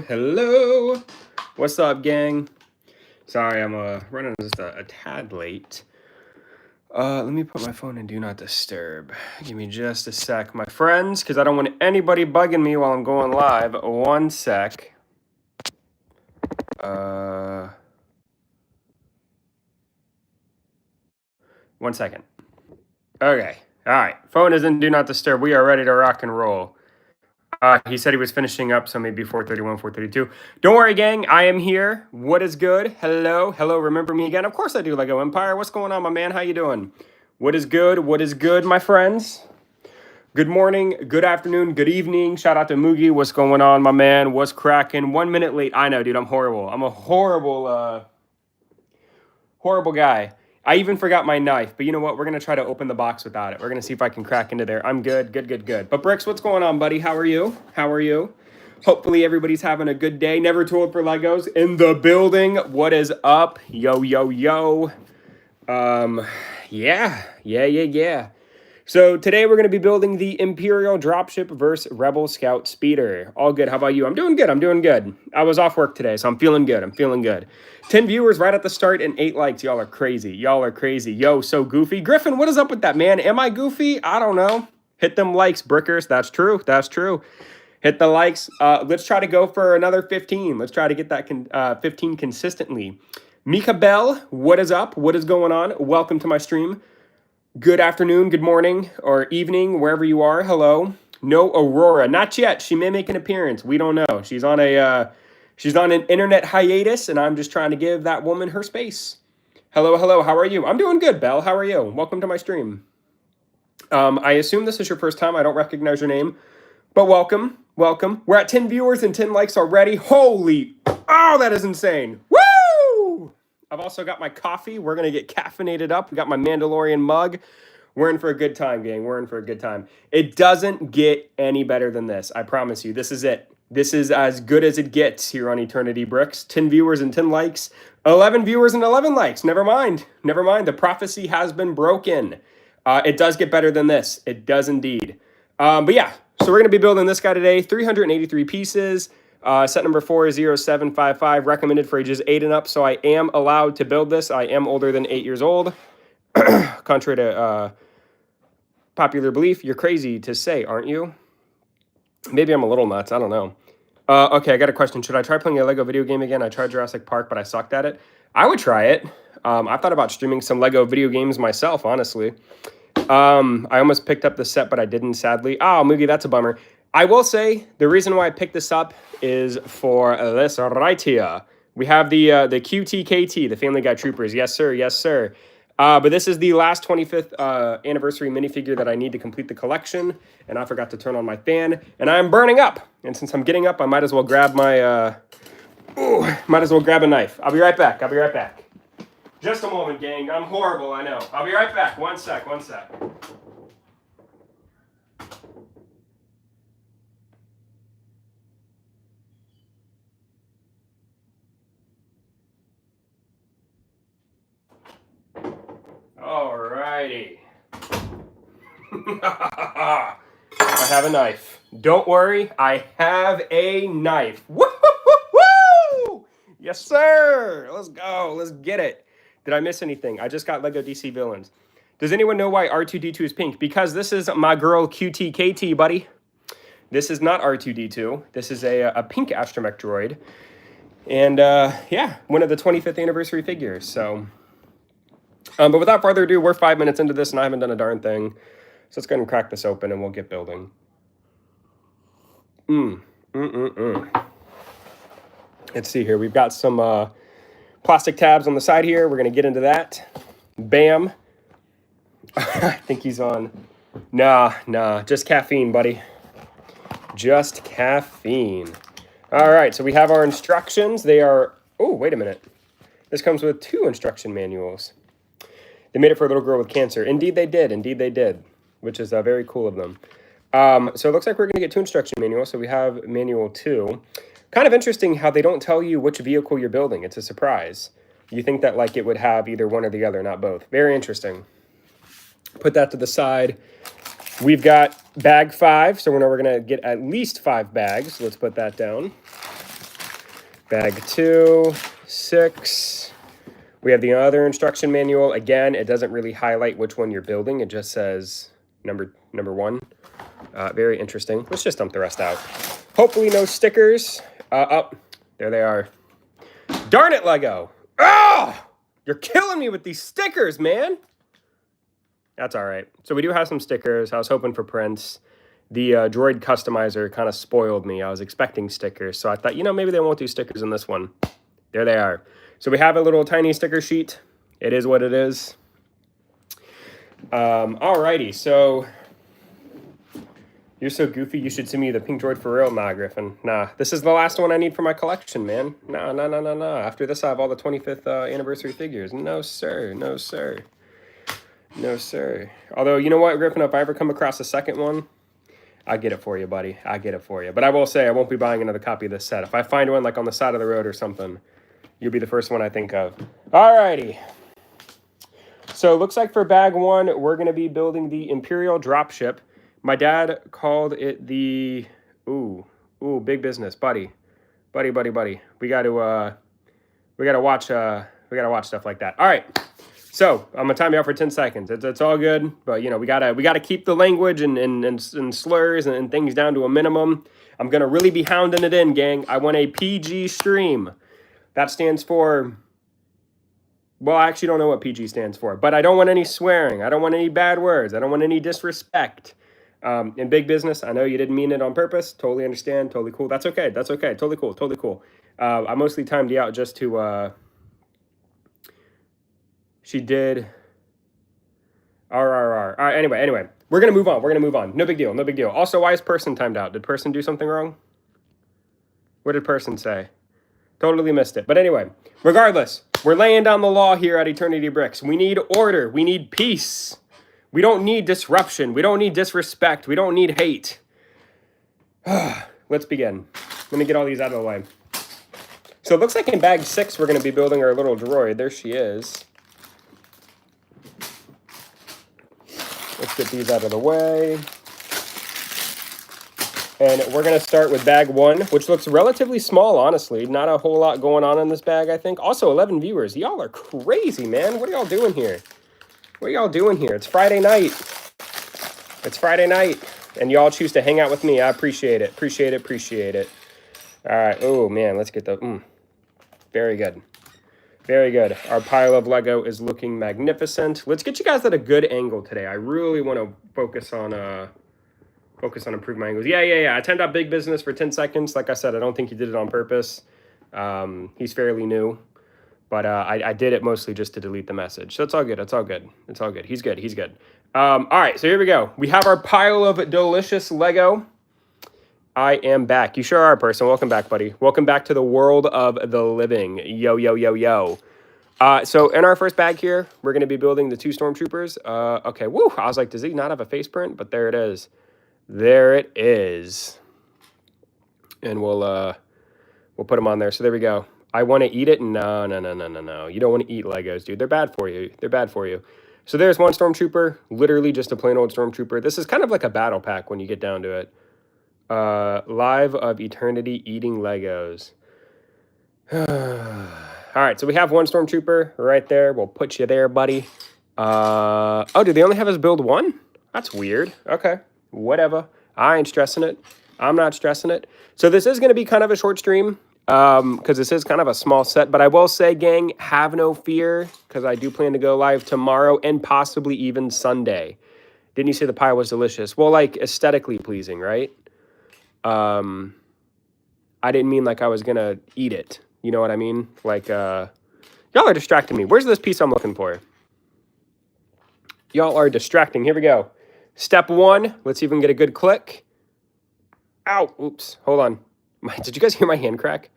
hello. What's up, gang? Sorry, I'm running just a tad late. Let me put my phone in Do Not Disturb. Give me just a sec, my friends, because I don't want anybody bugging me while I'm going live. One sec. One second. Okay. All right. Phone is in Do Not Disturb. We are ready to rock and roll. He said he was finishing up, so maybe 4:31, 4:32. Don't worry, gang. I am here. What is good? Hello. Hello. Remember me again? Of course I do, Lego Empire. What's going on, my man? How you doing? What is good? What is good, my friends? Good morning, good afternoon, good evening. Shout out to Moogie. What's going on, my man? What's cracking? 1 minute late. I know, dude. I'm horrible. I'm a horrible guy. I even forgot my knife, but you know what? We're going to try to open the box without it. We're going to see if I can crack into there. I'm good. But Bricks, what's going on, buddy? How are you? Hopefully everybody's having a good day. Never Too Old for Legos in the building. What is up? Yo. Yeah. So today we're going to be building the Imperial Dropship versus Rebel Scout Speeder. All good. How about you? I'm doing good. I was off work today, so I'm feeling good. 10 viewers right at the start and 8 likes. Y'all are crazy. Yo, so goofy. Griffin, what is up with that, man? Am I goofy? I don't know. Hit them likes, Brickers. That's true. Hit the likes. Let's try to go for another 15. Let's try to get that 15 consistently. Mika Bell, what is up? What is going on? Welcome to my stream. Good afternoon, good morning, or evening, wherever you are. Hello. No Aurora. Not yet. She may make an appearance. We don't know. She's on an internet hiatus, and I'm just trying to give that woman her space. Hello. How are you? I'm doing good, Belle. How are you? Welcome to my stream. I assume this is your first time. I don't recognize your name, but welcome. We're at 10 viewers and 10 likes already. Holy, oh, that is insane. Woo! I've also got my coffee. We're going to get caffeinated up. We got my Mandalorian mug. We're in for a good time, gang. It doesn't get any better than this. I promise you. This is it. This is as good as it gets here on Eternity Bricks. 10 viewers and 10 likes. 11 viewers and 11 likes. Never mind. The prophecy has been broken. It does get better than this. It does indeed. But yeah, so we're going to be building this guy today. 383 pieces. Set number 40755, recommended for ages 8 and up, so I am allowed to build this. I am older than 8 years old. Contrary to popular belief, you're crazy to say, aren't you? Maybe I'm a little nuts. I don't know. Okay, I got a question. Should I try playing a Lego video game again? I tried Jurassic Park, but I sucked at it. I would try it. I thought about streaming some Lego video games myself, honestly. I almost picked up the set, but I didn't, sadly. Oh, Moogie, that's a bummer. I will say the reason why I picked this up is for this right here. We have the QTKT, the Family Guy Troopers. Yes, sir. But this is the last 25th anniversary minifigure that I need to complete the collection. And I forgot to turn on my fan. And I'm burning up. And since I'm getting up, I might as well grab my... grab a knife. I'll be right back. Just a moment, gang. I'm horrible, I know. I'll be right back. One sec. Alrighty. I have a knife. Don't worry, I have a knife. Woo! Yes, sir. Let's go. Let's get it. Did I miss anything? I just got Lego DC Villains. Does anyone know why R2-D2 is pink? Because this is my girl QTKT, buddy. This is not R2-D2. This is a pink astromech droid. And yeah, one of the 25th anniversary figures, so... but without further ado, we're 5 minutes into this and I haven't done a darn thing. So let's go ahead and crack this open and we'll get building. Let's see here. We've got some plastic tabs on the side here. We're going to get into that. Bam. I think he's on. Nah. Just caffeine, buddy. Just caffeine. All right. So we have our instructions. They are... Oh, wait a minute. This comes with 2 instruction manuals. They made it for a little girl with cancer. Indeed they did. Which is very cool of them. So it looks like we're going to get 2 instruction manuals. So we have manual 2. Kind of interesting how they don't tell you which vehicle you're building. It's a surprise. You think that like it would have either one or the other, not both. Very interesting. Put that to the side. We've got bag 5. So we know we're going to get at least 5 bags. Let's put that down. Bag 2, 6. We have the other instruction manual. Again, it doesn't really highlight which one you're building. It just says number 1. Very interesting. Let's just dump the rest out. Hopefully no stickers. Oh, there they are. Darn it, Lego. Oh, you're killing me with these stickers, man. That's all right. So we do have some stickers. I was hoping for prints. The droid customizer kind of spoiled me. I was expecting stickers. So I thought, you know, maybe they won't do stickers in this one. There they are. So we have a little tiny sticker sheet. It is what it is. Alrighty, so you're so goofy, you should send me the pink droid for real. Nah, Griffin. Nah, this is the last one I need for my collection, man. Nah. After this, I have all the 25th anniversary figures. No, sir. No, sir. No, sir. Although, you know what, Griffin, if I ever come across a second one, I get it for you, buddy. I get it for you. But I will say, I won't be buying another copy of this set. If I find one, like, on the side of the road or something, you'll be the first one I think of. Alrighty. So, looks like for bag 1, we're going to be building the Imperial Dropship. My dad called it the... Ooh, big business, buddy. Buddy. We got to watch stuff like that. All right. So, I'm going to time you out for 10 seconds. It's all good, but, you know, we gotta keep the language and slurs and things down to a minimum. I'm going to really be hounding it in, gang. I want a PG stream. That stands for... Well, I actually don't know what PG stands for, but I don't want any swearing. I don't want any bad words. I don't want any disrespect. In big business, I know you didn't mean it on purpose. Totally understand. Totally cool. That's okay. That's okay. Totally cool. I mostly timed you out just to... She did... RRR. All right, anyway. We're going to move on. No big deal. Also, why is person timed out? Did person do something wrong? What did person say? Totally missed it. But anyway, regardless, we're laying down the law here at Eternity Bricks. We need order. We need peace. We don't need disruption. We don't need disrespect. We don't need hate. Let's begin. Let me get all these out of the way. So it looks like in bag 6, we're going to be building our little droid. There she is. Let's get these out of the way. And we're going to start with bag 1, which looks relatively small, honestly. Not a whole lot going on in this bag, I think. Also, 11 viewers. Y'all are crazy, man. What are y'all doing here? It's Friday night. And y'all choose to hang out with me. I appreciate it. Appreciate it. All right. Oh, man. Let's get the... Very good. Our pile of Lego is looking magnificent. Let's get you guys at a good angle today. I really want to focus on improving my angles. Yeah. I timed out big business for 10 seconds. Like I said, I don't think he did it on purpose. He's fairly new. But I did it mostly just to delete the message. So it's all good. He's good. All right, so here we go. We have our pile of delicious Lego. I am back. You sure are, person. Welcome back, buddy. Welcome back to the world of the living. Yo. So in our first bag here, we're going to be building the 2 Stormtroopers. Okay, woo. I was like, does he not have a face print? But there it is. And we'll put them on there. So there we go. I want to eat it. No. You don't want to eat Legos, dude. They're bad for you. So there's one Stormtrooper, literally just a plain old Stormtrooper. This is kind of like a battle pack when you get down to it. Live of Eternity eating Legos. All right, so we have one Stormtrooper right there. We'll put you there, buddy. Oh, do they only have us build 1? That's weird. Okay, whatever. I ain't stressing it. I'm not stressing it. So this is going to be kind of a short stream because this is kind of a small set. But I will say, gang, have no fear because I do plan to go live tomorrow and possibly even Sunday. Didn't you say the pie was delicious? Well, like aesthetically pleasing, right? I didn't mean like I was going to eat it. You know what I mean? Like, y'all are distracting me. Where's this piece I'm looking for? Y'all are distracting. Here we go. Step 1. Let's see if we can get a good click. Ow. Oops. Hold on. Did you guys hear my hand crack?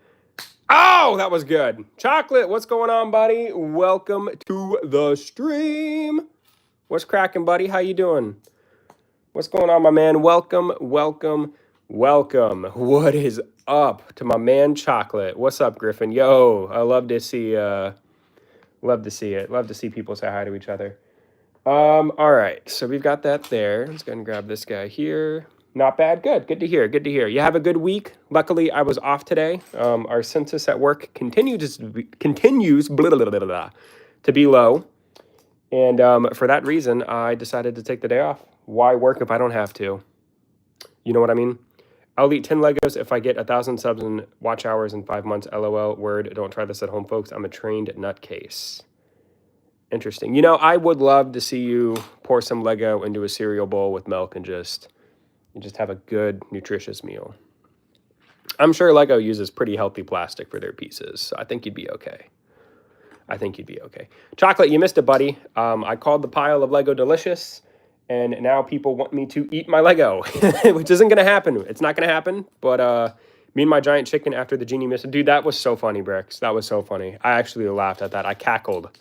Oh, that was good. Chocolate, what's going on, buddy? Welcome to the stream. What's cracking, buddy? How you doing? What's going on, my man? Welcome. What is up to my man Chocolate? What's up, Griffin? Yo, I love to see it. Love to see people say hi to each other. All right, so we've got that there. Let's go ahead and grab this guy here. Not bad. Good. Good to hear. Good to hear. You have a good week. Luckily, I was off today. Our census at work continues blah, blah, blah, blah, to be low. And for that reason, I decided to take the day off. Why work if I don't have to? You know what I mean? I'll eat 10 Legos if I get 1,000 subs and watch hours in 5 months. LOL. Word. Don't try this at home, folks. I'm a trained nutcase. Interesting. You know, I would love to see you pour some Lego into a cereal bowl with milk and just have a good, nutritious meal. I'm sure Lego uses pretty healthy plastic for their pieces, so I think you'd be okay. I think you'd be okay. Chocolate, you missed it, buddy. I called the pile of Lego delicious, and now people want me to eat my Lego, which isn't going to happen. It's not going to happen, but me and my giant chicken after the genie missed it. Dude, that was so funny, Bricks. That was so funny. I actually laughed at that. I cackled.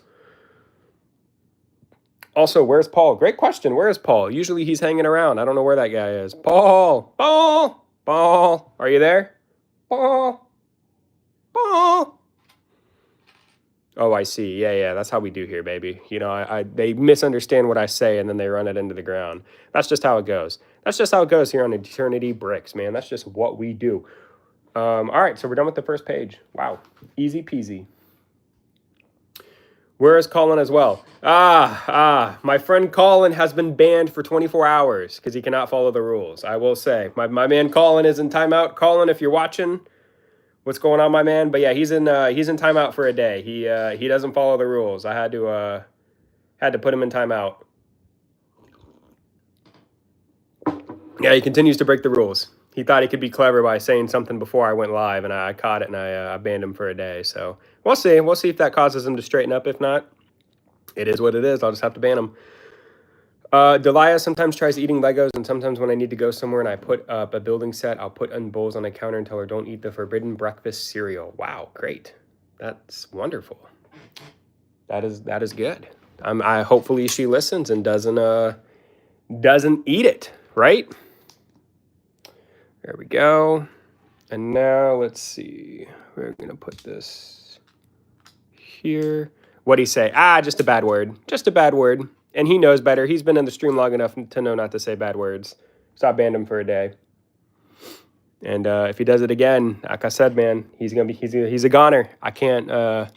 Also, where's Paul? Great question. Where is Paul? Usually he's hanging around. I don't know where that guy is. Paul! Paul! Paul! Are you there? Paul! Paul! Oh, I see. Yeah. That's how we do here, baby. You know, they misunderstand what I say and then they run it into the ground. That's just how it goes. That's just how it goes here on Eternity Bricks, man. That's just what we do. All right, so we're done with the first page. Wow. Easy peasy. Where is Colin as well? My friend Colin has been banned for 24 hours because he cannot follow the rules. I will say, my man Colin is in timeout. Colin, if you're watching, what's going on, my man? But yeah, he's in timeout for a day. He doesn't follow the rules. I had to put him in timeout. Yeah, he continues to break the rules. He thought he could be clever by saying something before I went live, and I caught it, and I banned him for a day. So we'll see. We'll see if that causes him to straighten up. If not, it is what it is. I'll just have to ban him. Delia sometimes tries eating Legos, and sometimes when I need to go somewhere and I put up a building set, I'll put bowls on a counter and tell her, don't eat the forbidden breakfast cereal. Wow, great. That's wonderful. That is good. I hopefully she listens and doesn't eat it, right? There we go. And now let's see. We're going to put this here. What'd he say? Just a bad word. Just a bad word. And he knows better. He's been in the stream long enough to know not to say bad words. So I banned him for a day. And if he does it again, like I said, man, he's a goner. I can't. I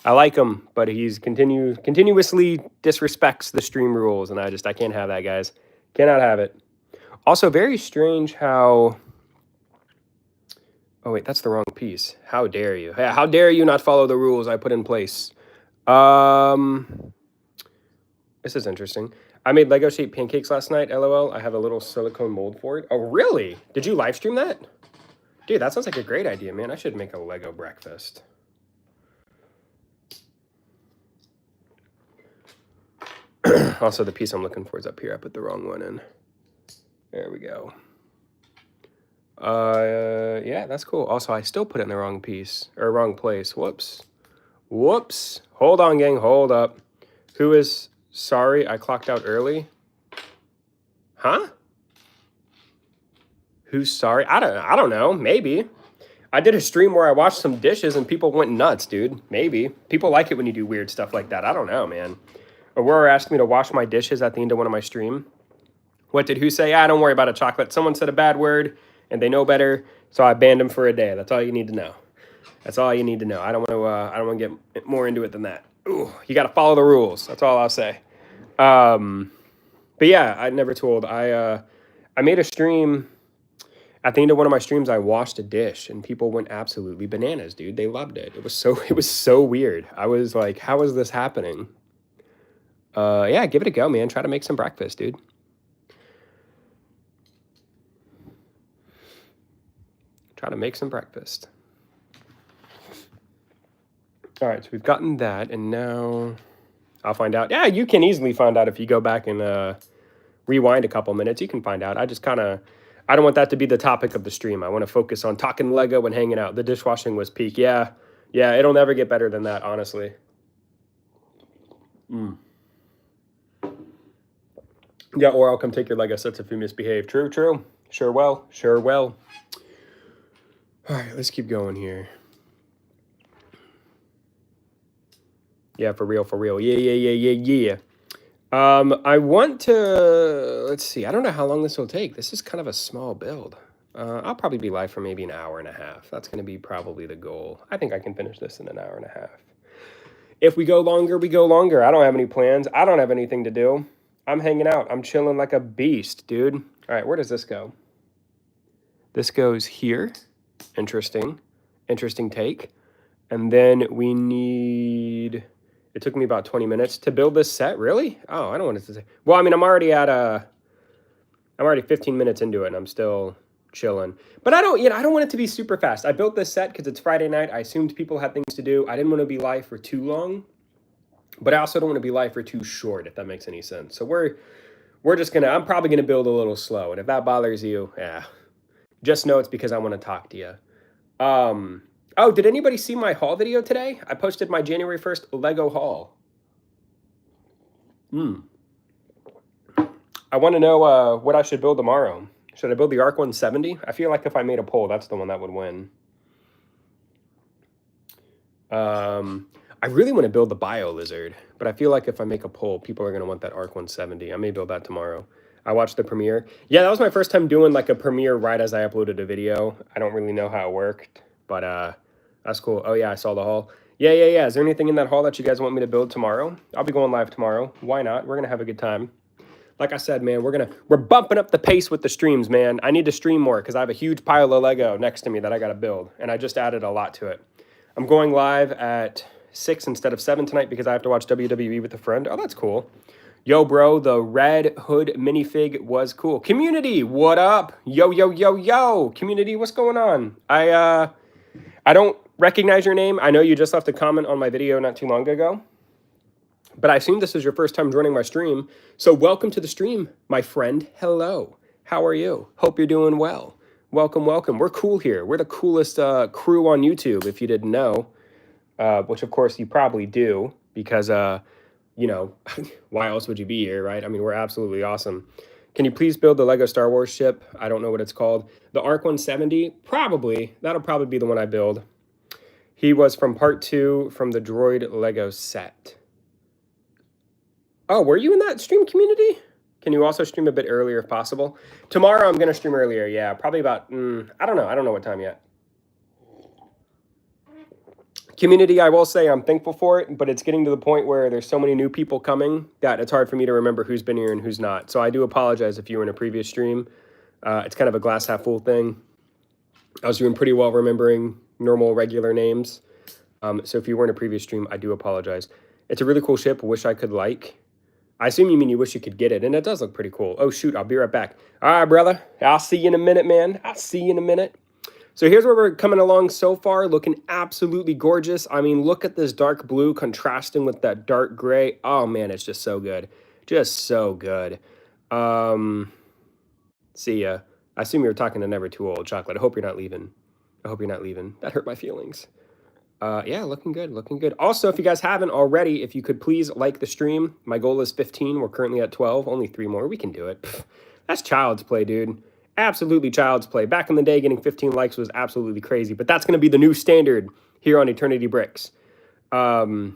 like him, but he's continuously disrespects the stream rules, and I can't have that, guys. Cannot have it. Also, very strange how. Oh wait, that's the wrong piece. How dare you? How dare you not follow the rules I put in place? This is interesting. I made Lego-shaped pancakes last night, LOL. I have a little silicone mold for it. Oh, really? Did you live stream that? Dude, that sounds like a great idea, man. I should make a Lego breakfast. Also, the piece I'm looking for is up here. I put the wrong one in. There we go. Yeah, that's cool. Also, I still put it in the wrong piece, or wrong place. Whoops. Hold on, gang. Hold up. Who is sorry I clocked out early? Huh? Who's sorry? I don't know. Maybe. I did a stream where I washed some dishes and people went nuts, dude. Maybe. People like it when you do weird stuff like that. I don't know, man. Aurora asked me to wash my dishes at the end of one of my stream. What did who say? Don't worry about it, Chocolate. Someone said a bad word and they know better, so I banned him for a day. That's all you need to know. That's all you need to know. I don't want to get more into it than that. Ooh, you got to follow the rules. That's all I'll say. But yeah, I never told. I made a stream. At the end of one of my streams, I washed a dish, and people went absolutely bananas, dude. They loved it. It was so weird. I was like, how is this happening? Yeah, give it a go, man. Try to make some breakfast, dude. Try to make some breakfast. All right, so we've gotten that, and now I'll find out. Yeah, you can easily find out if you go back and rewind a couple minutes. You can find out. I don't want that to be the topic of the stream. I want to focus on talking Lego and hanging out. The dishwashing was peak. Yeah, it'll never get better than that, honestly. Yeah, or I'll come take your Lego sets if you misbehave. True. Sure will. All right, let's keep going here. Yeah, for real. Yeah. I want to, let's see, I don't know how long this will take. This is kind of a small build. I'll probably be live for maybe an hour and a half. That's going to be probably the goal. I think I can finish this in an hour and a half. If we go longer, we go longer. I don't have any plans. I don't have anything to do. I'm hanging out. I'm chilling like a beast, dude. All right, where does this go? This goes here. Interesting. Interesting take. And then we need... It took me about 20 minutes to build this set. Really? Oh, I don't want it to say. Well, I mean, I'm already 15 minutes into it, and I'm still chilling. But I don't want it to be super fast. I built this set because it's Friday night. I assumed people had things to do. I didn't want to be live for too long, but I also don't want to be live for too short, if that makes any sense. So we're just gonna. I'm probably gonna build a little slow, and if that bothers you, yeah, just know it's because I want to talk to you. Oh, did anybody see my haul video today? I posted my January 1st Lego haul. I want to know what I should build tomorrow. Should I build the Arc 170? I feel like if I made a poll, that's the one that would win. I really want to build the Bio Lizard, but I feel like if I make a poll, people are going to want that Arc 170. I may build that tomorrow. I watched the premiere. Yeah, that was my first time doing like a premiere right as I uploaded a video. I don't really know how it worked, but that's cool. Oh yeah, I saw the haul. Yeah. Is there anything in that haul that you guys want me to build tomorrow? I'll be going live tomorrow. Why not? We're going to have a good time. Like I said, man, we're bumping up the pace with the streams, man. I need to stream more because I have a huge pile of Lego next to me that I got to build, and I just added a lot to it. I'm going live at 6 instead of 7 tonight because I have to watch WWE with a friend. Oh, that's cool. Yo, bro, the Red Hood minifig was cool. Community, what up? Yo. Community, what's going on? I don't recognize your name. I know you just left a comment on my video not too long ago, but I assume this is your first time joining my stream. So welcome to the stream, my friend. Hello. How are you? Hope you're doing well. Welcome. We're cool here. We're the coolest crew on YouTube, if you didn't know, which of course you probably do because, you know, why else would you be here, right? I mean, we're absolutely awesome. Can you please build the Lego Star Wars ship? I don't know what it's called. The Arc 170? Probably. That'll probably be the one I build. He was from part 2 from the Droid Lego set. Oh, were you in that stream, community? Can you also stream a bit earlier if possible? Tomorrow I'm going to stream earlier, yeah. Probably about, I don't know what time yet. Community, I will say I'm thankful for it, but it's getting to the point where there's so many new people coming that it's hard for me to remember who's been here and who's not. So I do apologize if you were in a previous stream. It's kind of a glass half full thing. I was doing pretty well remembering normal, regular names. So if you were in a previous stream, I do apologize. It's a really cool ship. Wish I could like. I assume you mean you wish you could get it, and it does look pretty cool. Oh, shoot, I'll be right back. All right, brother. I'll see you in a minute, man. I'll see you in a minute. So here's where we're coming along so far, looking absolutely gorgeous. I mean, look at this dark blue contrasting with that dark gray. Oh, man, it's just so good. Just so good. See ya. I assume you were talking to Never Too Old, Chocolate. I hope you're not leaving. That hurt my feelings. Yeah, looking good. Also, if you guys haven't already, if you could please like the stream. My goal is 15. We're currently at 12. Only 3 more. We can do it. Pfft, that's child's play, dude. Absolutely child's play. Back in the day, getting 15 likes was absolutely crazy, but that's going to be the new standard here on Eternity Bricks. Actually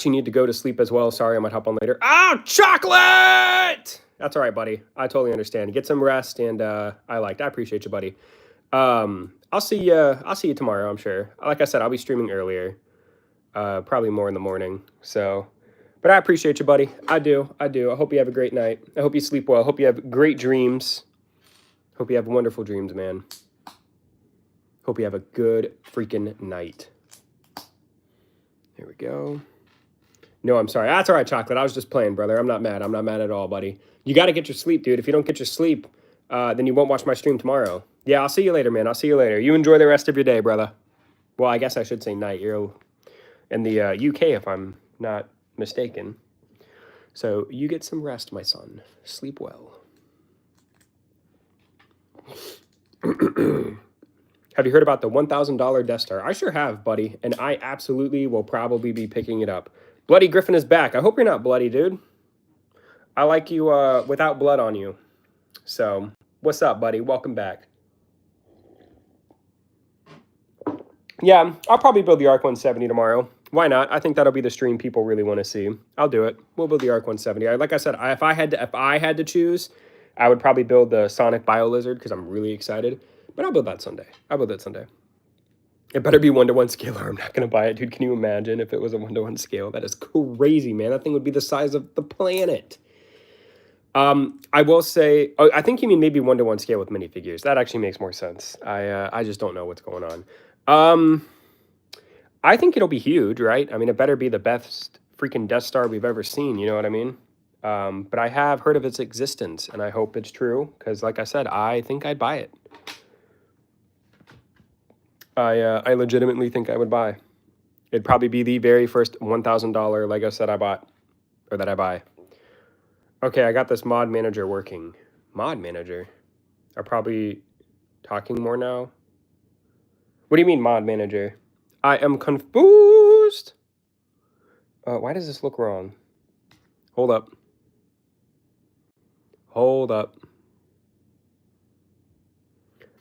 need to go to sleep as well. Sorry, I might hop on later. Oh, Chocolate! That's all right, buddy. I totally understand. Get some rest, and I appreciate you, buddy. I'll see you tomorrow, I'm sure. Like I said, I'll be streaming earlier. Probably more in the morning. So, but I appreciate you, buddy. I do. I hope you have a great night. I hope you sleep well. I hope you have great dreams. Hope you have wonderful dreams, man. Hope you have a good freaking night. Here we go. No, I'm sorry. That's all right, Chocolate. I was just playing, brother. I'm not mad. I'm not mad at all, buddy. You got to get your sleep, dude. If you don't get your sleep, then you won't watch my stream tomorrow. Yeah, I'll see you later, man. I'll see you later. You enjoy the rest of your day, brother. Well, I guess I should say night. You're in the UK, if I'm not mistaken. So you get some rest, my son. Sleep well. Have you heard about the $1,000 Death Star? I sure have, buddy, and I absolutely will probably be picking it up. Bloody Griffin is back. I hope you're not bloody, dude. I like you without blood on you. So, what's up, buddy? Welcome back. Yeah, I'll probably build the Arc 170 tomorrow. Why not? I think that'll be the stream people really want to see. I'll do it. We'll build the Arc 170. Like I said, if I had to choose, I would probably build the Sonic Bio Lizard because I'm really excited. But I'll build that Sunday. I'll build it Sunday. It better be 1-to-1 scale or I'm not going to buy it. Dude, can you imagine if it was a 1-to-1 scale? That is crazy, man. That thing would be the size of the planet. I will say, I think you mean maybe 1-to-1 scale with minifigures. That actually makes more sense. I just don't know what's going on. I think it'll be huge, right? I mean, it better be the best freaking Death Star we've ever seen, you know what I mean? But I have heard of its existence, and I hope it's true, because like I said, I think I'd buy it. I legitimately think I would buy. It'd probably be the very first $1,000 Lego set I bought, or that I buy. Okay, I got this mod manager working. Mod manager? Are probably talking more now? What do you mean mod manager? I am confused. Why does this look wrong? Hold up. Hold up.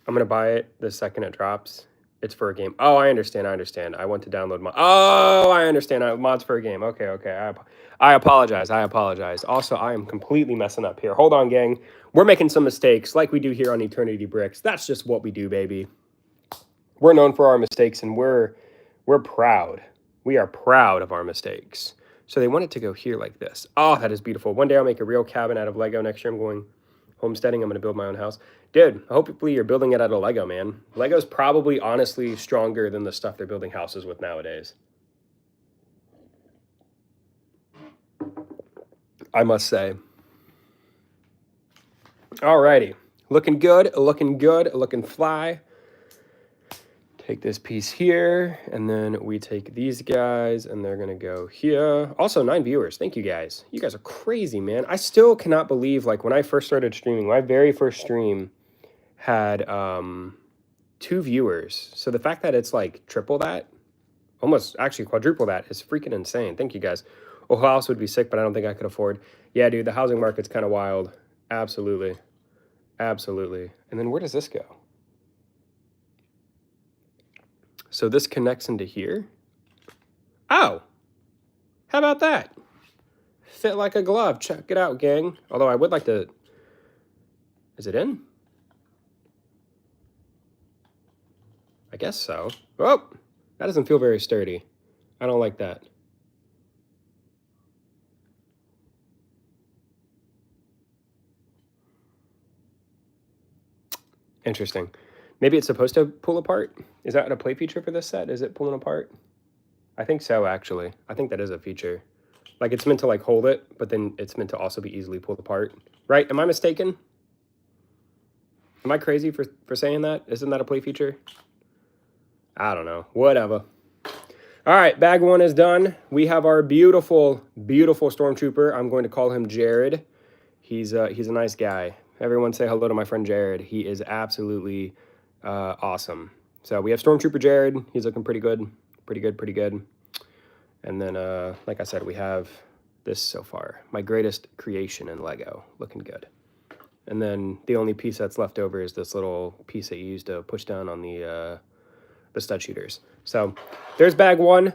I'm going to buy it the second it drops. It's for a game. Oh, I understand. I want to download mod. Oh, I understand. Mods for a game. Okay. I apologize. Also, I am completely messing up here. Hold on, gang. We're making some mistakes like we do here on Eternity Bricks. That's just what we do, baby. We're known for our mistakes, and we're proud. We are proud of our mistakes. So they want it to go here like this. Oh, that is beautiful. One day I'll make a real cabin out of Lego. Next year I'm going homesteading. I'm going to build my own house. Dude, hopefully you're building it out of Lego, man. Lego's probably honestly stronger than the stuff they're building houses with nowadays. I must say. Alrighty. Looking good, looking fly. Take this piece here, and then we take these guys, and they're going to go here. Also, 9 viewers. Thank you, guys. You guys are crazy, man. I still cannot believe, like, when I first started streaming, my very first stream had 2 viewers. So the fact that it's, like, triple that, almost actually quadruple that, is freaking insane. Thank you, guys. Oh, house would be sick, but I don't think I could afford. Yeah, dude, the housing market's kind of wild. Absolutely. Absolutely. And then where does this go? So this connects into here. Oh, how about that? Fit like a glove. Check it out, gang. Although I would like to... Is it in? I guess so. Oh, that doesn't feel very sturdy. I don't like that. Interesting. Maybe it's supposed to pull apart? Is that a play feature for this set? Is it pulling apart? I think so, actually. I think that is a feature. Like, it's meant to, like, hold it, but then it's meant to also be easily pulled apart. Right? Am I mistaken? Am I crazy for saying that? Isn't that a play feature? I don't know. Whatever. All right, bag 1 is done. We have our beautiful, beautiful Stormtrooper. I'm going to call him Jared. He's a nice guy. Everyone say hello to my friend Jared. He is absolutely awesome. So we have Stormtrooper Jared. He's looking pretty good. Pretty good. And then, like I said, we have this so far. My greatest creation in Lego. Looking good. And then the only piece that's left over is this little piece that you use to push down on the stud shooters. So there's bag 1.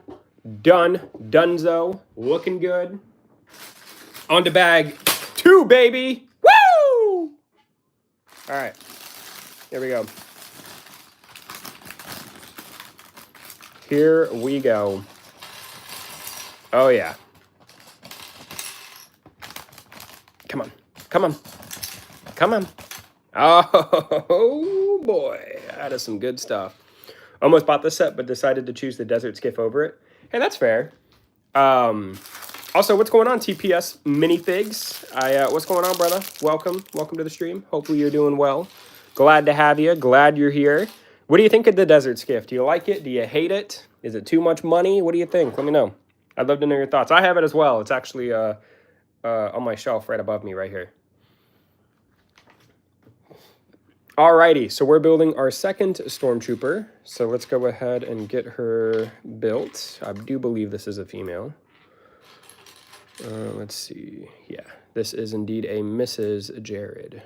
Done. Dunzo. Looking good. On to bag 2, baby. Woo! All right. Here we go. Here we go. Oh, yeah. Come on. Come on. Come on. Oh, boy. That is some good stuff. Almost bought this set, but decided to choose the Desert Skiff over it. Hey, that's fair. Also, what's going on, TPS minifigs? What's going on, brother? Welcome. Welcome to the stream. Hopefully you're doing well. Glad to have you. Glad you're here. What do you think of the Desert Skiff? Do you like it? Do you hate it? Is it too much money? What do you think? Let me know. I'd love to know your thoughts. I have it as well. It's actually on my shelf right above me right here. Alrighty, so we're building our second Stormtrooper. So let's go ahead and get her built. I do believe this is a female. Let's see. Yeah, this is indeed a Mrs. Jared.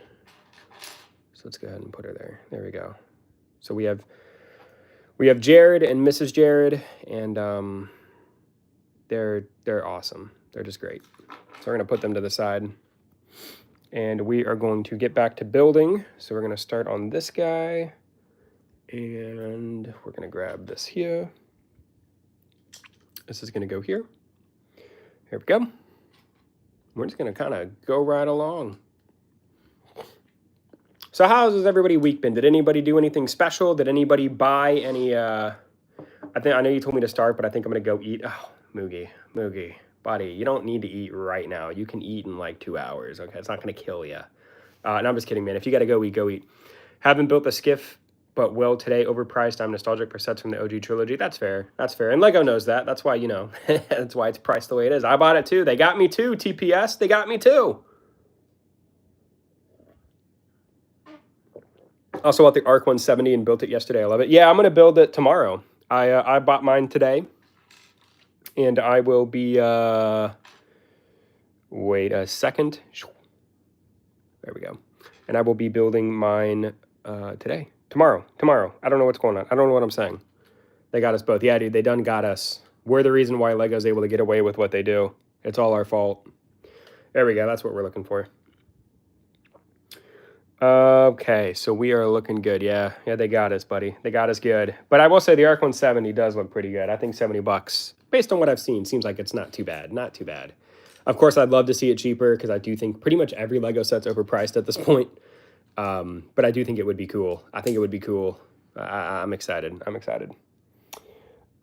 So let's go ahead and put her there. There we go. So we have Jared and Mrs. Jared, and They're awesome. They're just great. So we're going to put them to the side. And we are going to get back to building. So we're going to start on this guy. And we're going to grab this here. This is going to go here. Here we go. We're just going to kind of go right along. So how's everybody week been? Did anybody do anything special? Did anybody buy any, I know you told me to start, but I think I'm going to go eat. Oh, Moogie, buddy, you don't need to eat right now. You can eat in like 2 hours, okay? It's not going to kill you. No, I'm just kidding, man. If you got to go eat, go eat. Haven't built the skiff, but will today. Overpriced. I'm nostalgic for sets from the OG trilogy. That's fair. That's fair. And Lego knows that. That's why, you know, that's why it's priced the way it is. I bought it too. They got me too, TPS. They got me too. Also bought the ARC 170 and built it yesterday. I love it. Yeah, I'm going to build it tomorrow. I bought mine today. And I will be, wait a second. There we go. And I will be building mine today. Tomorrow. I don't know what's going on. I don't know what I'm saying. They got us both. Yeah, dude, they done got us. We're the reason why Lego's able to get away with what they do. It's all our fault. There we go. That's what we're looking for. Okay, so we are looking good. Yeah, they got us, buddy. They got us good. But I will say the ARC 170 does look pretty good. I think $70, based on what I've seen, seems like it's not too bad. Not too bad. Of course, I'd love to see it cheaper because I do think pretty much every Lego set's overpriced at this point. But I do think it would be cool. I think it would be cool. I'm excited.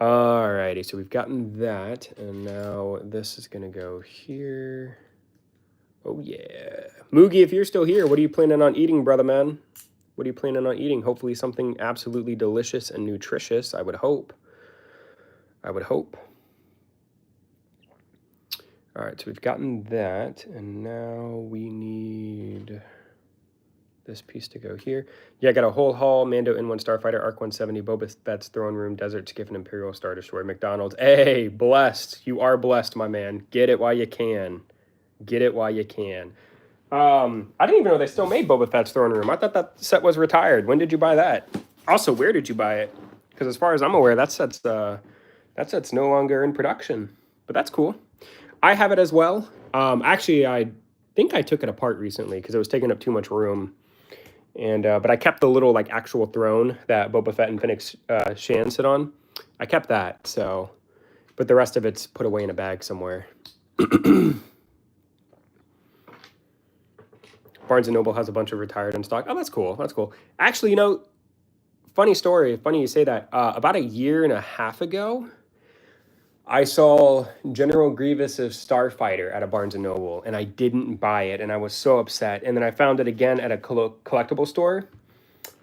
Alrighty, so we've gotten that, and now this is gonna go here. Oh yeah. Moogie, if you're still here, what are you planning on eating, brother man? What are you planning on eating? Hopefully something absolutely delicious and nutritious, I would hope. All right, so we've gotten that, and now we need this piece to go here. Yeah, I got a whole haul, Mando N1 Starfighter, ARC 170, Boba Fett's Throne Room, Desert Skiff, and Imperial Star Destroyer, McDonald's. Hey, blessed. You are blessed, my man. Get it while you can. I didn't even know they still made Boba Fett's Throne Room. I thought that set was retired. When did you buy that? Also, where did you buy it? Because as far as I'm aware, that set's no longer in production. But that's cool. I have it as well. Actually, I think I took it apart recently because it was taking up too much room. And but I kept the little like actual throne that Boba Fett and Fennec Shan sit on. I kept that. So, but the rest of it's put away in a bag somewhere. Barnes & Noble has a bunch of retired in stock. Oh, that's cool. Actually, you know, funny story. Funny you say that. About a year and a half ago, I saw General Grievous's Starfighter at a Barnes & Noble, and I didn't buy it, and I was so upset. And then I found it again at a collectible store.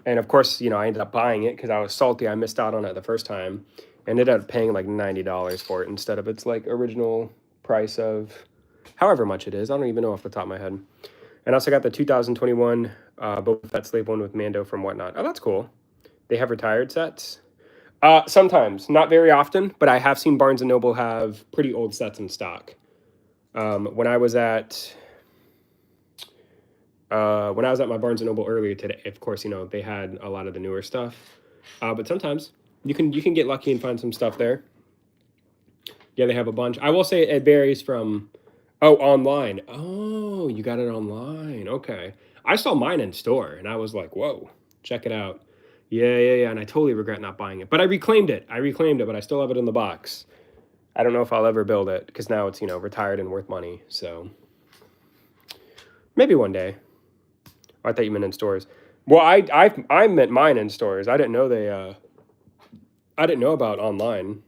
And, of course, you know, I ended up buying it because I was salty. I missed out on it the first time. Ended up paying like $90 for it instead of its, like, original price of however much it is. I don't even know off the top of my head. And I also got the 2021 Boba Fett Slave One with Mando from Whatnot. Oh, that's cool. They have retired sets? Sometimes. Not very often, but I have seen Barnes & Noble have pretty old sets in stock. When I was at my Barnes & Noble earlier today, of course, you know, they had a lot of the newer stuff. But sometimes you can get lucky and find some stuff there. Yeah, they have a bunch. I will say it varies from... Oh, online. Oh, you got it online. Okay. I saw mine in store, and I was like, whoa, check it out. Yeah. And I totally regret not buying it. But I reclaimed it, but I still have it in the box. I don't know if I'll ever build it, because now it's, you know, retired and worth money. So maybe one day. Oh, I thought you meant in stores. Well, I meant mine in stores. I didn't know I didn't know about online.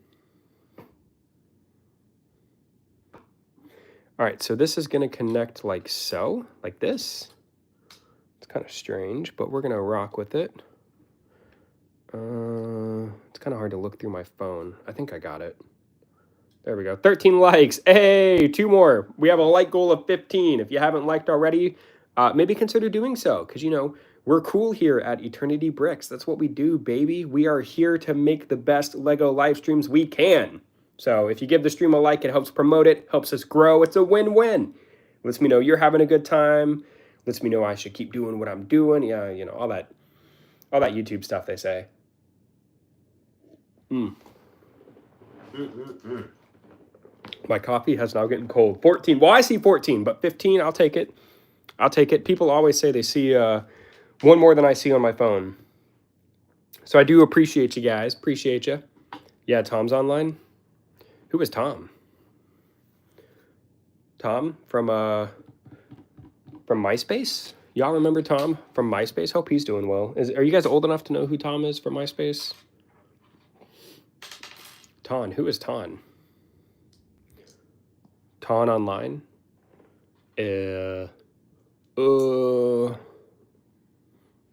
All right, so this is going to connect like so, like this. It's kind of strange, but we're going to rock with it. It's kind of hard to look through my phone. I think I got it. There we go. 13 likes. Hey, 2 more. We have a like goal of 15. If you haven't liked already, maybe consider doing so, because, you know, we're cool here at Eternity Bricks. That's what we do, baby. We are here to make the best Lego live streams we can. So if you give the stream a like, it helps promote it, helps us grow. It's a win-win. Lets me know you're having a good time. Lets me know I should keep doing what I'm doing. Yeah, you know, all that YouTube stuff they say. My coffee has now gotten cold. 14. Well, I see 14, but 15, I'll take it. I'll take it. People always say they see one more than I see on my phone. So I do appreciate you guys. Appreciate you. Yeah, Tom's online. Who is Tom? Tom from MySpace? Y'all remember Tom from MySpace? Hope he's doing well. Are you guys old enough to know who Tom is from MySpace? Ton. Who is Ton? Ton online? I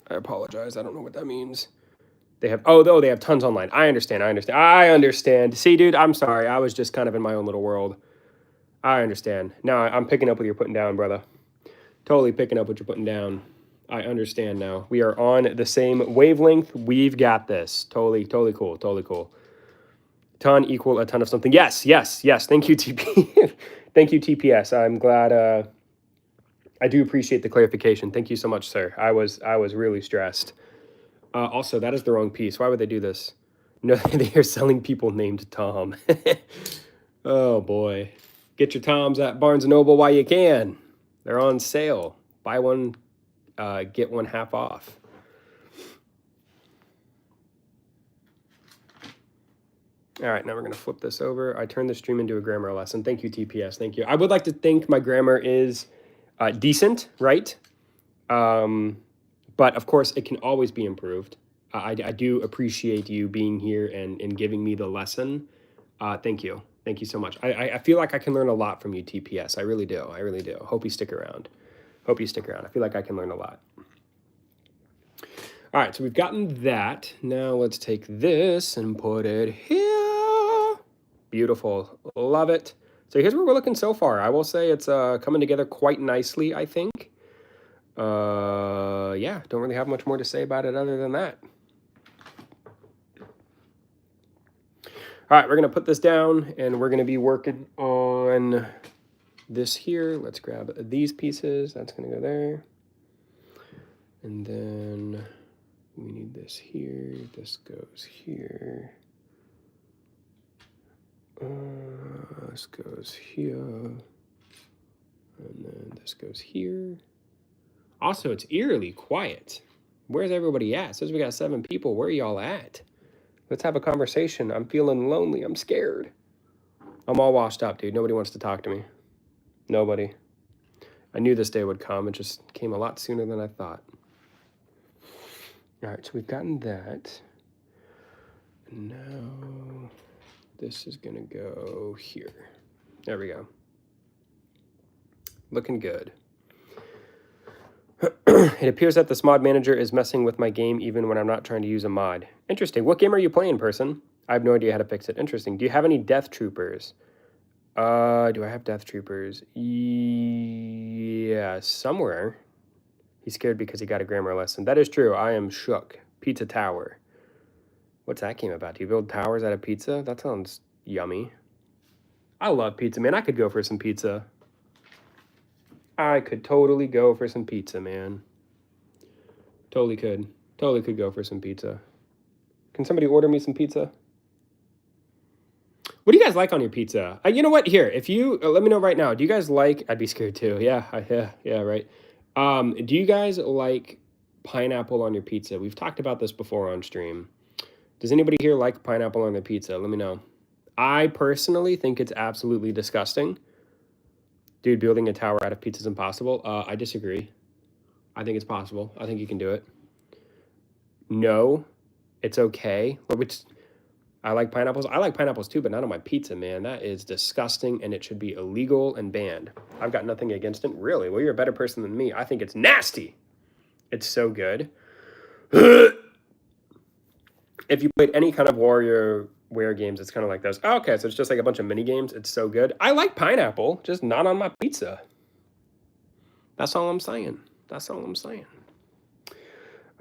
apologize. I don't know what that means. They have, they have tons online. I understand. See, dude, I'm sorry. I was just kind of in my own little world. I understand. Now I'm picking up what you're putting down, brother. Totally picking up what you're putting down. I understand now. We are on the same wavelength. We've got this. Totally cool. Totally cool. Ton equal a ton of something. Yes. Thank you, TP. Thank you, TPS. I'm glad. I do appreciate the clarification. Thank you so much, sir. I was really stressed. Also, that is the wrong piece. Why would they do this? No, they are selling people named Tom. Oh, boy. Get your Toms at Barnes & Noble while you can. They're on sale. Buy one, get one half off. All right, now we're going to flip this over. I turned the stream into a grammar lesson. Thank you, TPS. Thank you. I would like to think my grammar is decent, right? But, of course, it can always be improved. I do appreciate you being here and giving me the lesson. Thank you. Thank you so much. I feel like I can learn a lot from you, TPS. I really do. Hope you stick around. I feel like I can learn a lot. All right, so we've gotten that. Now let's take this and put it here. Beautiful. Love it. So here's where we're looking so far. I will say it's coming together quite nicely, I think. Yeah, don't really have much more to say about it other than that. All right, we're going to put this down, and we're going to be working on this here. Let's grab these pieces. That's going to go there. And then we need this here. This goes here. This goes here. And then this goes here. Also, it's eerily quiet. Where's everybody at? It says we got 7 people. Where are y'all at? Let's have a conversation. I'm feeling lonely. I'm scared. I'm all washed up, dude. Nobody wants to talk to me. Nobody. I knew this day would come. It just came a lot sooner than I thought. All right, so we've gotten that. And now this is going to go here. There we go. Looking good. It appears that this mod manager is messing with my game even when I'm not trying to use a mod. Interesting. What game are you playing, person? I have no idea how to fix it. Interesting. Do you have any Death Troopers? Do I have Death Troopers? Yeah, somewhere. He's scared because he got a grammar lesson. That is true. I am shook. Pizza Tower. What's that game about? Do you build towers out of pizza? That sounds yummy. I love pizza, man. I could go for some pizza. I could totally go for some pizza, man. Totally could. Totally could go for some pizza. Can somebody order me some pizza? What do you guys like on your pizza? You know what? Here, if you let me know right now. Do you guys like? I'd be scared too. Yeah, right. Do you guys like pineapple on your pizza? We've talked about this before on stream. Does anybody here like pineapple on their pizza? Let me know. I personally think it's absolutely disgusting. Dude, building a tower out of pizza is impossible. I disagree. I think it's possible. I think you can do it. No, it's okay. Which I like pineapples. I like pineapples too, but not on my pizza, man. That is disgusting, and it should be illegal and banned. I've got nothing against it. Really? Well, you're a better person than me. I think it's nasty. It's so good. If you played any kind of WarioWare games, it's kind of like those. Oh, okay, so it's just like a bunch of mini games. It's so good. I like pineapple, just not on my pizza. That's all I'm saying. That's all I'm saying.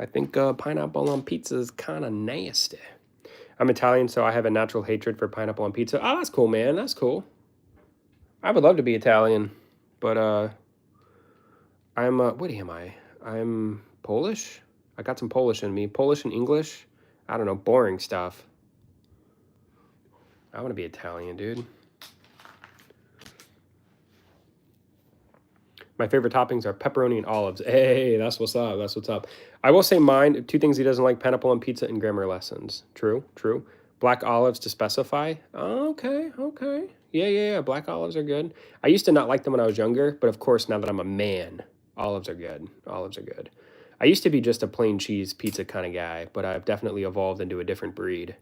I think pineapple on pizza is kind of nasty. I'm Italian, so I have a natural hatred for pineapple on pizza. Oh, that's cool, man. That's cool. I would love to be Italian, but I'm what am I? I'm Polish. I got some Polish in me. Polish and English. I don't know, boring stuff. I want to be Italian, dude. My favorite toppings are pepperoni and olives. Hey, that's what's up. That's what's up. I will say mine, two things he doesn't like, pineapple on pizza and grammar lessons. True, true. Black olives to specify. Okay, okay. Yeah. Black olives are good. I used to not like them when I was younger, but of course, now that I'm a man, olives are good. Olives are good. I used to be just a plain cheese pizza kind of guy, but I've definitely evolved into a different breed.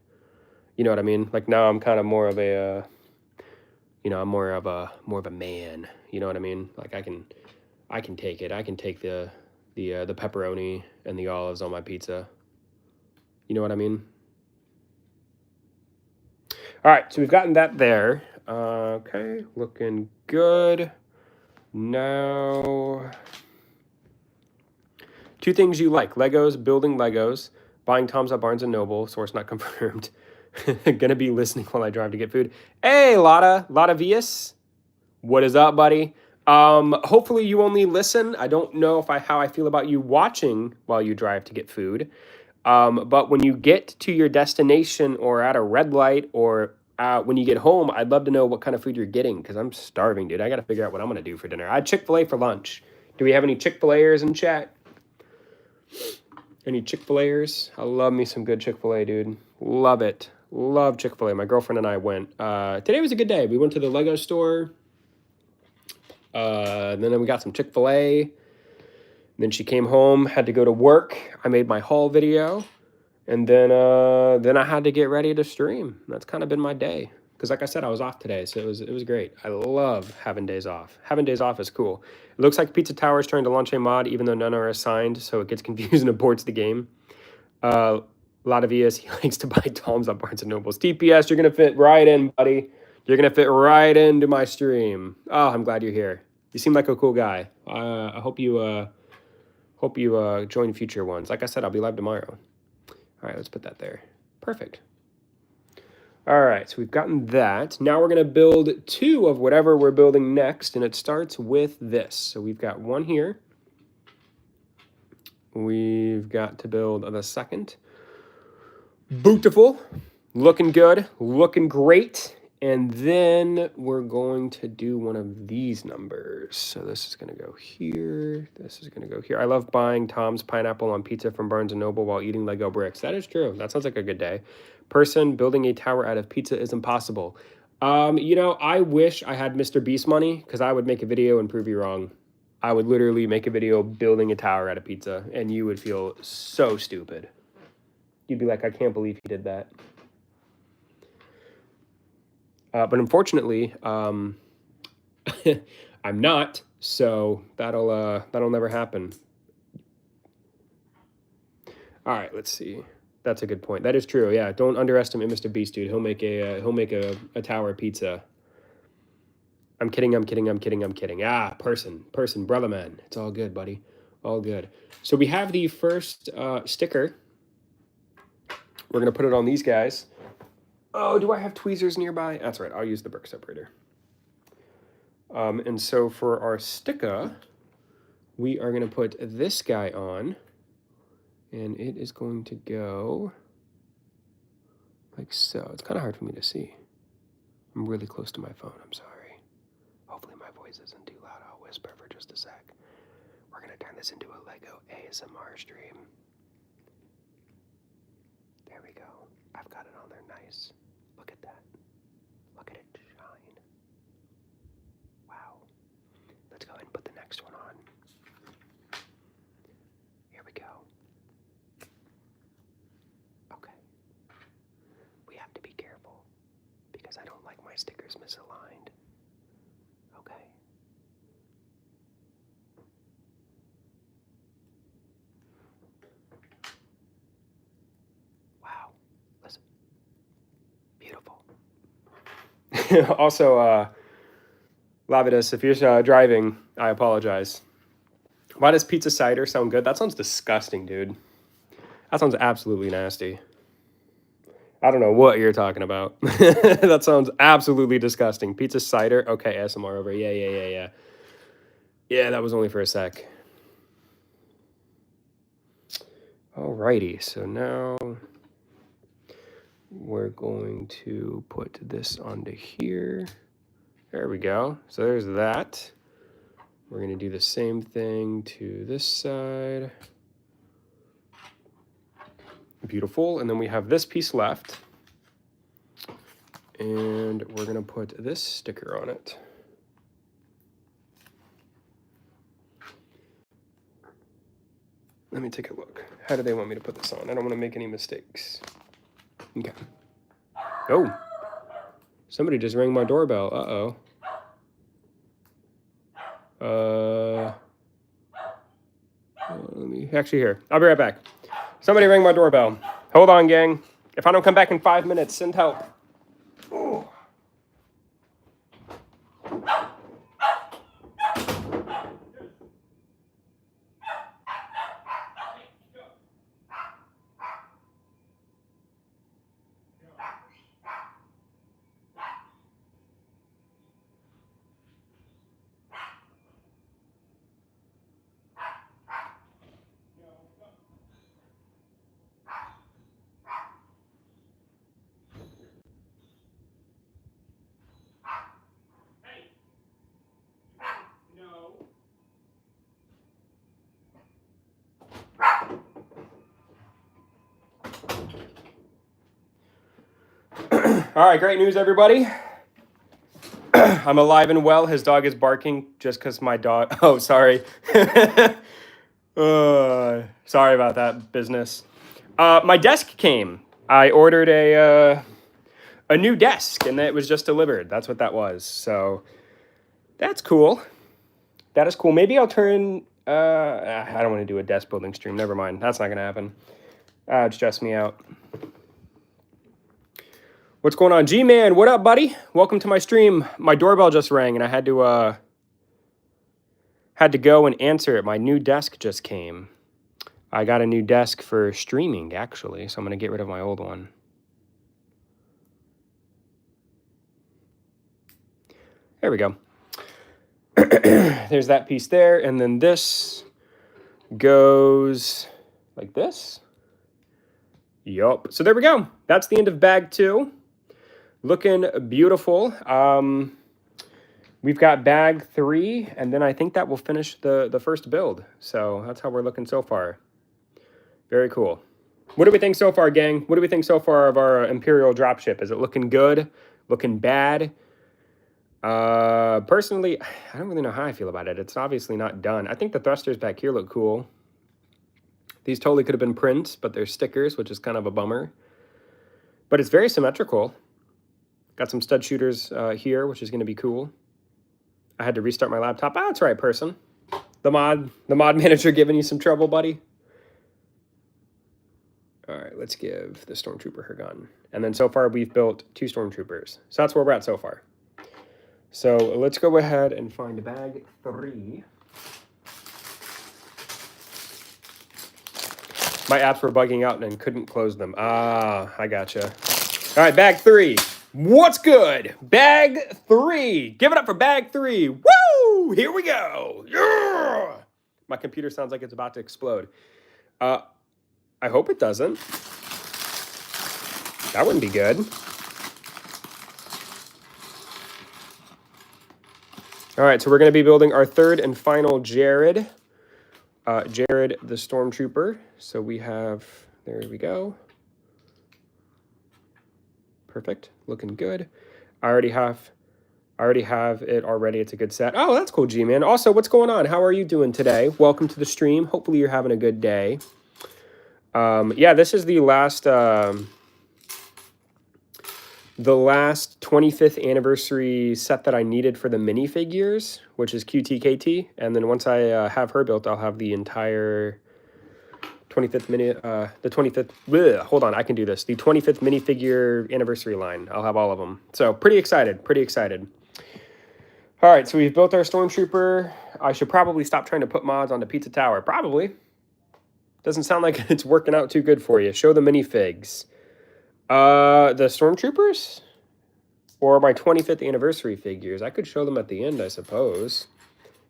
You know what I mean? Like now I'm kind of more of a, I'm more of a man. You know what I mean? Like I can take it. I can take the pepperoni and the olives on my pizza. You know what I mean? All right, so we've gotten that there. Okay, looking good. Now, two things you like: Legos, building Legos, buying Tom's at Barnes and Noble. Source not confirmed. Gonna be listening while I drive to get food. Hey, Lotta Vias. What is up, buddy? Hopefully you only listen. I don't know how I feel about you watching while you drive to get food. But when you get to your destination or at a red light or when you get home, I'd love to know what kind of food you're getting because I'm starving, dude. I got to figure out what I'm going to do for dinner. I had Chick-fil-A for lunch. Do we have any Chick-fil-A'ers in chat? Any Chick-fil-A'ers? I love me some good Chick-fil-A, dude. Love it. Love Chick-fil-A. My girlfriend and I went. Today was a good day. We went to the Lego store. Then we got some Chick-fil-A. Then she came home, had to go to work. I made my haul video. And then I had to get ready to stream. That's kind of been my day. Because like I said, I was off today, so it was great. I love having days off. Having days off is cool. It looks like Pizza Tower is trying to launch a mod, even though none are assigned, so it gets confused and aborts the game. A lot of ES, he likes to buy Toms on Barnes & Noble's. TPS, you're going to fit right in, buddy. You're going to fit right into my stream. Oh, I'm glad you're here. You seem like a cool guy. I hope you join future ones. Like I said, I'll be live tomorrow. All right, let's put that there. Perfect. All right, so we've gotten that. Now we're going to build two of whatever we're building next, and it starts with this. So we've got one here. We've got to build the second. Beautiful. Looking good. Looking great. And then we're going to do one of these numbers. So this is going to go here. This is going to go here. I love buying Tom's pineapple on pizza from Barnes & Noble while eating Lego bricks. That is true. That sounds like a good day. Person, building a tower out of pizza is impossible. I wish I had Mr. Beast money because I would make a video and prove you wrong. I would literally make a video building a tower out of pizza and you would feel so stupid. You'd be like, I can't believe he did that. But unfortunately, I'm not, so that'll never happen. All right, let's see. That's a good point. That is true. Yeah, don't underestimate Mr. Beast, dude. He'll make a tower pizza. I'm kidding. Ah, person, brother man. It's all good, buddy. All good. So we have the first sticker. We're gonna put it on these guys. Oh, do I have tweezers nearby? That's right, I'll use the brick separator. And so for our sticker, we are going to put this guy on, and it is going to go like so. It's kind of hard for me to see. I'm really close to my phone, I'm sorry. Hopefully my voice isn't too loud. I'll whisper for just a sec. We're going to turn this into a Lego ASMR stream. There we go. I've got it on there nice. Look at that. Look at it shine. Wow. Let's go ahead and put the next one on. Here we go. Okay. We have to be careful because I don't like my stickers misaligned. Okay. Wow. Listen. Beautiful. Also, Lavidus, if you're driving, I apologize. Why does pizza cider sound good? That sounds disgusting, dude. That sounds absolutely nasty. I don't know what you're talking about. That sounds absolutely disgusting. Pizza cider? Okay, ASMR over. Yeah. Yeah, that was only for a sec. Alrighty, so now we're going to put this onto here. There we go. So there's that. We're going to do the same thing to this side. Beautiful. And then we have this piece left. And we're going to put this sticker on it. Let me take a look. How do they want me to put this on? I don't want to make any mistakes. Okay. Oh, somebody just rang my doorbell. Uh-oh. Let me actually here. I'll be right back. Somebody rang my doorbell. Hold on, gang. If I don't come back in 5 minutes, send help. Ooh. All right, great news, everybody. I'm alive and well. His dog is barking just because my dog... Oh, sorry. Sorry about that, business. My desk came. I ordered a new desk, and it was just delivered. That's what that was. So that's cool. That is cool. Maybe I'll turn... I don't want to do a desk building stream. Never mind. That's not going to happen. It stressed me out. What's going on? G-Man, what up, buddy? Welcome to my stream. My doorbell just rang, and I had to go and answer it. My new desk just came. I got a new desk for streaming, actually, so I'm going to get rid of my old one. There we go. There's that piece there, and then this goes like this. Yup. So there we go. That's the end of bag 2. Looking beautiful. We've got bag 3, and then I think that will finish the first build. So that's how we're looking so far. Very cool. What do we think so far, gang? What do we think so far of our Imperial Dropship? Is it looking good? Looking bad? Personally, I don't really know how I feel about it. It's obviously not done. I think the thrusters back here look cool. These totally could have been prints, but they're stickers, which is kind of a bummer. But it's very symmetrical. Got some stud shooters here, which is going to be cool. I had to restart my laptop. Oh, that's right, person. The mod manager giving you some trouble, buddy. All right, let's give the Stormtrooper her gun. And then so far, we've built 2 Stormtroopers. So that's where we're at so far. So let's go ahead and find bag 3. My apps were bugging out and couldn't close them. Ah, I gotcha. All right, bag 3. What's good? Bag 3. Give it up for bag 3. Woo! Here we go. Yeah! My computer sounds like it's about to explode. I hope it doesn't. That wouldn't be good. All right, so we're going to be building our 3rd and final Jared. Jared the Stormtrooper. So we have, there we go. Perfect, looking good. I already have it already. It's a good set. Oh, that's cool, G-Man. Also, what's going on? How are you doing today? Welcome to the stream. Hopefully you're having a good day. Yeah, this is the last 25th anniversary set that I needed for the minifigures, which is QTKT. And then once I have her built, I'll have the entire 25th hold on, I can do this. The 25th minifigure anniversary line. I'll have all of them. So pretty excited, pretty excited. All right, so we've built our Stormtrooper. I should probably stop trying to put mods on the Pizza Tower. Probably. Doesn't sound like it's working out too good for you. Show the minifigs. The Stormtroopers? Or my 25th anniversary figures. I could show them at the end, I suppose.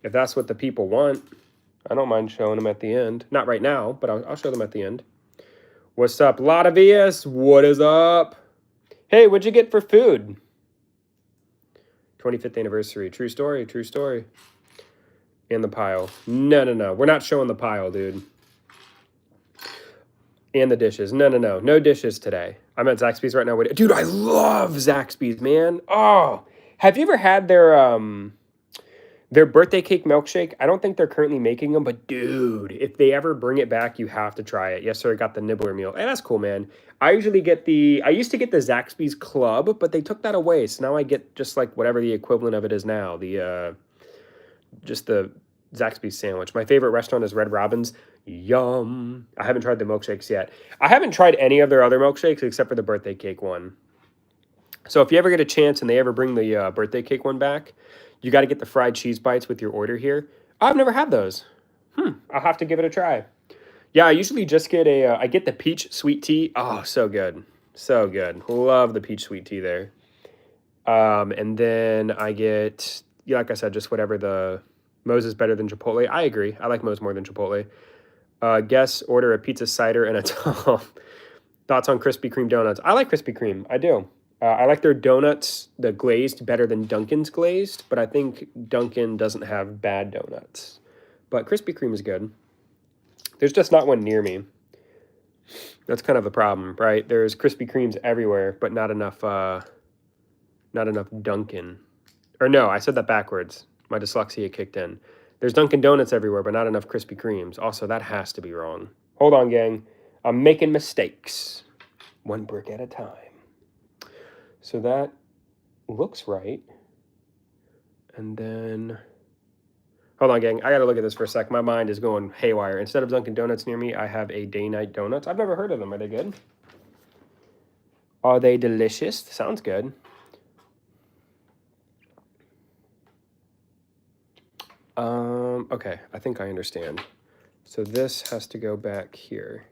If that's what the people want. I don't mind showing them at the end. Not right now, but I'll show them at the end. What's up, Lotta VS? What is up? Hey, what'd you get for food? 25th anniversary. True story, true story. And the pile. No, no, no. We're not showing the pile, dude. And the dishes. No, no, no. No dishes today. I'm at Zaxby's right now. Dude, I love Zaxby's, man. Oh, have you ever had their birthday cake milkshake? I don't think they're currently making them, but dude, if they ever bring it back, you have to try it. Yes, sir. I got the nibbler meal. Hey, that's cool, man. I used to get the Zaxby's Club, but they took that away. So now I get just like whatever the equivalent of it is now. Just the Zaxby's sandwich. My favorite restaurant is Red Robin's. Yum. I haven't tried the milkshakes yet. I haven't tried any of their other milkshakes except for the birthday cake one. So if you ever get a chance and they ever bring the birthday cake one back, you got to get the fried cheese bites with your order here. I've never had those. I'll have to give it a try. Yeah, I usually just get I get the peach sweet tea. Oh, so good. So good. Love the peach sweet tea there. And then I get, yeah, like I said, just whatever the Moe's is better than Chipotle. I agree. I like Moe's more than Chipotle. Guess order a pizza cider and a Tom. Thoughts on Krispy Kreme donuts? I like Krispy Kreme. I do. I like their donuts, the glazed, better than Dunkin's glazed, but I think Dunkin' doesn't have bad donuts. But Krispy Kreme is good. There's just not one near me. That's kind of the problem, right? There's Krispy Kremes everywhere, but not enough Dunkin'. Or no, I said that backwards. My dyslexia kicked in. There's Dunkin' Donuts everywhere, but not enough Krispy Kremes. Also, that has to be wrong. Hold on, gang. I'm making mistakes. One brick at a time. So that looks right. And then, hold on, gang. I got to look at this for a sec. My mind is going haywire. Instead of Dunkin' Donuts near me, I have a Day-Night Donuts. I've never heard of them. Are they good? Are they delicious? Sounds good. Okay, I think I understand. So this has to go back here.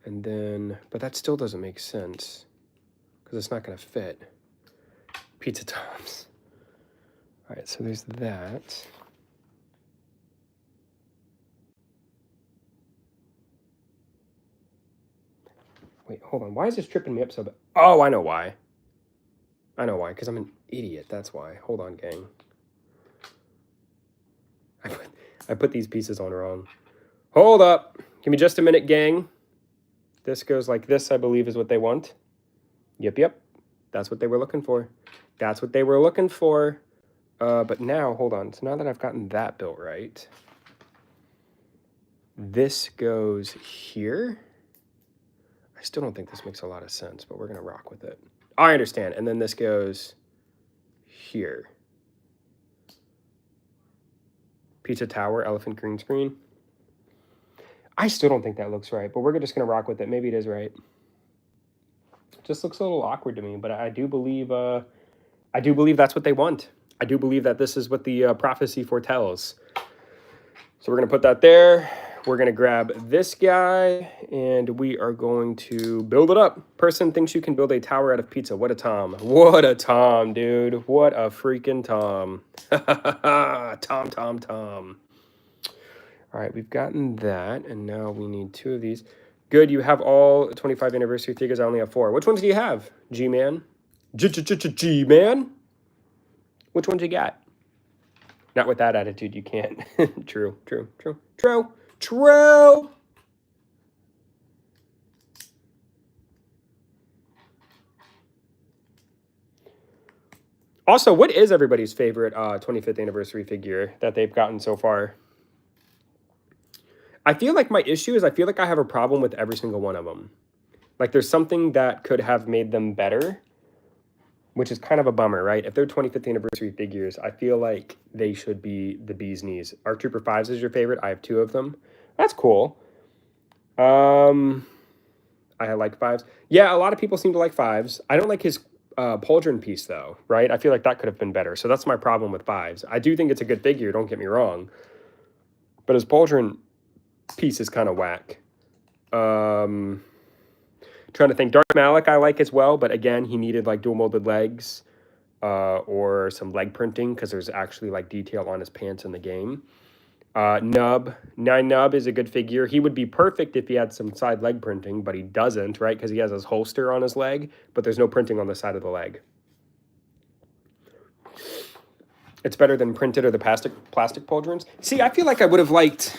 And then, but that still doesn't make sense because it's not going to fit. Pizza Toms. All right, so there's that. Wait, hold on. Why is this tripping me up so bad? Oh, I know why. I know why, because I'm an idiot. That's why. Hold on, gang. I put these pieces on wrong. Hold up. Give me just a minute, gang. This goes like this, I believe, is what they want. Yep. That's what they were looking for. That's what they were looking for. But now, hold on. So now that I've gotten that built right, this goes here. I still don't think this makes a lot of sense, but we're going to rock with it. I understand. And then this goes here. Pizza Tower, elephant green screen. I still don't think that looks right, but we're just going to rock with it. Maybe it is right. It just looks a little awkward to me, but I do believe that's what they want. I do believe that this is what the prophecy foretells. So we're going to put that there. We're going to grab this guy, and we are going to build it up. Person thinks you can build a tower out of pizza. What a Tom. What a Tom, dude. What a freaking Tom. Tom. All right, we've gotten that, and now we need 2 of these. Good, you have all 25 anniversary figures. I only have 4. Which ones do you have, G-Man? G-Man? Which ones you got? Not with that attitude, you can't. True. Also, what is everybody's favorite 25th anniversary figure that they've gotten so far? I feel like my issue is I feel like I have a problem with every single one of them. Like there's something that could have made them better, which is kind of a bummer, right? If they're 25th anniversary figures, I feel like they should be the bee's knees. ARC Trooper 5s is your favorite. I have 2 of them. That's cool. I like 5s. Yeah, a lot of people seem to like 5s. I don't like his pauldron piece, though, right? I feel like that could have been better. So that's my problem with 5s. I do think it's a good figure, don't get me wrong. But his pauldron piece is kind of whack. Trying to think. Dark Malik I like as well, but again, he needed like dual molded legs or some leg printing because there's actually like detail on his pants in the game. Nub is a good figure. He would be perfect if he had some side leg printing, but he doesn't, right? Because he has his holster on his leg, but there's no printing on the side of the leg. It's better than printed or the plastic pauldrons. See, I feel like I would have liked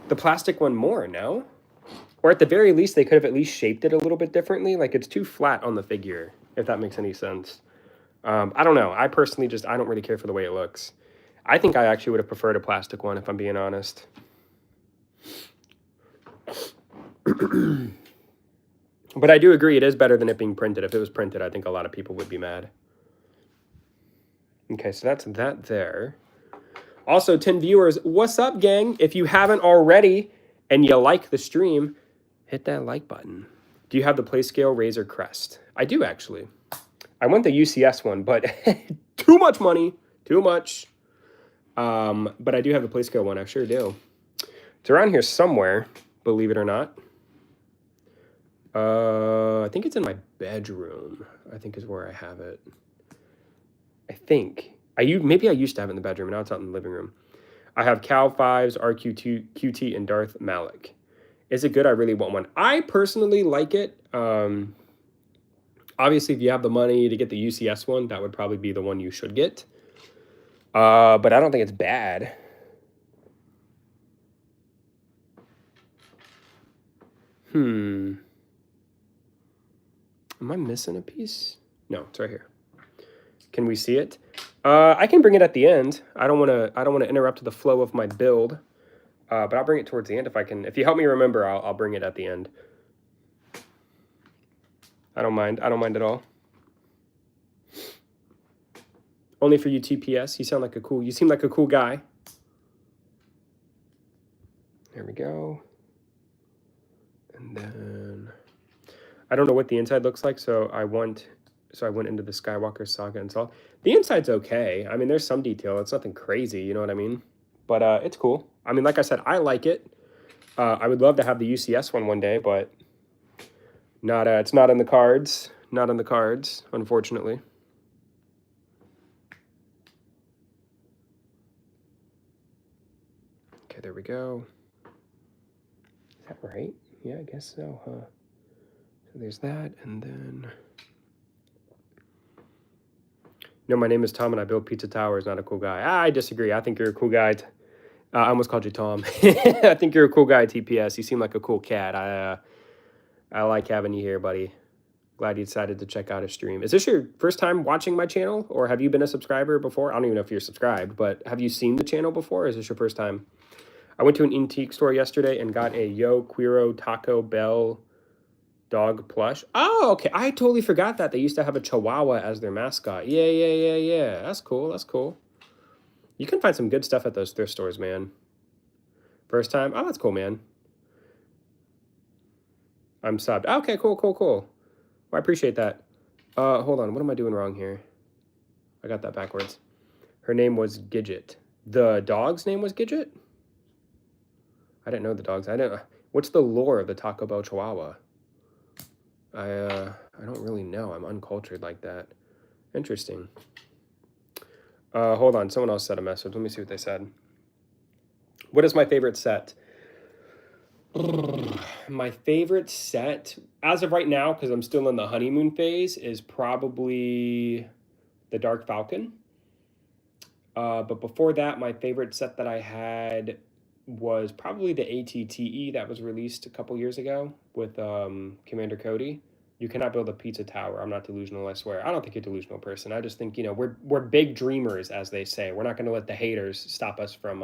the plastic one more, no? Or at the very least, they could have at least shaped it a little bit differently. Like, it's too flat on the figure, if that makes any sense. I don't know. I personally I don't really care for the way it looks. I think I actually would have preferred a plastic one, if I'm being honest. But I do agree, it is better than it being printed. If it was printed, I think a lot of people would be mad. Okay, so that's that there. Also, 10 viewers, what's up, gang? If you haven't already and you like the stream, hit that like button. Do you have the PlayScale Razor Crest? I do, actually. I want the UCS one, but too much money. Too much. But I do have the PlayScale one. I sure do. It's around here somewhere, believe it or not. I think it's in my bedroom, I think is where I have it. I think. Maybe I used to have it in the bedroom, and now it's out in the living room. I have Cal 5s, RQ2, QT, and Darth Malik. Is it good? I really want one. I personally like it. Obviously, if you have the money to get the UCS one, that would probably be the one you should get. But I don't think it's bad. Am I missing a piece? No, it's right here. Can we see it? I can bring it at the end. I don't want to interrupt the flow of my build. But I'll bring it towards the end if I can. If you help me remember, I'll bring it at the end. I don't mind. I don't mind at all. Only for you, TPS. You seem like a cool guy. There we go. And then I don't know what the inside looks like, so I went into the Skywalker saga and saw. The inside's okay. I mean, there's some detail. It's nothing crazy, you know what I mean? But it's cool. I mean, like I said, I like it. I would love to have the UCS one day, but not. It's not in the cards. Not in the cards, unfortunately. Okay, there we go. Is that right? Yeah, I guess so, huh? So there's that, and then... No, my name is Tom, and I build pizza towers, not a cool guy. I disagree. I think you're a cool guy. I almost called you Tom. I think you're a cool guy, TPS. You seem like a cool cat. I like having you here, buddy. Glad you decided to check out a stream. Is this your first time watching my channel, or have you been a subscriber before? I don't even know if you're subscribed, but have you seen the channel before, or is this your first time? I went to an antique store yesterday and got a Yo Quiro Taco Bell dog plush. Oh, okay. I totally forgot that. They used to have a Chihuahua as their mascot. Yeah. That's cool. That's cool. You can find some good stuff at those thrift stores, man. First time? Oh, that's cool, man. I'm subbed. Okay, cool. Well, I appreciate that. Hold on. What am I doing wrong here? I got that backwards. Her name was Gidget. The dog's name was Gidget? I didn't know the dogs. What's the lore of the Taco Bell Chihuahua? I don't really know. I'm uncultured like that. Interesting. Hold on. Someone else sent a message. Let me see what they said. What is my favorite set? My favorite set, as of right now, because I'm still in the honeymoon phase, is probably the Dark Falcon. But before that, my favorite set that I had was probably the ATTE that was released a couple years ago with Commander Cody. You cannot build a pizza tower. I'm not delusional, I swear. I don't think you're a delusional person. I just think, we're big dreamers, as they say. We're not going to let the haters stop us from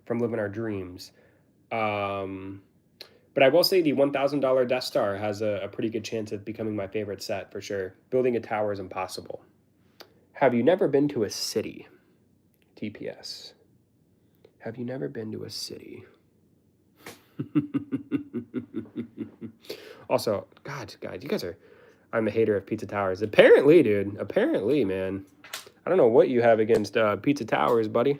living our dreams. But I will say the $1,000 Death Star has a pretty good chance of becoming my favorite set, for sure. Building a tower is impossible. Have you never been to a city? TPS. Have you never been to a city? Also, God, you guys are... I'm a hater of pizza towers. Apparently, dude. Apparently, man. I don't know what you have against pizza towers, buddy.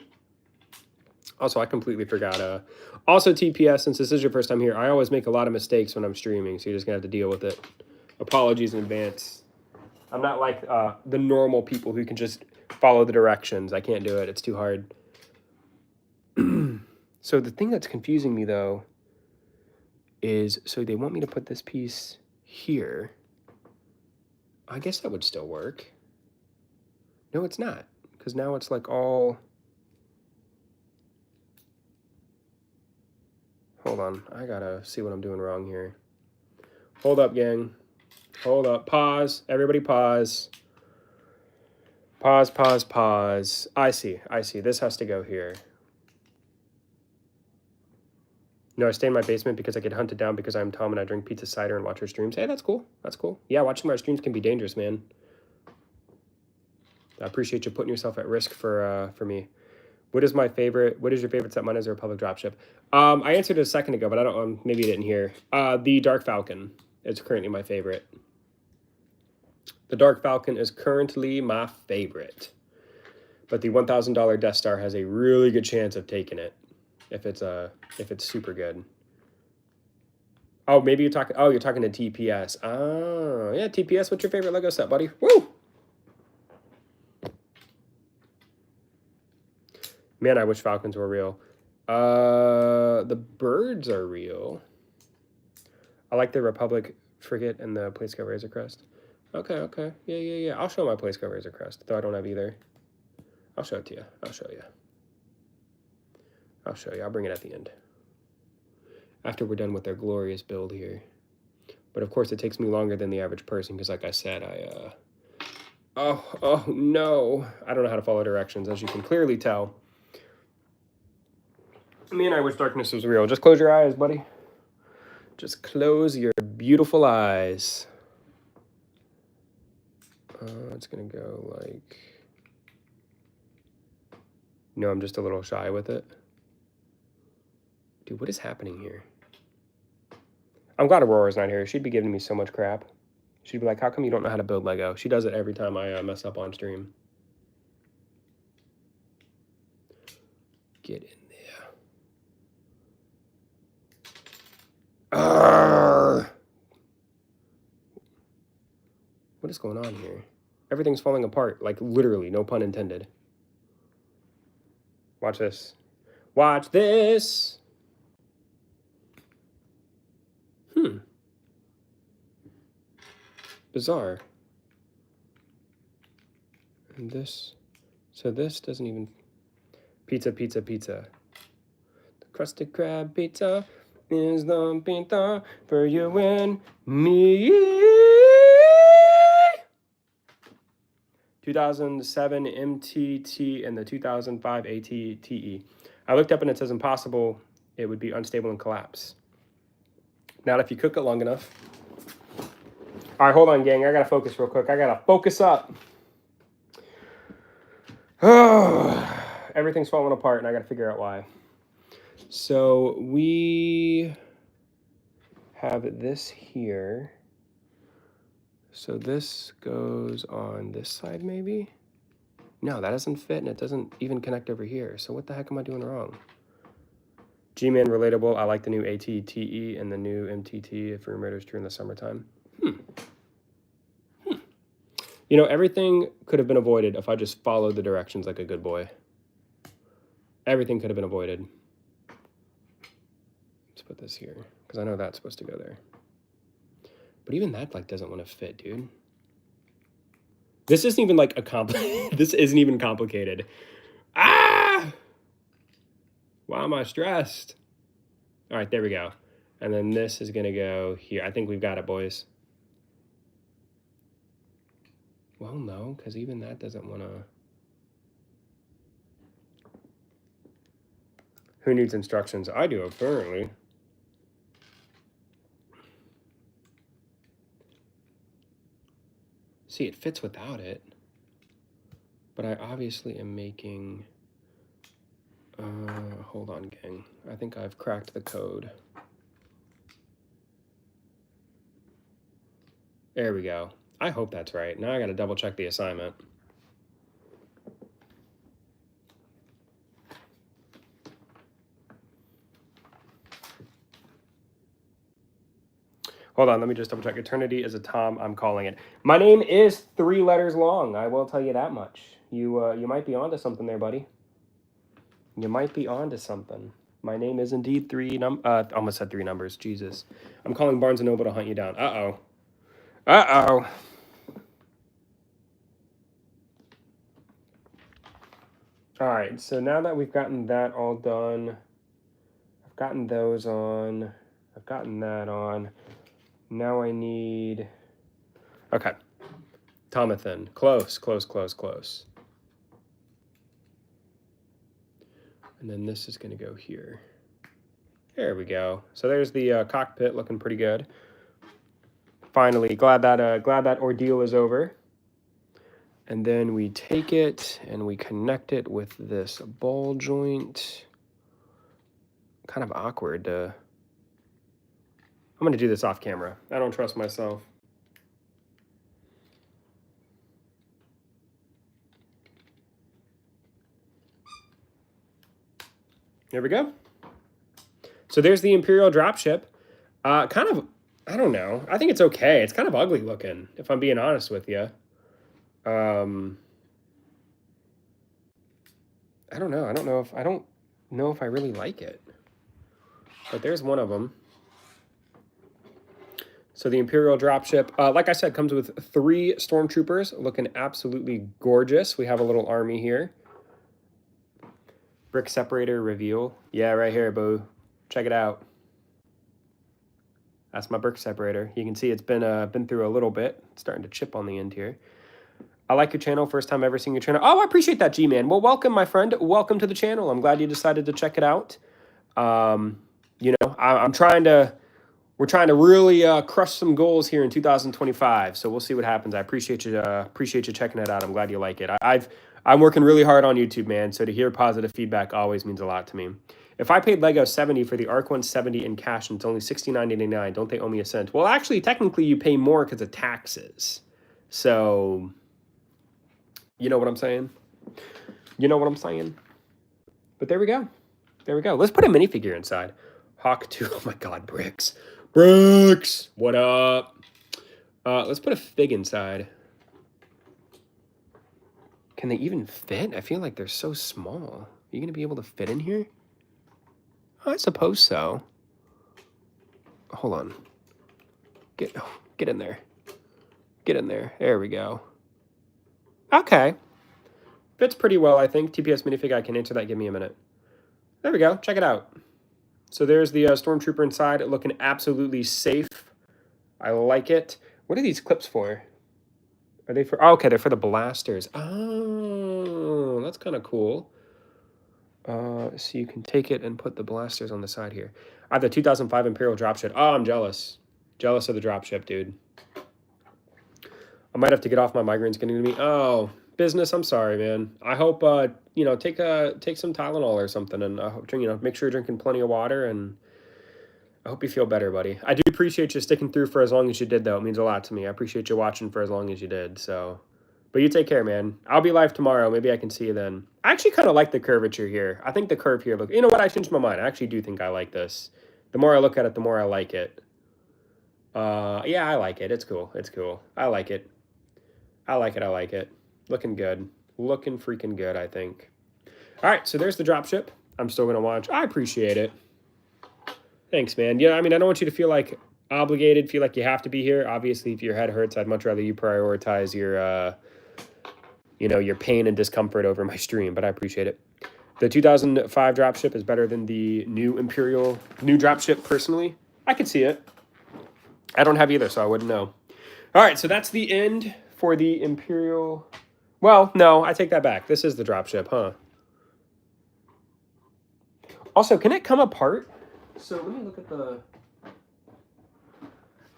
Also, I completely forgot. Also, TPS, since this is your first time here, I always make a lot of mistakes when I'm streaming, so you're just going to have to deal with it. Apologies in advance. I'm not like the normal people who can just follow the directions. I can't do it. It's too hard. So the thing that's confusing me, though, is, so they want me to put this piece here. I guess that would still work. No, it's not, Because now it's like all... Hold on. I gotta see what I'm doing wrong here. Hold up, gang. Hold up. Pause. Everybody pause. Pause, pause, pause. I see. I see. This has to go here. No, I stay in my basement because I get hunted down because I'm Tom and I drink pizza cider and watch her streams. Hey, that's cool. That's cool. Yeah, watching my streams can be dangerous, man. I appreciate you putting yourself at risk for me. What is my favorite? What is your favorite set? Mine is a Republic dropship. I answered it a second ago, but I don't. Maybe you didn't hear. The Dark Falcon is currently my favorite. The Dark Falcon is currently my favorite, but the $1,000 Death Star has a really good chance of taking it if it's super good. Oh, maybe you're talking. Oh, you're talking to TPS. Oh, yeah, TPS. What's your favorite Lego set, buddy? Woo! Man, I wish Falcons were real. The birds are real. I like the Republic frigate and the Playscope Razor Crest. Okay, okay. Yeah. I'll show my Playscope Razor Crest, though I don't have either. I'll show it to you. I'll show you. I'll bring it at the end. After we're done with our glorious build here. But of course, it takes me longer than the average person because, like I said, Oh, no. I don't know how to follow directions, as you can clearly tell. Man, I wish darkness was real. Just close your eyes, buddy. Just close your beautiful eyes. It's going to go like... No, I'm just a little shy with it. Dude, what is happening here? I'm glad Aurora's not here. She'd be giving me so much crap. She'd be like, how come you don't know how to build Lego? She does it every time I mess up on stream. Get in there. Arrgh! What is going on here? Everything's falling apart. Like, literally, no pun intended. Watch this. Watch this! Bizarre. And this... So this doesn't even... Pizza. The crusted crab pizza is the pizza for you and me. 2007 MTT and the 2005 ATTE. I looked up and it says impossible. It would be unstable and collapse. Not if you cook it long enough. All right, hold on, gang. I got to focus real quick. I got to focus up. Oh, everything's falling apart, and I got to figure out why. So we have this here. So this goes on this side, maybe? No, that doesn't fit, and it doesn't even connect over here. So what the heck am I doing wrong? G-Man relatable. I like the new ATTE and the new MTT if rumor is true in the summertime. You know, everything could have been avoided if I just followed the directions like a good boy. Everything could have been avoided. Let's put this here, because I know that's supposed to go there. But even that, like, doesn't want to fit, dude. This isn't even, like, this isn't even complicated. Ah! Why am I stressed? All right, there we go. And then this is going to go here. I think we've got it, boys. Well, no, because even that doesn't want to... Who needs instructions? I do, apparently. See, it fits without it. But I obviously am making... hold on, gang. I think I've cracked the code. There we go. I hope that's right. Now I got to double check the assignment. Hold on, let me just double check. Eternity is a Tom, I'm calling it. My name is 3 letters long. I will tell you that much. You might be onto something there, buddy. You might be onto something. My name is indeed almost said 3 numbers. Jesus. I'm calling Barnes & Noble to hunt you down. Uh-oh. Uh-oh. All right, so now that we've gotten that all done, I've gotten those on, I've gotten that on. Now I need, okay, Tomathan, close, close, close, close. And then this is gonna go here. There we go. So there's the cockpit looking pretty good. Finally, glad that ordeal is over. And then we take it and we connect it with this ball joint. Kind of awkward to... I'm gonna do this off camera. I don't trust myself. There we go. So there's the Imperial Dropship. Kind of, I don't know. I think it's okay. It's kind of ugly looking, if I'm being honest with you. I don't know. I don't know if I really like it. But there's one of them. So the Imperial Dropship, like I said, comes with 3 stormtroopers, looking absolutely gorgeous. We have a little army here. Brick separator reveal. Yeah, right here, boo. Check it out. That's my brick separator. You can see it's been through a little bit. It's starting to chip on the end here. I like your channel. First time ever seeing your channel. Oh, I appreciate that, G-Man. Well, welcome, my friend. Welcome to the channel. I'm glad you decided to check it out. You know, we're trying to really crush some goals here in 2025. So we'll see what happens. I appreciate you checking it out. I'm glad you like it. I'm working really hard on YouTube, man. So to hear positive feedback always means a lot to me. If I paid Lego $70 for the Arc 170 in cash and it's only $69.89, don't they owe me a cent? Well, actually, technically, you pay more because of taxes. So, you know what I'm saying? You know what I'm saying? But there we go. There we go. Let's put a minifigure inside. Hawk 2. Oh my God, bricks. Bricks! What up? Let's put a fig inside. Can they even fit? I feel like they're so small. Are you going to be able to fit in here? I suppose so. Hold on. Get in there. Get in there. There we go. Okay. Fits pretty well, I think. TPS minifig, I can answer that. Give me a minute. There we go. Check it out. So there's the Stormtrooper inside, looking absolutely safe. I like it. What are these clips for? Are they for... Oh, okay, they're for the blasters. Oh, that's kind of cool. So you can take it and put the blasters on the side here. I have the 2005 Imperial Dropship. Oh, I'm jealous. Jealous of the Dropship, dude. I might have to get off. My migraine's getting to me. Oh, business, I'm sorry, man. I hope, you know, take some Tylenol or something, and you know, make sure you're drinking plenty of water, and I hope you feel better, buddy. I do appreciate you sticking through for as long as you did, though. It means a lot to me. I appreciate you watching for as long as you did, so... But you take care, man. I'll be live tomorrow. Maybe I can see you then. I actually kind of like the curvature here. I think the curve here... You know what? I changed my mind. I actually do think I like this. The more I look at it, the more I like it. Yeah, I like it. It's cool. It's cool. I like it. I like it. I like it. Looking good. Looking freaking good, I think. All right, so there's the dropship. I'm still going to watch. I appreciate it. Thanks, man. Yeah, I mean, I don't want you to feel like obligated, feel like you have to be here. Obviously, if your head hurts, I'd much rather you prioritize your... you know, your pain and discomfort over my stream, but I appreciate it. The 2005 dropship is better than the new Imperial dropship, personally. I could see it. I don't have either, so I wouldn't know. All right, so that's the end for the Imperial... Well, no, I take that back. This is the dropship, huh? Also, can it come apart? So let me look at the...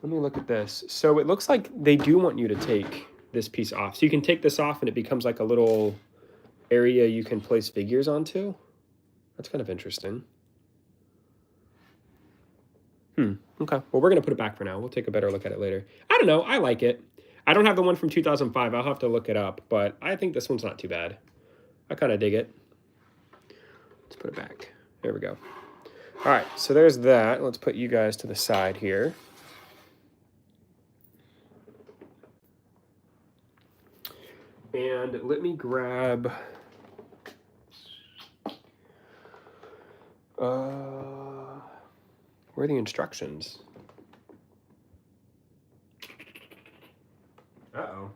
Let me look at this. So it looks like they do want you to take this piece off. So you can take this off and it becomes like a little area you can place figures onto. That's kind of interesting. Okay. Well, we're going to put it back for now. We'll take a better look at it later. I don't know. I like it. I don't have the one from 2005. I'll have to look it up, but I think this one's not too bad. I kind of dig it. Let's put it back. There we go. All right. So there's that. Let's put you guys to the side here. And let me grab... where are the instructions? Uh-oh.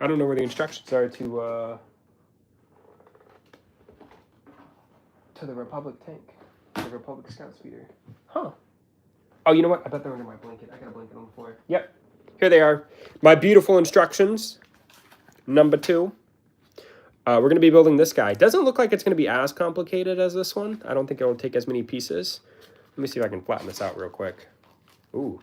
I don't know where the instructions are to to the Republic tank. The Republic Scout Speeder. Huh. Oh, you know what? I bet they're under my blanket. I got a blanket on the floor. Yep. Here they are. My beautiful instructions. Number 2. We're going to be building this guy. Doesn't look like it's going to be as complicated as this one. I don't think it will take as many pieces. Let me see if I can flatten this out real quick. Ooh.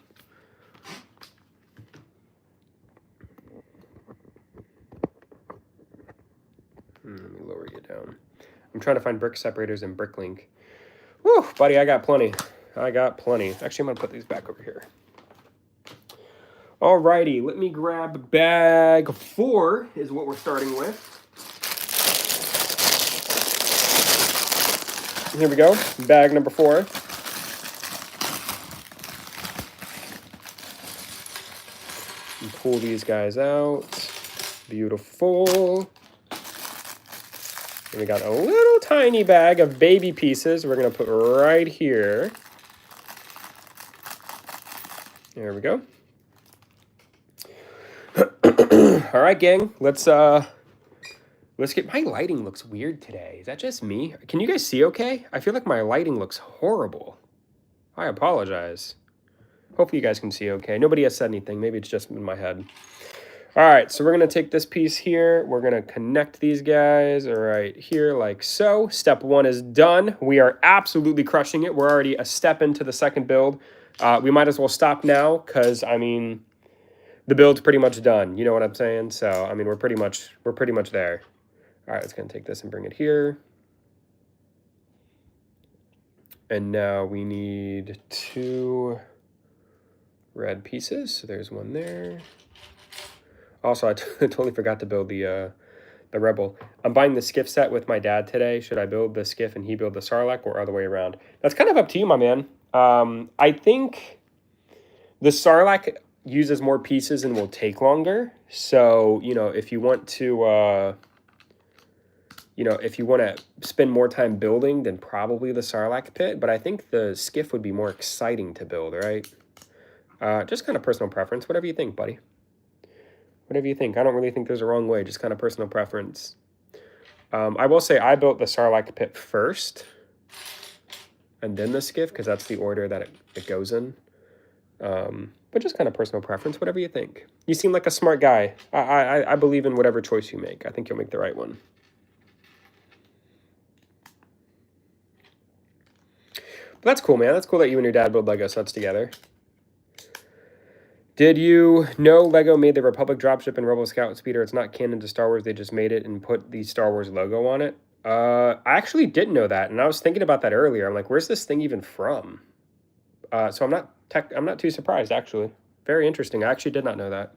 Let me lower you down. I'm trying to find brick separators and brick link. Woo, buddy, I got plenty. I got plenty. Actually, I'm going to put these back over here. Alrighty, let me grab bag 4 is what we're starting with. Here we go, bag number 4. And pull these guys out. Beautiful. And we got a little tiny bag of baby pieces we're going to put right here. There we go. All right, gang. Let's get... My lighting looks weird today. Is that just me? Can you guys see okay? I feel like my lighting looks horrible. I apologize. Hopefully you guys can see okay. Nobody has said anything. Maybe it's just in my head. All right, so we're going to take this piece here. We're going to connect these guys right here like so. Step 1 is done. We are absolutely crushing it. We're already a step into the second build. We might as well stop now because, I mean, the build's pretty much done. You know what I'm saying? So, I mean, we're pretty much there. All right, let's going to take this and bring it here. And now we need 2 red pieces. So there's one there. Also, I totally forgot to build the Rebel. I'm buying the skiff set with my dad today. Should I build the skiff and he build the Sarlacc or other way around? That's kind of up to you, my man. I think the Sarlacc uses more pieces and will take longer. So, you know, if you want to, if you want to spend more time building, then probably the Sarlacc pit. But I think the skiff would be more exciting to build, right? Just kind of personal preference. Whatever you think, buddy. Whatever you think. I don't really think there's a wrong way. Just kind of personal preference. I will say I built the Sarlacc pit first. And then the skiff, because that's the order that it goes in. But just kind of personal preference. Whatever you think. You seem like a smart guy. I believe in whatever choice you make. I think you'll make the right one. But that's cool, man. That's cool that you and your dad build Lego sets together. Did you know Lego made the Republic Dropship and Rebel Scout Speeder? It's not canon to Star Wars. They just made it and put the Star Wars logo on it. I actually didn't know that, and I was thinking about that earlier. I'm like, where's this thing even from? So I'm not too surprised, actually. Very interesting. I actually did not know that.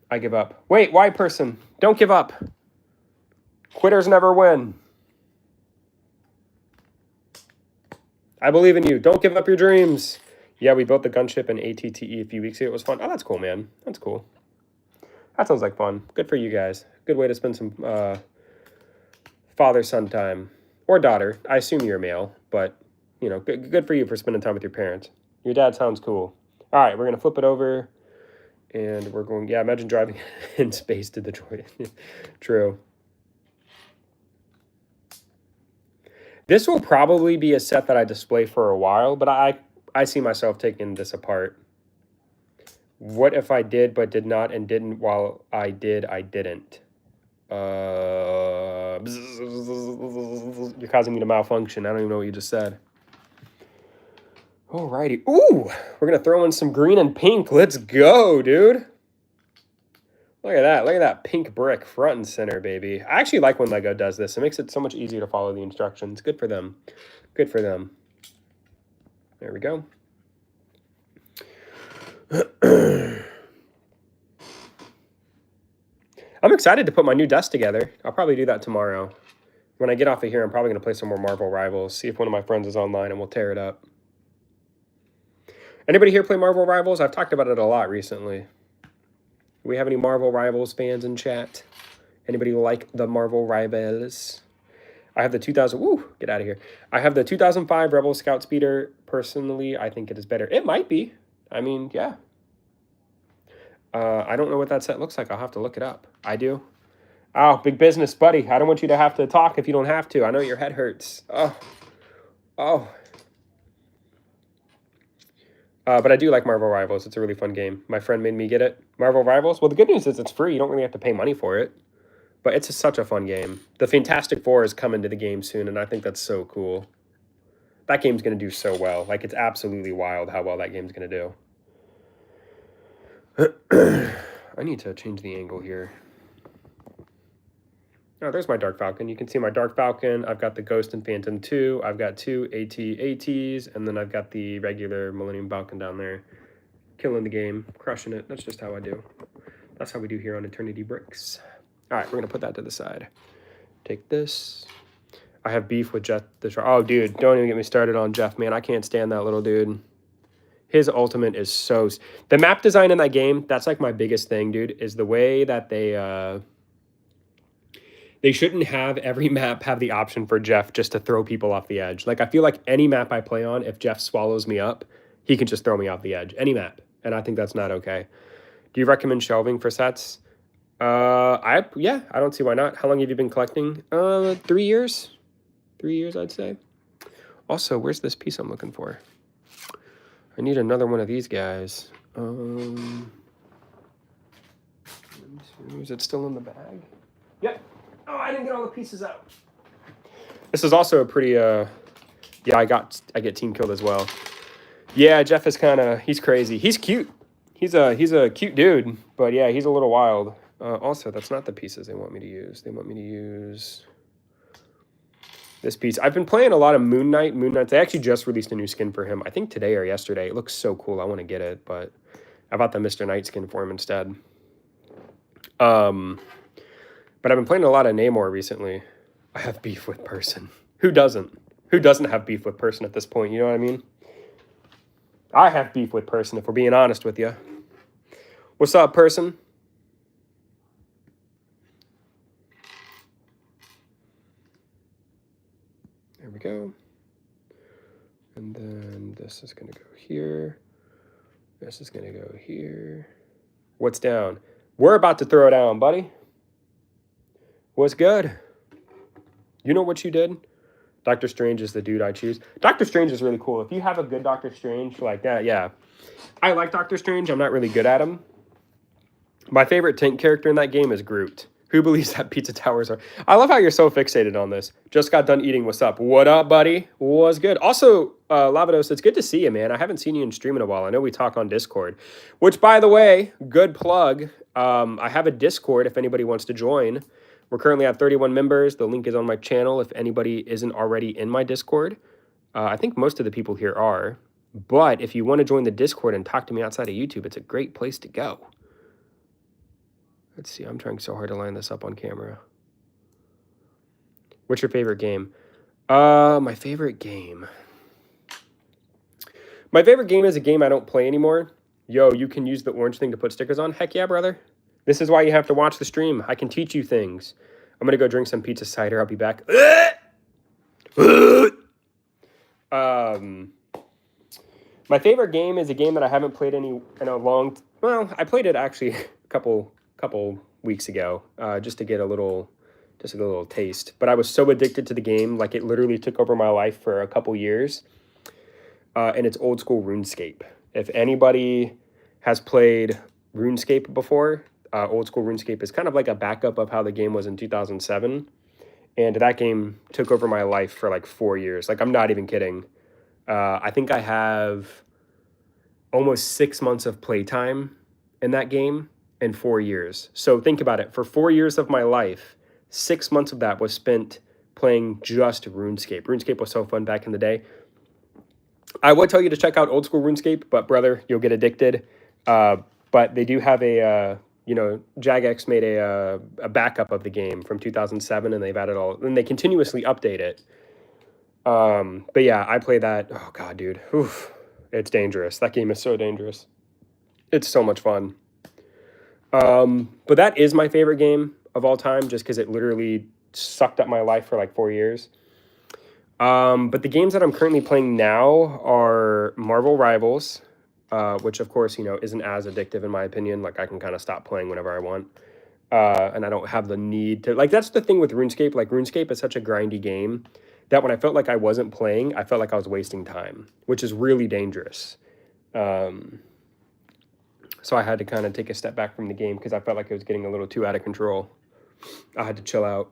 I give up. Wait, white person, don't give up. Quitters never win. I believe in you. Don't give up your dreams. Yeah, we built the gunship in ATTE a few weeks ago. It was fun. Oh, that's cool, man. That's cool. That sounds like fun. Good for you guys. Good way to spend some father-son time. Or daughter. I assume you're male, but, you know, good for you for spending time with your parents. Your dad sounds cool. All right, we're going to flip it over. And we're going, yeah, imagine driving in space to Detroit. True. This will probably be a set that I display for a while, but I see myself taking this apart. What if I did but did not and didn't while I did, I didn't? You're causing me to malfunction. I don't even know what you just said. Alrighty. Ooh, we're going to throw in some green and pink. Let's go, dude. Look at that. Look at that pink brick front and center, baby. I actually like when Lego does this. It makes it so much easier to follow the instructions. Good for them. Good for them. There we go. I'm excited to put my new desk together. I'll probably do that tomorrow. When I get off of here, I'm probably going to play some more Marvel Rivals. See if one of my friends is online and we'll tear it up. Anybody here play Marvel Rivals? I've talked about it a lot recently. Do we have any Marvel Rivals fans in chat? Anybody like the Marvel Rivals? I have the 2000... Woo! Get out of here. I have the 2005 Rebel Scout Speeder. Personally, I think it is better. It might be. I mean, yeah. I don't know what that set looks like. I'll have to look it up. I do. Oh, big business, buddy. I don't want you to have to talk if you don't have to. I know your head hurts. Oh. Oh. But I do like Marvel Rivals. It's a really fun game. My friend made me get it. Marvel Rivals? Well, the good news is it's free. You don't really have to pay money for it. But it's such a fun game. The Fantastic Four is coming to the game soon, and I think that's so cool. That game's going to do so well. Like, it's absolutely wild how well that game's going to do. I need to change the angle here. Oh, there's my Dark Falcon. You can see my Dark Falcon. I've got the Ghost and Phantom 2. I've got 2 AT-ATs, and then I've got the regular Millennium Falcon down there. Killing the game, crushing it. That's just how I do. That's how we do here on Eternity Bricks. All right, we're going to put that to the side. Take this. I have beef with Jeff. Oh, dude, don't even get me started on Jeff, man. I can't stand that little dude. His ultimate is so... The map design in that game, that's like my biggest thing, dude, is the way that they shouldn't have every map have the option for Jeff just to throw people off the edge. Like, I feel like any map I play on, if Jeff swallows me up, he can just throw me off the edge. Any map. And I think that's not okay. Do you recommend shelving for sets? Yeah, I don't see why not. How long have you been collecting? 3 years. 3 years, I'd say. Also, where's this piece I'm looking for? I need another one of these guys. Is it still in the bag? Yep. Oh, I didn't get all the pieces out. This is also a pretty, yeah, I get team killed as well. Yeah, Jeff is he's crazy. He's cute. He's a cute dude, but yeah, he's a little wild. Also, that's not the pieces they want me to use. They want me to use this piece. I've been playing a lot of Moon Knight. They actually just released a new skin for him. I think today or yesterday. It looks so cool. I want to get it, but I bought the Mr. Knight skin for him instead. But I've been playing a lot of Namor recently. I have beef with Person. Who doesn't? Who doesn't have beef with Person at this point? You know what I mean? I have beef with Person, if we're being honest with you. What's up, Person? There we go. And then this is going to go here. This is going to go here. What's down? We're about to throw down, buddy. What's good? You know what you did? Doctor Strange is the dude I choose. Doctor Strange is really cool. If you have a good Doctor Strange like that, yeah. I like Doctor Strange. I'm not really good at him. My favorite tank character in that game is Groot. Who believes that pizza towers are... I love how you're so fixated on this. Just got done eating. What's up? What up, buddy? What's good? Also, Lavados, it's good to see you, man. I haven't seen you in stream in a while. I know we talk on Discord. Which, by the way, good plug. I have a Discord if anybody wants to join. We're currently at 31 members. The link is on my channel if anybody isn't already in my Discord. I think most of the people here are. But if you want to join the Discord and talk to me outside of YouTube, it's a great place to go. Let's see. I'm trying so hard to line this up on camera. What's your favorite game? My favorite game. My favorite game is a game I don't play anymore. Yo, you can use the orange thing to put stickers on? Heck yeah, brother. This is why you have to watch the stream. I can teach you things. I'm going to go drink some pizza cider. I'll be back. My favorite game is a game that I haven't played in a long... Well, I played it actually a couple weeks ago just to get a little taste. But I was so addicted to the game, like it literally took over my life for a couple years. And it's old school RuneScape. If anybody has played RuneScape before... old school RuneScape is kind of like a backup of how the game was in 2007. And that game took over my life for like 4 years. Like, I'm not even kidding. I think I have almost 6 months of playtime in that game in 4 years. So think about it. For 4 years of my life, 6 months of that was spent playing just RuneScape. RuneScape was so fun back in the day. I would tell you to check out old school RuneScape, but brother, you'll get addicted. But they do have a... Jagex made a backup of the game from 2007, and they've added and they continuously update it. But yeah, I play that. Oh God, dude. Oof. It's dangerous. That game is so dangerous. It's so much fun. But that is my favorite game of all time, just because it literally sucked up my life for like 4 years. But the games that I'm currently playing now are Marvel Rivals, which of course, isn't as addictive in my opinion. Like I can kind of stop playing whenever I want. and I don't have the need to, like, that's the thing with RuneScape. Like, RuneScape is such a grindy game that when I felt like I wasn't playing, I felt like I was wasting time, which is really dangerous. So I had to kind of take a step back from the game because I felt like it was getting a little too out of control. I had to chill out.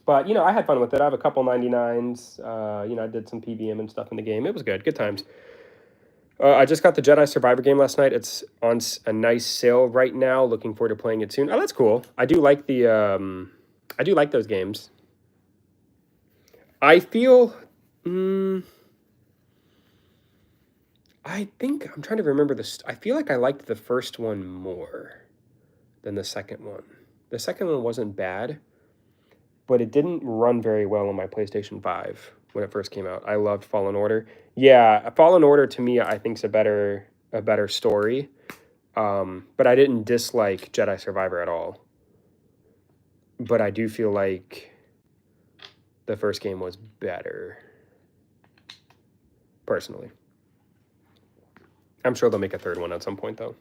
But, you know, I had fun with it. I have a couple 99s. You know, I did some PVM and stuff in the game. It was good. Good times. I just got the Jedi Survivor game last night. It's on a nice sale right now. Looking forward to playing it soon. Oh, that's cool. I do like the I do like those games. I feel I think I'm trying to remember this. I feel like I liked the first one more than the second one. The second one wasn't bad, but it didn't run very well on my PlayStation 5 when it first came out. I loved Fallen Order. Yeah, Fallen Order to me I think is a better story. But I didn't dislike Jedi Survivor at all. But I do feel like the first game was better, personally. I'm sure they'll make a third one at some point, though.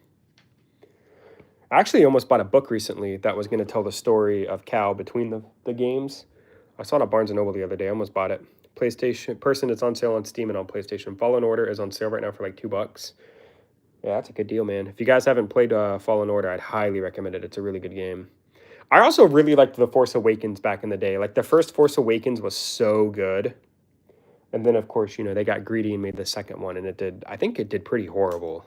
I actually almost bought a book recently that was going to tell the story of Cal between the games. I saw it at Barnes & Noble the other day. I almost bought it. PlayStation Person, it's on sale on Steam and on PlayStation. Fallen Order is on sale right now for like $2. Yeah, that's a good deal, man. If you guys haven't played Fallen Order, I'd highly recommend it. It's a really good game. I also really liked The Force Awakens back in the day. Like, the first Force Awakens was so good. And then, of course, you know, they got greedy and made the second one, and I think it did pretty horrible.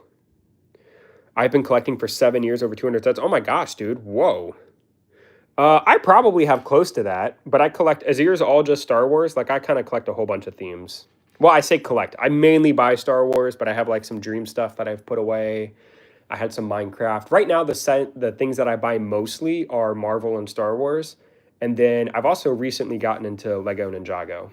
I've been collecting for 7 years, over 200 sets. Oh my gosh, dude. Whoa. I probably have close to that, but I collect, as yours all just Star Wars, like, I kind of collect a whole bunch of themes. Well, I say collect. I mainly buy Star Wars, but I have, like, some Dream stuff that I've put away. I had some Minecraft. Right now, the things that I buy mostly are Marvel and Star Wars. And then I've also recently gotten into Lego Ninjago.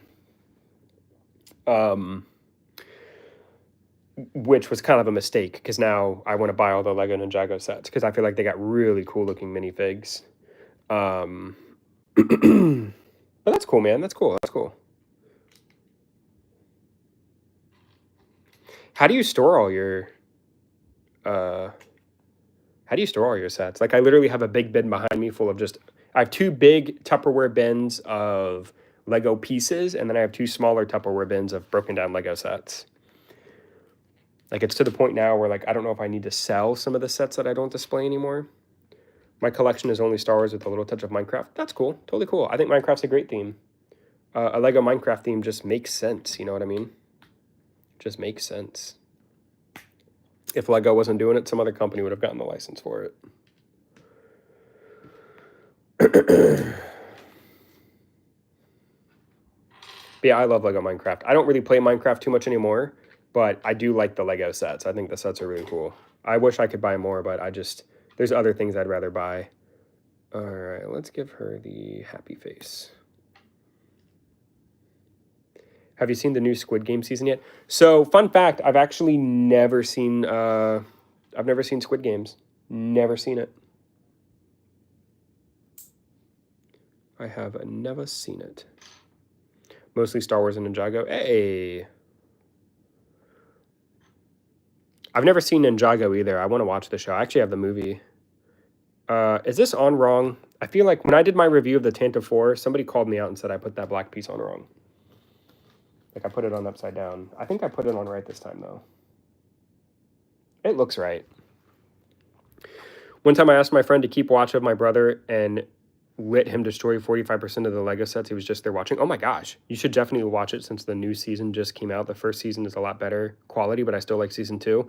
Which was kind of a mistake, because now I want to buy all the Lego Ninjago sets, because I feel like they got really cool looking minifigs. But that's cool, man. That's cool. That's cool. How do you store all your sets? Like, I literally have a big bin behind me full of just, I have 2 big Tupperware bins of Lego pieces, and then I have 2 smaller Tupperware bins of broken down Lego sets. Like, it's to the point now where, like, I don't know if I need to sell some of the sets that I don't display anymore. My collection is only Star Wars with a little touch of Minecraft. That's cool. Totally cool. I think Minecraft's a great theme. A Lego Minecraft theme just makes sense. You know what I mean? Just makes sense. If Lego wasn't doing it, some other company would have gotten the license for it. But yeah, I love Lego Minecraft. I don't really play Minecraft too much anymore, but I do like the Lego sets. I think the sets are really cool. I wish I could buy more, but there's other things I'd rather buy. All right, let's give her the happy face. Have you seen the new Squid Game season yet? So, fun fact, I've actually never seen Squid Games. Never seen it. I have never seen it. Mostly Star Wars and Ninjago. Hey! I've never seen Ninjago either. I want to watch the show. I actually have the movie. Is this on wrong? I feel like when I did my review of the Tantive 4, somebody called me out and said I put that black piece on wrong. Like, I put it on upside down. I think I put it on right this time, though. It looks right. One time I asked my friend to keep watch of my brother and let him destroy 45% of the Lego sets. He was just there watching. Oh my gosh. You should definitely watch it since the new season just came out. The first season is a lot better quality, but I still like season 2.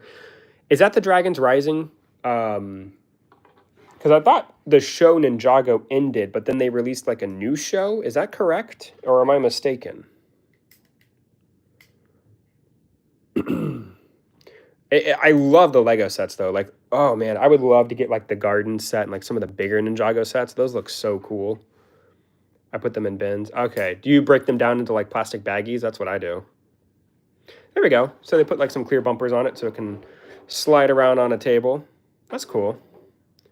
Is that the Dragons Rising? Because I thought the show Ninjago ended, but then they released like a new show. Is that correct? Or am I mistaken? I love the Lego sets, though. Like, oh, man, I would love to get, like, the garden set and, like, some of the bigger Ninjago sets. Those look so cool. I put them in bins. Okay. Do you break them down into, like, plastic baggies? That's what I do. There we go. So they put, like, some clear bumpers on it so it can slide around on a table. That's cool.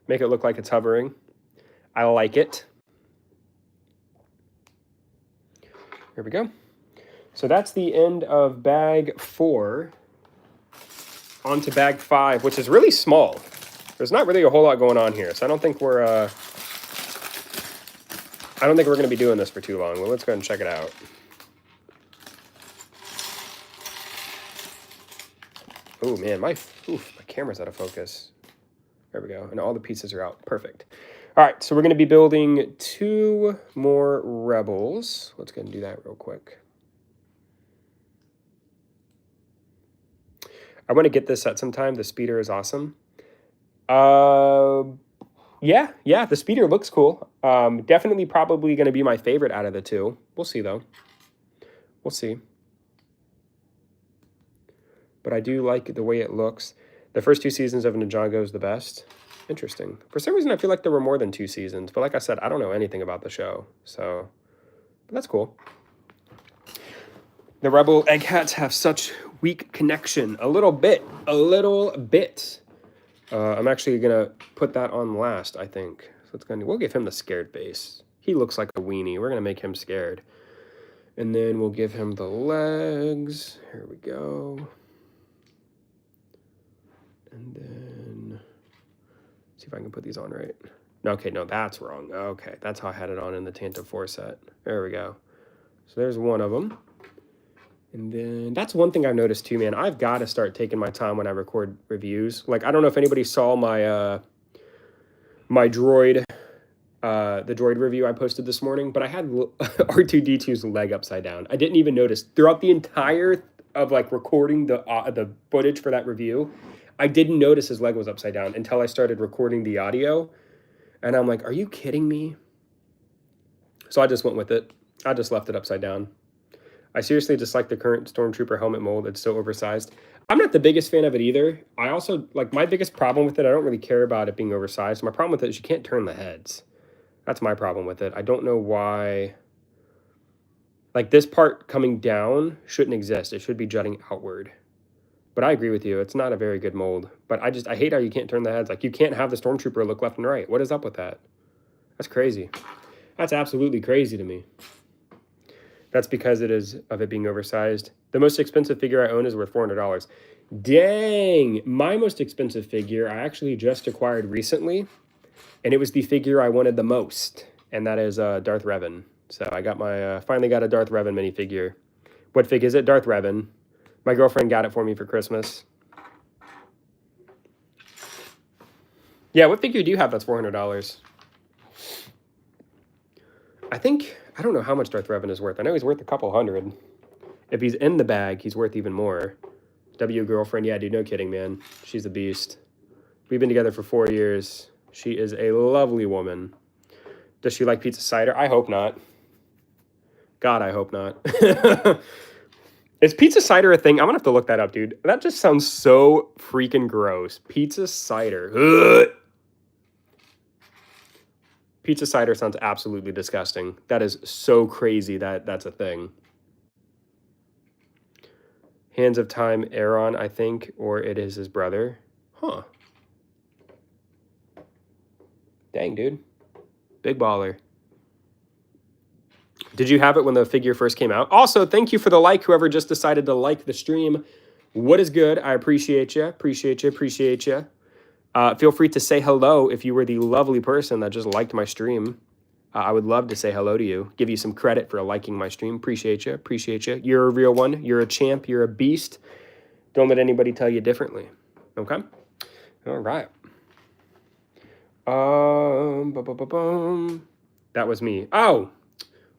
Make it look like it's hovering. I like it. Here we go. So that's the end of bag 4. on to bag 5, which is really small. There's not really a whole lot going on here, so I don't think we're going to be doing this for too long. Well, let's go ahead and check it out. Oh man, my camera's out of focus. There we go, and all the pieces are out. Perfect. All right, so we're going to be building 2 more rebels. Let's go ahead and do that real quick. I want to get this set sometime. The speeder is awesome. Yeah, the speeder looks cool. Definitely probably going to be my favorite out of the 2. We'll see, though. We'll see. But I do like the way it looks. The first 2 seasons of Ninjago is the best. Interesting. For some reason, I feel like there were more than 2 seasons. But like I said, I don't know anything about the show. So, but that's cool. The Rebel Eggheads have such weak connection. A little bit. I'm actually going to put that on last, I think. So we'll give him the scared face. He looks like a weenie. We're going to make him scared. And then we'll give him the legs. Here we go. And then, see if I can put these on right. Okay, no, that's wrong. Okay, that's how I had it on in the Tantive 4 set. There we go. So there's one of them. And then that's one thing I've noticed too, man. I've got to start taking my time when I record reviews. Like, I don't know if anybody saw my my droid, the droid review I posted this morning, but I had R2-D2's leg upside down. I didn't even notice throughout the entire of like recording the footage for that review. I didn't notice his leg was upside down until I started recording the audio. And I'm like, are you kidding me? So I just went with it. I just left it upside down. I seriously dislike the current Stormtrooper helmet mold. It's so oversized. I'm not the biggest fan of it either. I also, like, my biggest problem with it, I don't really care about it being oversized. My problem with it is you can't turn the heads. That's my problem with it. I don't know why. Like, this part coming down shouldn't exist. It should be jutting outward. But I agree with you. It's not a very good mold. But I hate how you can't turn the heads. Like, you can't have the Stormtrooper look left and right. What is up with that? That's crazy. That's absolutely crazy to me. That's because of it being oversized. The most expensive figure I own is worth $400. Dang! My most expensive figure I actually just acquired recently. And it was the figure I wanted the most. And that is Darth Revan. So I got my, finally got a Darth Revan minifigure. What fig is it? Darth Revan. My girlfriend got it for me for Christmas. Yeah, what figure do you have that's $400? I don't know how much Darth Revan is worth. I know he's worth a couple hundred. If he's in the bag, he's worth even more. W girlfriend, yeah, dude, no kidding, man. She's a beast. We've been together for 4 years. She is a lovely woman. Does she like pizza cider? I hope not. God, I hope not. Is pizza cider a thing? I'm gonna have to look that up, dude. That just sounds so freaking gross. Pizza cider. Ugh. Pizza cider sounds absolutely disgusting. That is so crazy that that's a thing. Hands of Time, Aaron, I think, or it is his brother. Huh. Dang, dude. Big baller. Did you have it when the figure first came out? Also, thank you for the like, whoever just decided to like the stream. What is good? I appreciate you. Appreciate you. Appreciate you. Feel free to say hello if you were the lovely person that just liked my stream. I would love to say hello to you. Give you some credit for liking my stream. Appreciate you. Appreciate you. You're a real one. You're a champ. You're a beast. Don't let anybody tell you differently. Okay? All right. That was me. Oh,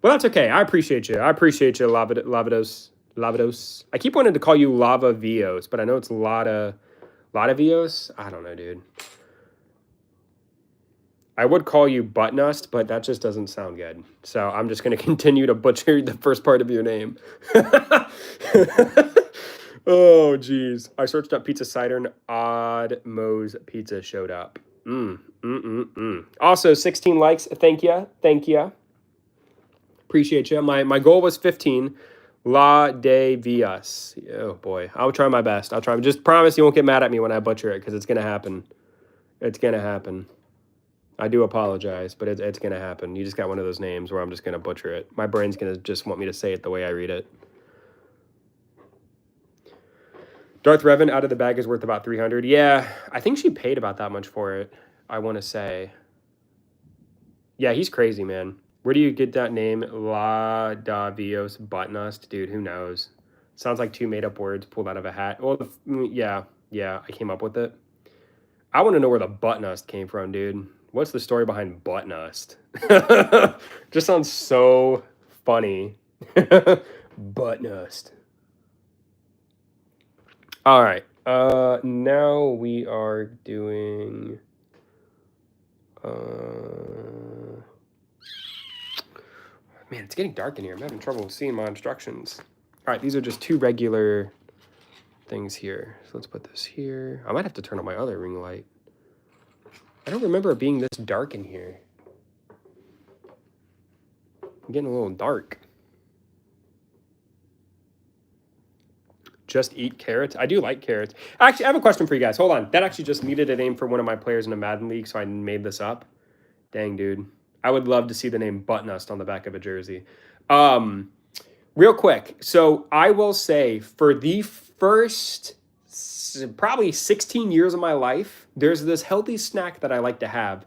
well, that's okay. I appreciate you. I appreciate you, Lavados. I keep wanting to call you Lava Vios, but I know it's Lada Vios? I don't know, dude. I would call you Buttnust, but that just doesn't sound good. So I'm just going to continue to butcher the first part of your name. Oh, geez. I searched up pizza cider and Odd Moe's Pizza showed up. Also, 16 likes. Thank you. Thank you. Appreciate you. My goal was 15. La de Vias. Oh, boy. I'll try my best. I'll try. Just promise you won't get mad at me when I butcher it, because it's going to happen. It's going to happen. I do apologize, but it's going to happen. You just got one of those names where I'm just going to butcher it. My brain's going to just want me to say it the way I read it. Darth Revan out of the bag is worth about 300. Yeah, I think she paid about that much for it, I want to say. Yeah, he's crazy, man. Where do you get that name? La Davios Butnust? Dude, who knows? Sounds like two made-up words pulled out of a hat. Well, yeah, I came up with it. I want to know where the Butnust came from, dude. What's the story behind Butnust? Just sounds so funny. Butnust. All right. Now we are doing... Man, it's getting dark in here. I'm having trouble seeing my instructions. All right, these are just two regular things here. So let's put this here. I might have to turn on my other ring light. I don't remember it being this dark in here. I'm getting a little dark. Just eat carrots? I do like carrots. Actually, I have a question for you guys. Hold on. That actually just needed a name for one of my players in a Madden League, so I made this up. Dang, dude. I would love to see the name Butnust on the back of a jersey. Real quick. So I will say for the first probably 16 years of my life, there's this healthy snack that I like to have.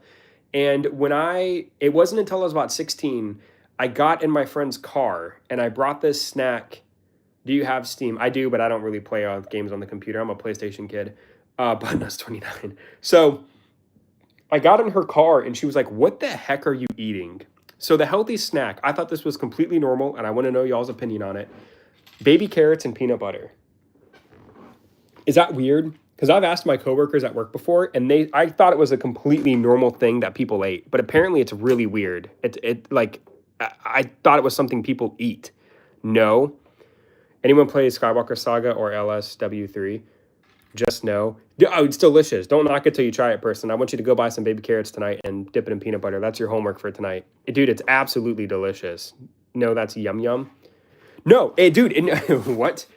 And it wasn't until I was about 16, I got in my friend's car and I brought this snack. Do you have Steam? I do, but I don't really play games on the computer. I'm a PlayStation kid. Butnust 29. So I got in her car and she was like, what the heck are you eating? So the healthy snack, I thought this was completely normal and I want to know y'all's opinion on it. Baby carrots and peanut butter. Is that weird? Because I've asked my coworkers at work before and I thought it was a completely normal thing that people ate, but apparently it's really weird. I thought it was something people eat. No. Anyone plays Skywalker Saga or LSW3? Just no. Oh, it's delicious. Don't knock it till you try it, person. I want you to go buy some baby carrots tonight and dip it in peanut butter. That's your homework for tonight. Dude, it's absolutely delicious. No, that's yum yum. No, dude, what?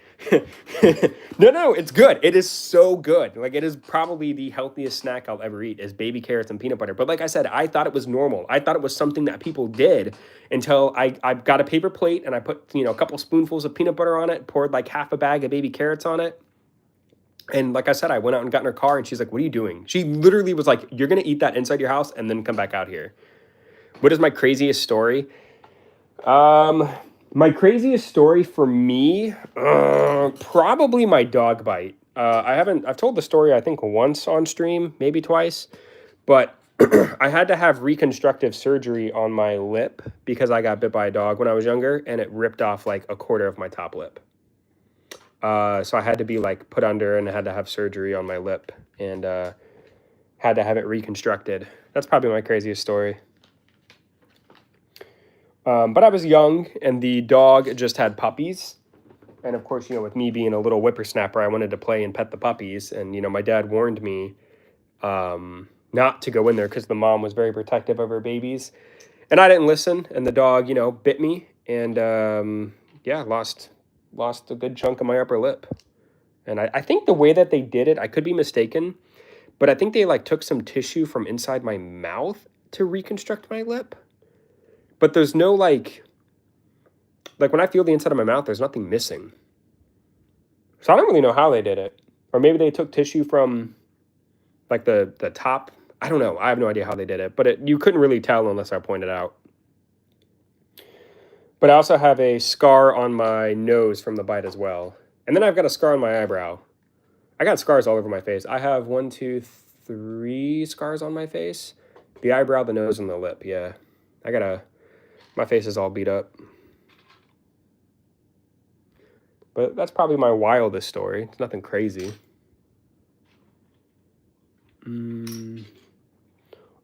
No, it's good. It is so good. Like, it is probably the healthiest snack I'll ever eat is baby carrots and peanut butter. But like I said, I thought it was normal. I thought it was something that people did until I got a paper plate and I put, a couple spoonfuls of peanut butter on it, poured like half a bag of baby carrots on it. And like I said, I went out and got in her car and she's like, what are you doing? She literally was like, you're going to eat that inside your house and then come back out here. What is my craziest story? My craziest story for me, probably my dog bite. I've told the story, I think, once on stream, maybe twice, but I had to have reconstructive surgery on my lip because I got bit by a dog when I was younger and it ripped off like a quarter of my top lip. So I had to be like put under and I had to have surgery on my lip and had to have it reconstructed. That's probably my craziest story. But I was young and the dog just had puppies. And of course, with me being a little whippersnapper, I wanted to play and pet the puppies. And, my dad warned me not to go in there because the mom was very protective of her babies. And I didn't listen. And the dog, bit me and, lost a good chunk of my upper lip. And I think the way that they did it, I could be mistaken, but I think they like took some tissue from inside my mouth to reconstruct my lip. But there's no like when I feel the inside of my mouth, there's nothing missing. So I don't really know how they did it. Or maybe they took tissue from like the top. I don't know. I have no idea how they did it, but you couldn't really tell unless I pointed out. But I also have a scar on my nose from the bite as well. And then I've got a scar on my eyebrow. I got scars all over my face. I have 1, 2, 3 scars on my face. The eyebrow, the nose, and the lip, yeah. My face is all beat up. But that's probably my wildest story. It's nothing crazy.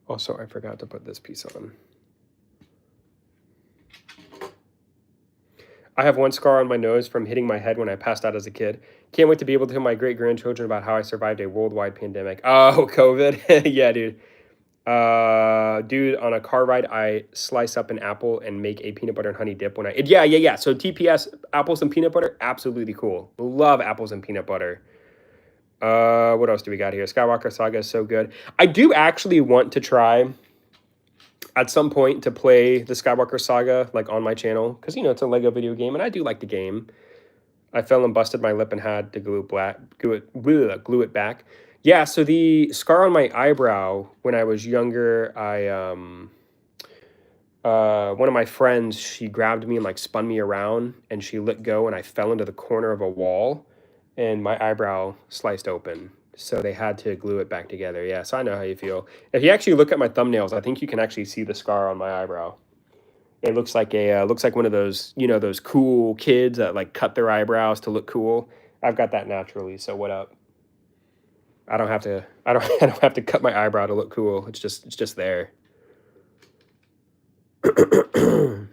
Also, I forgot to put this piece on. I have one scar on my nose from hitting my head when I passed out as a kid. Can't wait to be able to tell my great-grandchildren about how I survived a worldwide pandemic. Oh, COVID? Yeah, dude. Dude, on a car ride, I slice up an apple and make a peanut butter and honey dip when Yeah. So TPS, apples and peanut butter, absolutely cool. Love apples and peanut butter. What else do we got here? Skywalker Saga is so good. I do actually want to try at some point to play the Skywalker Saga like on my channel because it's a Lego video game and I do like the game. I fell and busted my lip and had to glue it back. Yeah, so the scar on my eyebrow when I was younger, one of my friends, she grabbed me and like spun me around and she let go and I fell into the corner of a wall and my eyebrow sliced open. So they had to glue it back together. Yeah, so I know how you feel. If you actually look at my thumbnails, I think you can actually see the scar on my eyebrow. It looks like one of those, you know, those cool kids that like cut their eyebrows to look cool. I've got that naturally, so what up? I don't have to I don't have to cut my eyebrow to look cool. It's just there. Do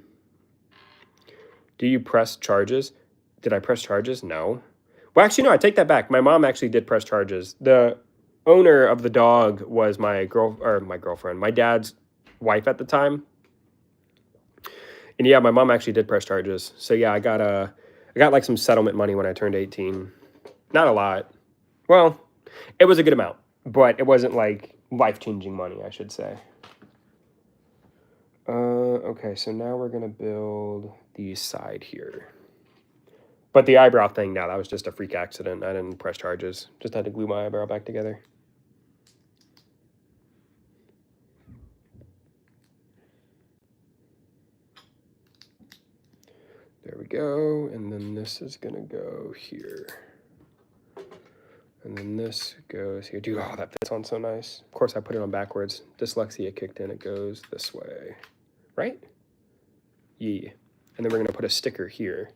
you press charges? Did I press charges? No. Well, actually, no, I take that back. My mom actually did press charges. The owner of the dog was my girlfriend, my dad's wife at the time. And yeah, my mom actually did press charges. So yeah, I got like some settlement money when I turned 18. Not a lot. Well, it was a good amount, but it wasn't like life-changing money, I should say. Okay, so now we're gonna build the side here. But the eyebrow thing, no, that was just a freak accident. I didn't press charges. Just had to glue my eyebrow back together. There we go. And then this is gonna go here. And then this goes here. Dude, oh, that fits on so nice. Of course, I put it on backwards. Dyslexia kicked in. It goes this way. Right? Yeah. And then we're gonna put a sticker here.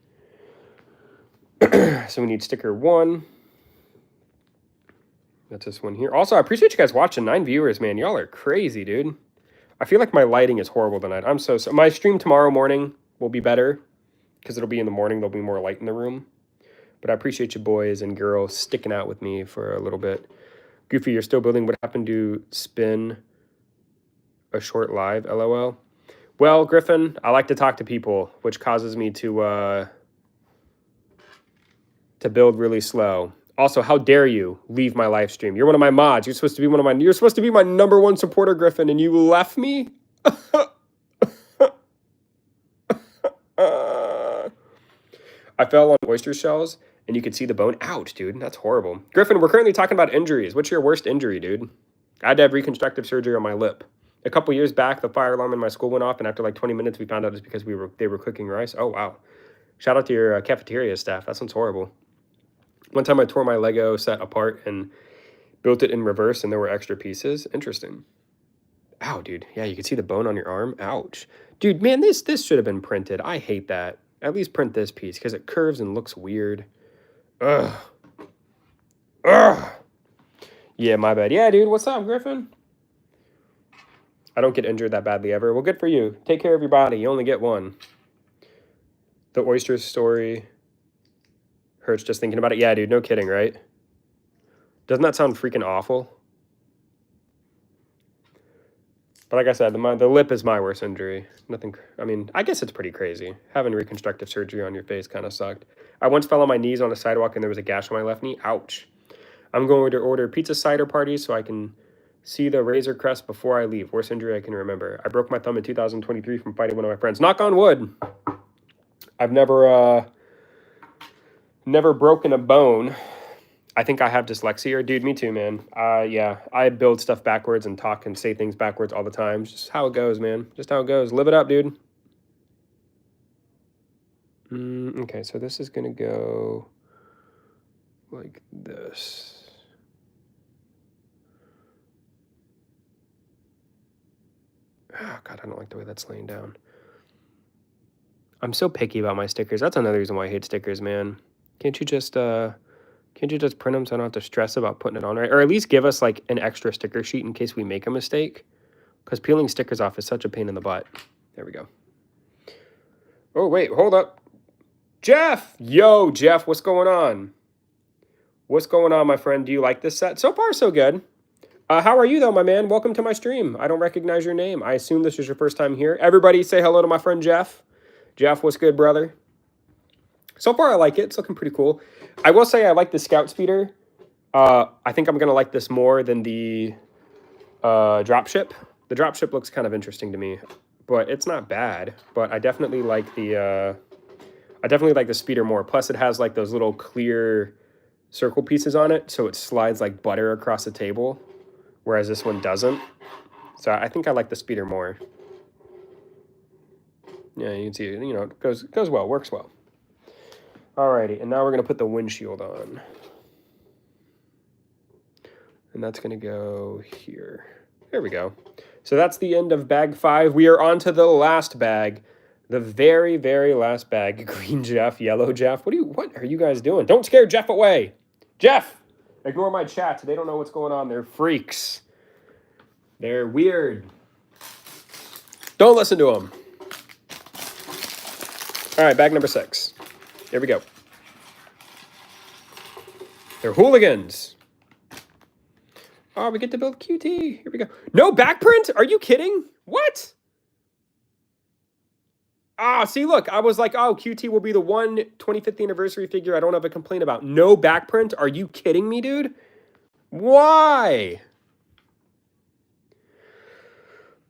So we need sticker 1. That's this one here. Also, I appreciate you guys watching. 9 viewers, man. Y'all are crazy, dude. I feel like my lighting is horrible tonight. I'm so my stream tomorrow morning will be better because it'll be in the morning. There'll be more light in the room. But I appreciate you boys and girls sticking out with me for a little bit. Goofy, you're still building. What happened to spin a short live? LOL. Well, Griffin, I like to talk to people, which causes me to build really slow. Also, how dare you leave my live stream? You're one of my mods. You're supposed to be you're supposed to be my #1 supporter, Griffin, and you left me? I fell on oyster shells and you could see the bone. Ouch, dude. That's horrible. Griffin, we're currently talking about injuries. What's your worst injury, dude? I had to have reconstructive surgery on my lip. A couple years back, the fire alarm in my school went off, and after like 20 minutes, we found out it's because they were cooking rice. Oh, wow. Shout out to your cafeteria staff. That sounds horrible. One time I tore my Lego set apart and built it in reverse, and there were extra pieces. Interesting. Ow, dude. Yeah, you can see the bone on your arm. Ouch. Dude, man, this should have been printed. I hate that. At least print this piece, because it curves and looks weird. Ugh. Ugh. Yeah, my bad. Yeah, dude, what's up, Griffin? I don't get injured that badly ever. Well, good for you. Take care of your body. You only get one. The oyster story hurts just thinking about it. Yeah, dude, no kidding, right? Doesn't that sound freaking awful? But like I said, the lip is my worst injury. Nothing, I mean, I guess it's pretty crazy. Having reconstructive surgery on your face kind of sucked. I once fell on my knees on a sidewalk and there was a gash on my left knee. Ouch. I'm going to order pizza cider parties so I can see the Razor Crest before I leave. Worst injury I can remember. I broke my thumb in 2023 from fighting one of my friends. Knock on wood. I've never broken a bone. I think I have dyslexia. Dude, me too, man. Yeah, I build stuff backwards and talk and say things backwards all the time. Just how it goes, man. Just how it goes. Live it up, dude. Okay, so this is going to go like this. Oh, God, I don't like the way that's laying down. I'm so picky about my stickers. That's another reason why I hate stickers, man. Can't you just print them so I don't have to stress about putting it on right? Or at least give us like an extra sticker sheet in case we make a mistake. Because peeling stickers off is such a pain in the butt. There we go. Oh, wait, hold up. Jeff! Yo, Jeff, what's going on? What's going on, my friend? Do you like this set? So far, so good. How are you, though, my man? Welcome to my stream. I don't recognize your name. I assume this is your first time here. Everybody say hello to my friend Jeff. Jeff, what's good, brother? So far, I like it. It's looking pretty cool. I will say I like the Scout Speeder. I think I'm going to like this more than the Dropship. The Dropship looks kind of interesting to me, but it's not bad. But I definitely like the... I definitely like the speeder more. Plus, it has like those little clear circle pieces on it, so it slides like butter across the table, whereas this one doesn't. So I think I like the speeder more. Yeah, you can see, you know, it goes well, works well. Alrighty, and now we're gonna put the windshield on. And that's gonna go here. There we go. So that's the end of bag 5. We are on to the last bag. The very, very last bag. Green Jeff, yellow Jeff. What are you guys doing? Don't scare Jeff away. Jeff! Ignore my chat. They don't know what's going on. They're freaks. They're weird. Don't listen to them. All right, bag number 6. Here we go. They're hooligans. Oh, we get to build QT. Here we go. No back print? Are you kidding? What? Ah, see, look. I was like, oh, QT will be the 25th anniversary figure I don't have a complaint about. No back print? Are you kidding me, dude? Why?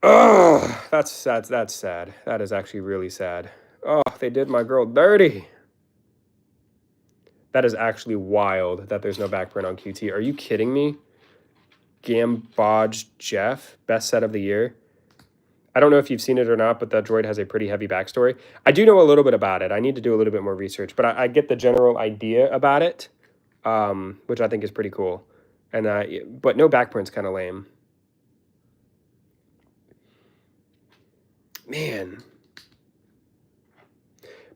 Oh, that's sad. That's sad. That is actually really sad. Oh, they did my girl dirty. That is actually wild that there's no back print on QT. Are you kidding me? Gambodge Jeff, best set of the year. I don't know if you've seen it or not, but that droid has a pretty heavy backstory. I do know a little bit about it. I need to do a little bit more research, but I get the general idea about it, which I think is pretty cool. And but no back print's kind of lame. Man.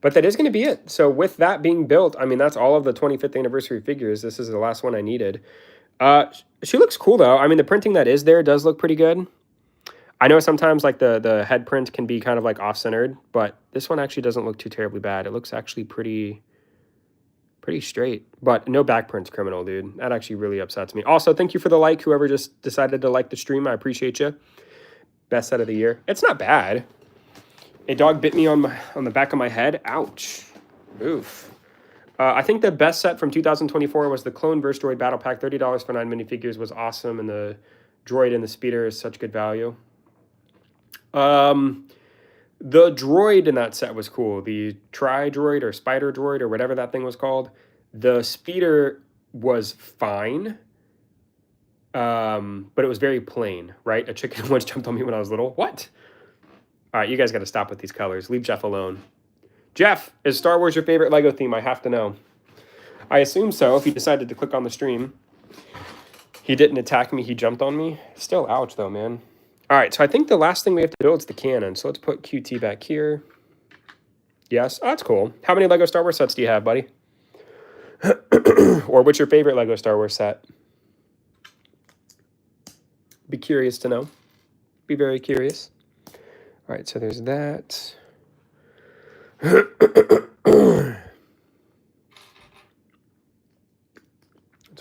But that is going to be it. So with that being built, I mean, that's all of the 25th anniversary figures. This is the last one I needed. She looks cool, though. I mean, the printing that is there does look pretty good. I know sometimes, like, the head print can be kind of, like, off-centered, but this one actually doesn't look too terribly bad. It looks actually pretty straight. But no back print's criminal, dude. That actually really upsets me. Also, thank you for the like, whoever just decided to like the stream. I appreciate you. Best set of the year. It's not bad. A dog bit me on the back of my head. Ouch. Oof. I think the best set from 2024 was the Clone vs. Droid Battle Pack. $30 for 9 minifigures was awesome, and the droid and the speeder is such good value. The droid in that set was cool. The Tri-Droid or Spider Droid or whatever that thing was called. The speeder was fine, but it was very plain, right? A chicken once jumped on me when I was little. What? All right, you guys got to stop with these colors. Leave Jeff alone. Jeff, is Star Wars your favorite LEGO theme? I have to know. I assume so, if he decided to click on the stream. He didn't attack me, he jumped on me. Still ouch, though, man. All right, so I think the last thing we have to build is the cannon. So let's put QT back here. Yes, oh, that's cool. How many LEGO Star Wars sets do you have, buddy? Or what's your favorite LEGO Star Wars set? Be curious to know. Be very curious. All right, so there's that. Let's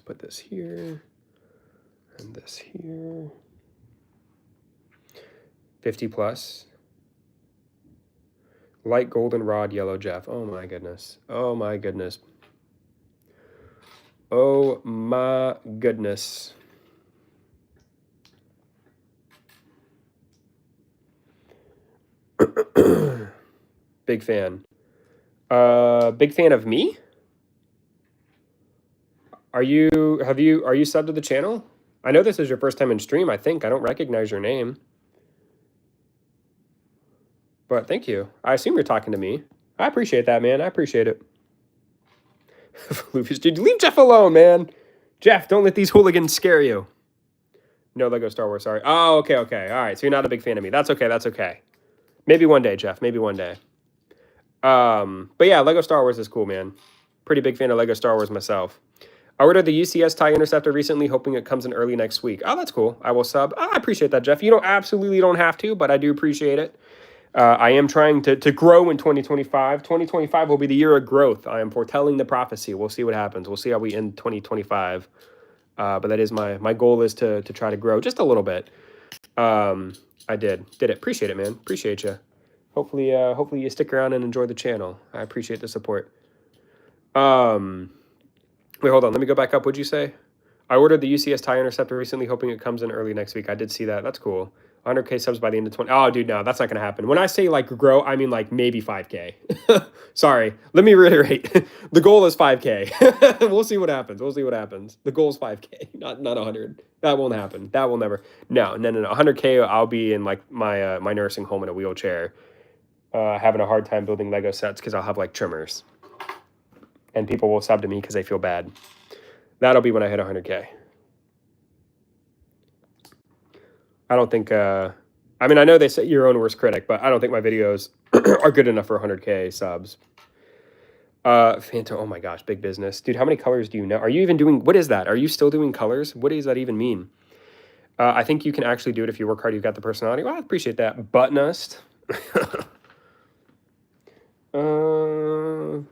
put this here and this here. 50 plus. Light golden rod, yellow Jeff. Oh my goodness. Oh my goodness. Oh my goodness. Big fan. Big fan of me? Are you subbed to the channel? I know this is your first time in stream, I think. I don't recognize your name. But thank you. I assume you're talking to me. I appreciate that, man. I appreciate it. Dude, leave Jeff alone, man. Jeff, don't let these hooligans scare you. No LEGO Star Wars, sorry. Oh, okay. All right, so you're not a big fan of me. That's okay. Maybe one day, Jeff. Maybe one day. But yeah, LEGO Star Wars is cool, man. Pretty big fan of LEGO Star Wars myself. I ordered the UCS TIE Interceptor recently, hoping it comes in early next week. Oh, that's cool. I will sub. Oh, I appreciate that, Jeff. You absolutely don't have to, but I do appreciate it. I am trying to grow in 2025. 2025 will be the year of growth. I am foretelling the prophecy. We'll see what happens. We'll see how we end 2025. But that is my goal is to try to grow just a little bit. I did it. Appreciate it, man. Appreciate you. Hopefully you stick around and enjoy the channel. I appreciate the support. Wait, hold on. Let me go back up. What'd you say? I ordered the UCS TIE Interceptor recently, hoping it comes in early next week. I did see that. That's cool. 100K subs by the end of 20. Oh, dude, no, that's not going to happen. When I say like grow, I mean like maybe 5K. Sorry. Let me reiterate. The goal is 5K. We'll see what happens. We'll see what happens. The goal is 5K, not 100. That won't happen. That will never. No. 100K, I'll be in like my my nursing home in a wheelchair, having a hard time building Lego sets because I'll have like trimmers. And people will sub to me because they feel bad. That'll be when I hit 100K. I don't think, I mean, I know they say your own worst critic, but I don't think my videos are good enough for 100K subs. Phantom, oh my gosh, big business. Dude, how many colors do you know? Are you even doing, what is that? Are you still doing colors? What does that even mean? I think you can actually do it if you work hard, you've got the personality. Well, I appreciate that. Buttonust. The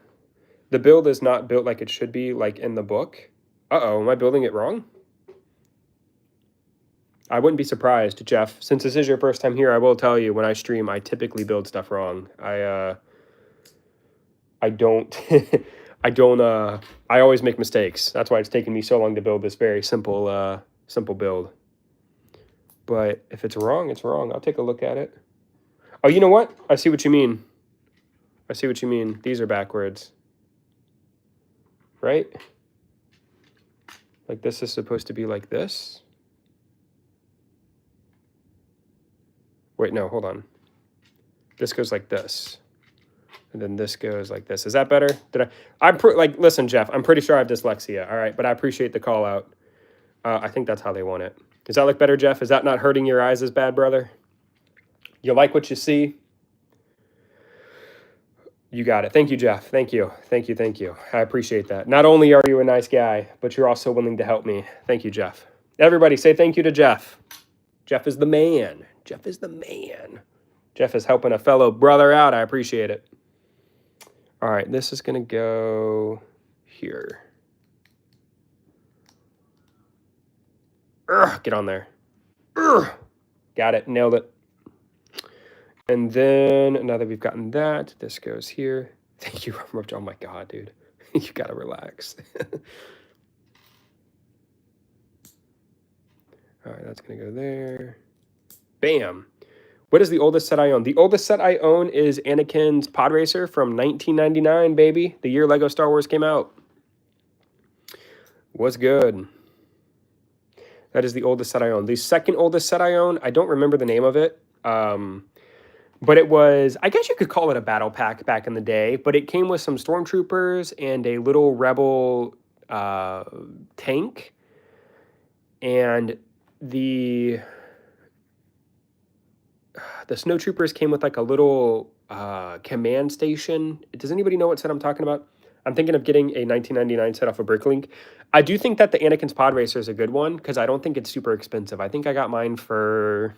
build is not built like it should be, like in the book. Uh-oh, am I building it wrong? I wouldn't be surprised, Jeff. Since this is your first time here, I will tell you, when I stream, I typically build stuff wrong. I don't, I always make mistakes. That's why it's taken me so long to build this very simple, simple build. But if it's wrong, it's wrong. I'll take a look at it. Oh, you know what? I see what you mean. I see what you mean. These are backwards. Right? Like this is supposed to be like this. Wait, no, hold on. This goes like this. And then this goes like this. Is that better? Like, listen, Jeff, I'm pretty sure I have dyslexia, all right? But I appreciate the call out. I think that's how they want it. Does that look better, Jeff? Is that not hurting your eyes as bad, brother? You like what you see? You got it. Thank you, Jeff. Thank you. Thank you. Thank you. I appreciate that. Not only are you a nice guy, but you're also willing to help me. Thank you, Jeff. Everybody say thank you to Jeff. Jeff is the man. Jeff is the man. Jeff is helping a fellow brother out. I appreciate it. All right, this is going to go here. Get on there. Got it. Nailed it. And then, now that we've gotten that, this goes here. Thank you, Roach. Oh my God, dude. You got to relax. All right, that's going to go there. Bam. What is the oldest set I own? The oldest set I own is Anakin's Pod Racer from 1999, baby. The year Lego Star Wars came out. Was good. That is the oldest set I own. The second oldest set I own, I don't remember the name of it. But it was, I guess you could call it a battle pack back in the day, but it came with some stormtroopers and a little rebel tank. And the snowtroopers came with like a little command station. Does anybody know what set I'm talking about? I'm thinking of getting a 1999 set off of Bricklink. I do think that the Anakin's Pod Racer is a good one because I don't think it's super expensive. I think I got mine for...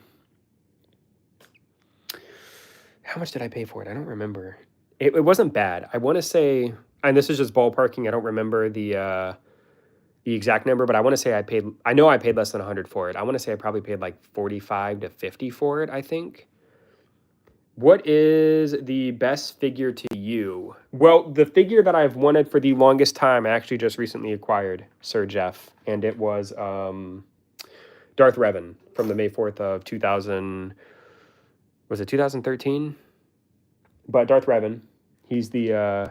How much did I pay for it? I don't remember. It wasn't bad. I want to say, and this is just ballparking. I don't remember the exact number, but I want to say I know I paid less than 100 for it. I want to say I probably paid like 45 to 50 for it, I think. What is the best figure to you? Well, the figure that I've wanted for the longest time, I actually just recently acquired, Sir Jeff, and it was Darth Revan from the May 4th of 2000. Was it 2013? But Darth Revan, he's the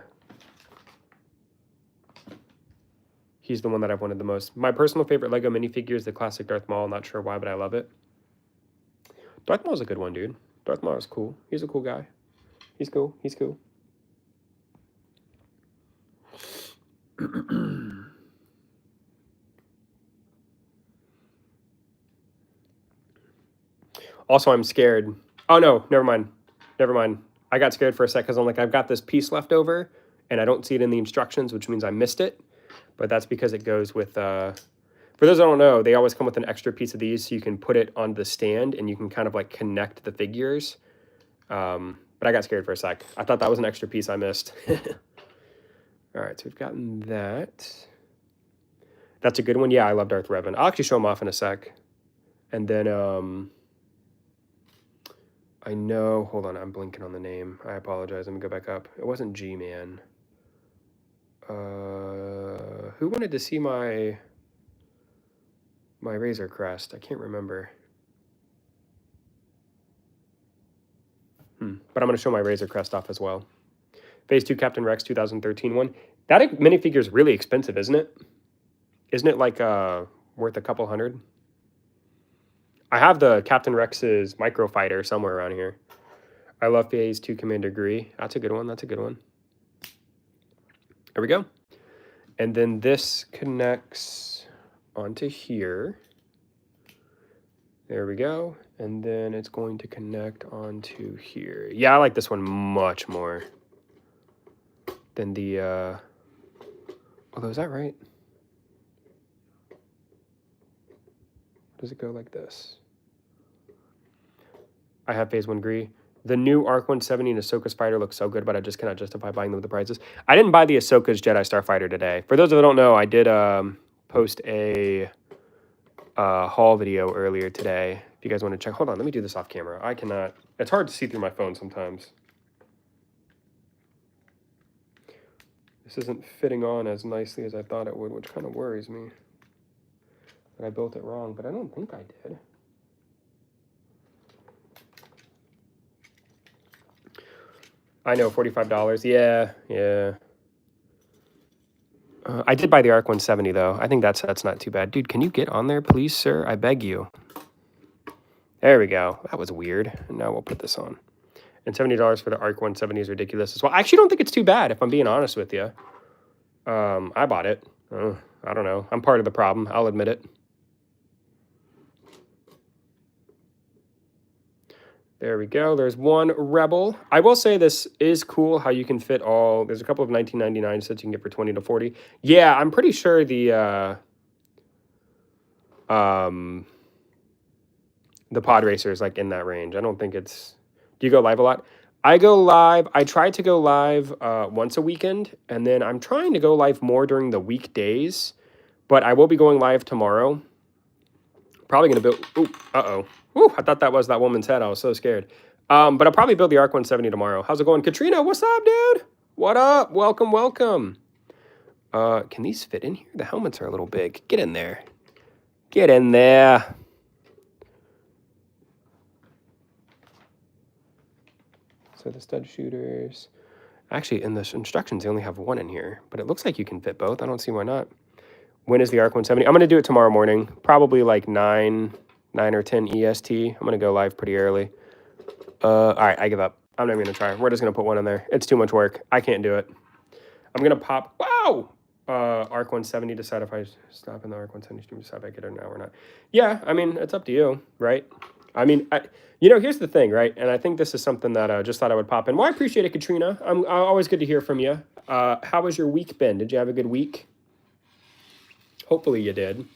one that I've wanted the most. My personal favorite Lego minifigure is the classic Darth Maul. Not sure why, but I love it. Darth Maul's a good one, dude. Darth Maul is cool. He's a cool guy. He's cool. He's cool. Also, I'm scared. Oh, no, never mind. Never mind. I got scared for a sec because I'm like, I've got this piece left over, and I don't see it in the instructions, which means I missed it. But that's because it goes with, for those that don't know, they always come with an extra piece of these so you can put it on the stand, and you can kind of like connect the figures. But I got scared for a sec. I thought that was an extra piece I missed. All right, so we've gotten that. That's a good one. Yeah, I love Darth Revan. I'll actually show him off in a sec. And then, I know, hold on, I'm blinking on the name. I apologize, let me go back up. It wasn't G-Man. Who wanted to see my... my Razor Crest? I can't remember. But I'm going to show my Razor Crest off as well. Phase 2 Captain Rex 2013 one. That minifigure is really expensive, isn't it? Isn't it like worth a couple hundred? I have the Captain Rex's Microfighter somewhere around here. I love Phase 2 Commander Gree. That's a good one. That's a good one. There we go. And then this connects onto here. There we go. And then it's going to connect onto here. Yeah, I like this one much more than the, although, is that right? Does it go like this? I have Phase 1 Gree. The new Arc 170 and Ahsoka's fighter looks so good, but I just cannot justify buying them with the prices. I didn't buy the Ahsoka's Jedi Starfighter today. For those that don't know, I did post a haul video earlier today. If you guys want to check, hold on, let me do this off camera. I cannot, it's hard to see through my phone sometimes. This isn't fitting on as nicely as I thought it would, which kind of worries me. That I built it wrong, but I don't think I did. I know, $45. Yeah. I did buy the Arc 170 though. I think that's not too bad. Dude, can you get on there, please, sir? I beg you. There we go. That was weird. And now we'll put this on. And $70 for the Arc 170 is ridiculous as well. I actually don't think it's too bad, if I'm being honest with you. I bought it. I don't know. I'm part of the problem. I'll admit it. There we go. There's one Rebel. I will say this is cool how you can fit all... There's a couple of 1999 sets you can get for 20 to 40. Yeah, I'm pretty sure the pod racer is like in that range. I don't think it's... Do you go live a lot? I go live. I try to go live once a weekend, and then I'm trying to go live more during the weekdays, but I will be going live tomorrow. Probably going to build... Ooh, uh-oh. Ooh, I thought that was that woman's head. I was so scared. But I'll probably build the Arc 170 tomorrow. How's it going? Katrina, what's up, dude? What up? Welcome, welcome. Can these fit in here? The helmets are a little big. Get in there. Get in there. So the stud shooters. Actually, in the instructions, they only have one in here. But it looks like you can fit both. I don't see why not. When is the Arc 170? I'm going to do it tomorrow morning. Probably like 9 or 10 EST. I'm going to go live pretty early. All right, I give up. I'm not even going to try. We're just going to put one in there. It's too much work. I can't do it. I'm going to pop... Wow! Arc 170, decide if I stop in the Arc 170 stream, decide if I get it now or not. Yeah, I mean, it's up to you, right? I mean, you know, here's the thing, right? And I think this is something that I just thought I would pop in. Well, I appreciate it, Katrina. Always good to hear from you. How has your week been? Did you have a good week? Hopefully you did.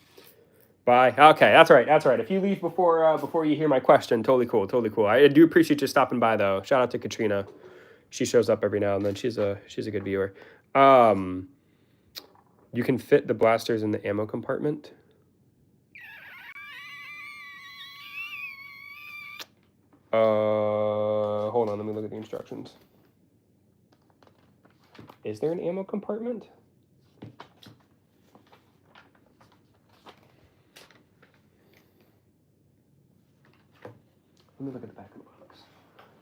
Bye. Okay, that's right. That's right. If you leave before you hear my question, totally cool. Totally cool. I do appreciate you stopping by, though. Shout out to Katrina. She shows up every now and then. She's a good viewer. You can fit the blasters in the ammo compartment. Hold on. Let me look at the instructions. Is there an ammo compartment? Let me look at the back of the box.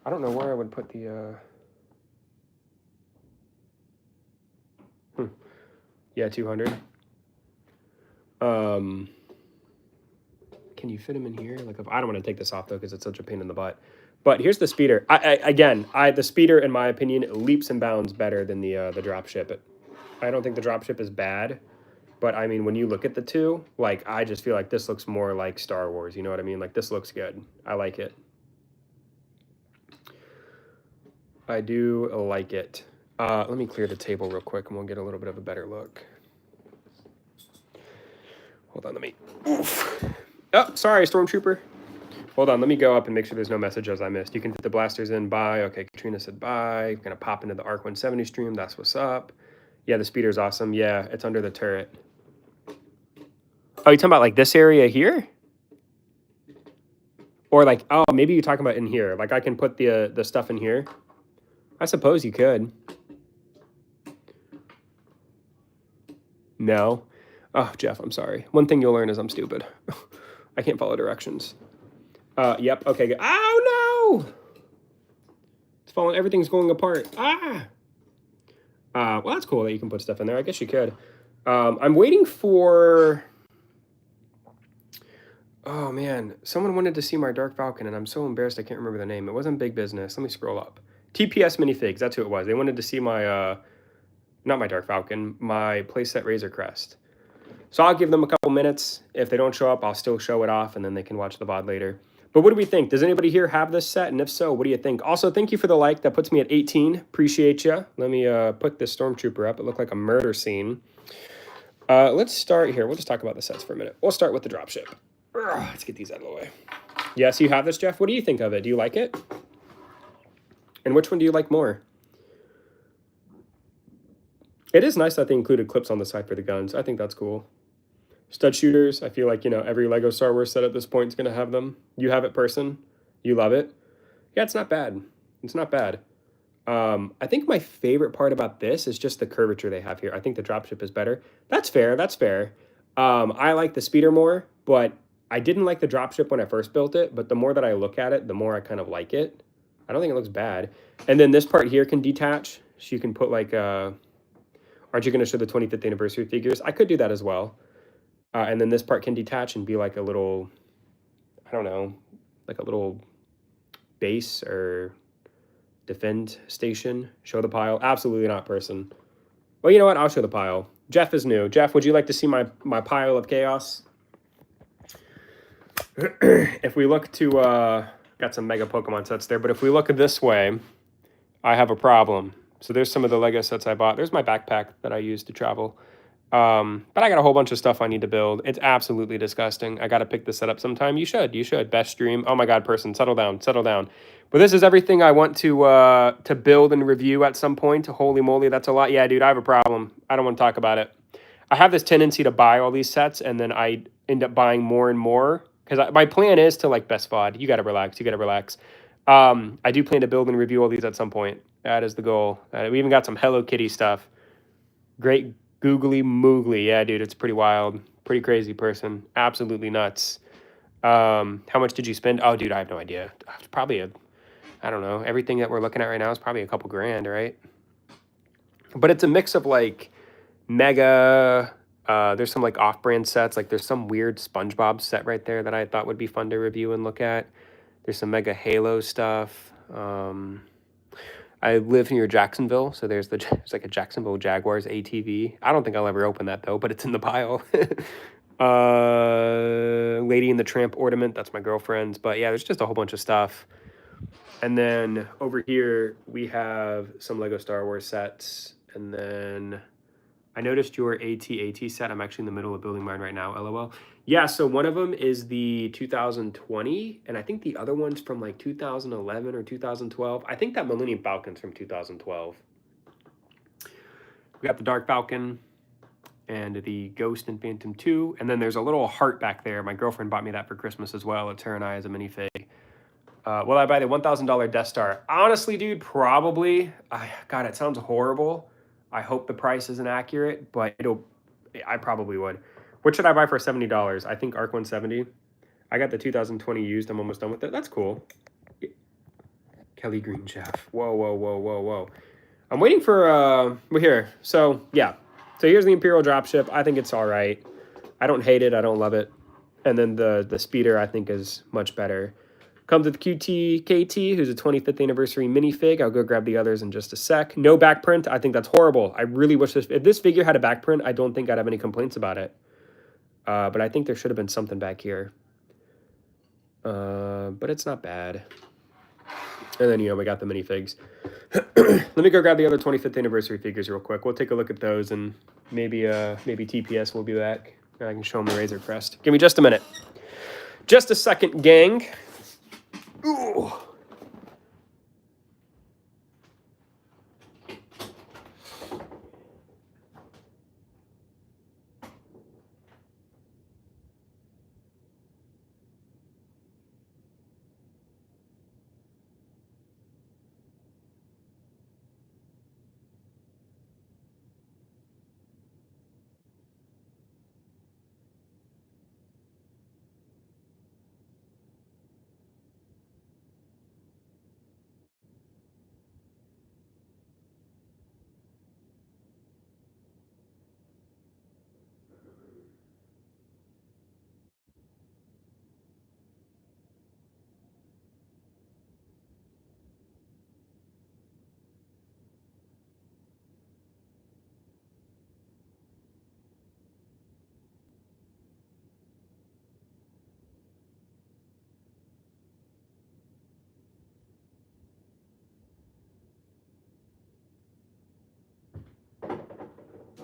I don't know where I would put the, Yeah, 200. Can you fit them in here? Like, I don't want to take this off, though, because it's such a pain in the butt. But here's the speeder. The speeder, in my opinion, leaps and bounds better than the dropship. I don't think the dropship is bad. But, I mean, when you look at the two, like, I just feel like this looks more like Star Wars. You know what I mean? Like, this looks good. I like it. I do like it. Let me clear the table real quick, and we'll get a little bit of a better look. Hold on, let me... Oof. Oh, sorry, Stormtrooper. Hold on, let me go up and make sure there's no messages I missed. You can fit the blasters in, bye. Okay, Katrina said bye. Gonna pop into the Arc 170 stream. That's what's up. Yeah, the speeder's awesome. Yeah, it's under the turret. Oh, you talking about, like, this area here? Or, like, oh, maybe you're talking about in here. Like, I can put the stuff in here. I suppose you could. No. Oh, Jeff, I'm sorry. One thing you'll learn is I'm stupid. I can't follow directions. Yep, okay, good. Oh, no! It's falling, everything's going apart. Ah! Well, that's cool that you can put stuff in there. I guess you could. I'm waiting for... Oh, man. Someone wanted to see my Dark Falcon, and I'm so embarrassed I can't remember the name. It wasn't Big Business. Let me scroll up. TPS Minifigs, that's who it was. They wanted to see my, not my Dark Falcon, my playset Razor Crest. So I'll give them a couple minutes. If they don't show up, I'll still show it off, and then they can watch the VOD later. But what do we think? Does anybody here have this set? And if so, what do you think? Also, thank you for the like. That puts me at 18. Appreciate you. Let me put this Stormtrooper up. It looked like a murder scene. Let's start here. We'll just talk about the sets for a minute. We'll start with the dropship. Let's get these out of the way. Yes, you have this, Jeff. What do you think of it? Do you like it? And which one do you like more? It is nice that they included clips on the side for the guns. I think that's cool. Stud shooters, I feel like, you know, every Lego Star Wars set at this point is going to have them. You have it, person. You love it. Yeah, it's not bad. It's not bad. I think my favorite part about this is just the curvature they have here. I think the dropship is better. That's fair. That's fair. I like the speeder more, but I didn't like the dropship when I first built it. But the more that I look at it, the more I kind of like it. I don't think it looks bad. And then this part here can detach. So you can put like, aren't you going to show the 25th anniversary figures? I could do that as well. And then this part can detach and be like a little, I don't know, like a little base or defend station. Show the pile. Absolutely not, person. Well, you know what? I'll show the pile. Jeff is new. Jeff, would you like to see my pile of chaos? If we look to, got some mega Pokemon sets there, but if we look this way, I have a problem. So there's some of the Lego sets I bought. There's my backpack that I use to travel. But I got a whole bunch of stuff I need to build. It's absolutely disgusting. I got to pick this set up sometime. You should. Best stream. Oh my God, person, settle down, settle down. But this is everything I want to build and review at some point. Holy moly, that's a lot. Yeah, dude, I have a problem. I don't want to talk about it. I have this tendency to buy all these sets, and then I end up buying more and more. Because my plan is to, like, best VOD. You got to relax. You got to relax. I do plan to build and review all these at some point. That is the goal. We even got some Hello Kitty stuff. Great googly moogly. Yeah, dude, it's pretty wild. Pretty crazy, person. Absolutely nuts. How much did you spend? Oh, dude, I have no idea. It's probably I don't know. Everything that we're looking at right now is probably a couple grand, right? But it's a mix of, like, mega... there's some, like, off-brand sets. Like, there's some weird SpongeBob set right there that I thought would be fun to review and look at. There's some mega Halo stuff. I live near Jacksonville, so there's like a Jacksonville Jaguars ATV. I don't think I'll ever open that, though, but it's in the pile. Lady in the Tramp ornament, that's my girlfriend's. But yeah, there's just a whole bunch of stuff. And then over here, we have some Lego Star Wars sets. And then I noticed your AT-AT set. I'm actually in the middle of building mine right now, LOL. Yeah, so one of them is the 2020, and I think the other one's from like 2011 or 2012. I think that Millennium Falcon's from 2012. We got the Dark Falcon and the Ghost and Phantom 2, and then there's a little heart back there. My girlfriend bought me that for Christmas as well. It's her and I as a minifig. Will I buy the $1,000 Death Star? Honestly, dude, probably. God, it sounds horrible. I hope the price isn't accurate, but I probably would. What should I buy for $70? I think ARC 170. I got the 2020 used. I'm almost done with it. That's cool. Kelly Green Chef. Whoa, whoa, whoa, whoa, whoa. I'm waiting for, we're here. So, yeah. So here's the Imperial Dropship. I think it's all right. I don't hate it. I don't love it. And then the speeder, I think, is much better. Comes with QT KT, who's a 25th anniversary minifig. I'll go grab the others in just a sec. No back print. I think that's horrible. I really wish if this figure had a back print, I don't think I'd have any complaints about it. But I think there should have been something back here. But it's not bad. And then, you know, we got the minifigs. Let me go grab the other 25th anniversary figures real quick. We'll take a look at those, and maybe TPS will be back. I can show them the Razor Crest. Give me just a minute. Just a second, gang. Ooh.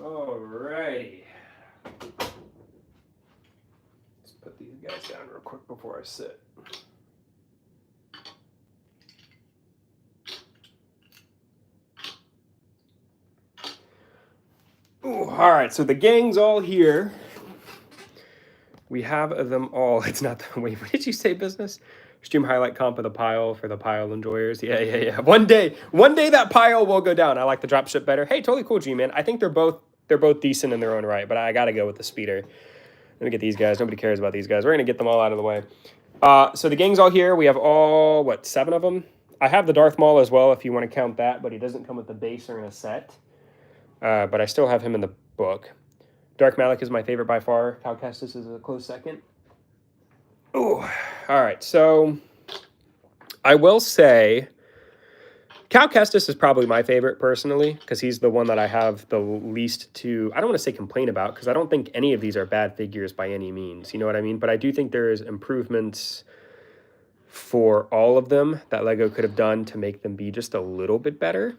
Alrighty. Let's put these guys down real quick before I sit. Ooh, all right, so the gang's all here. We have them all. It's not the wait. What did you say? Business stream highlight comp of the pile for the pile enjoyers. Yeah. One day that pile will go down. I like the dropship better. Hey, totally cool, G man. I think they're both decent in their own right, but I gotta go with the speeder. Let me get these guys. Nobody cares about these guys. We're gonna get them all out of the way. So the gang's all here. We have all what 7 of them. I have the Darth Maul as well, if you want to count that, but he doesn't come with the base or in a set. But I still have him in the book. Dark Malik is my favorite by far. Cal Kestis is a close second. Oh, all right. So I will say Cal Kestis is probably my favorite personally because he's the one that I have the least to, I don't want to say complain about because I don't think any of these are bad figures by any means. You know what I mean? But I do think there's improvements for all of them that LEGO could have done to make them be just a little bit better.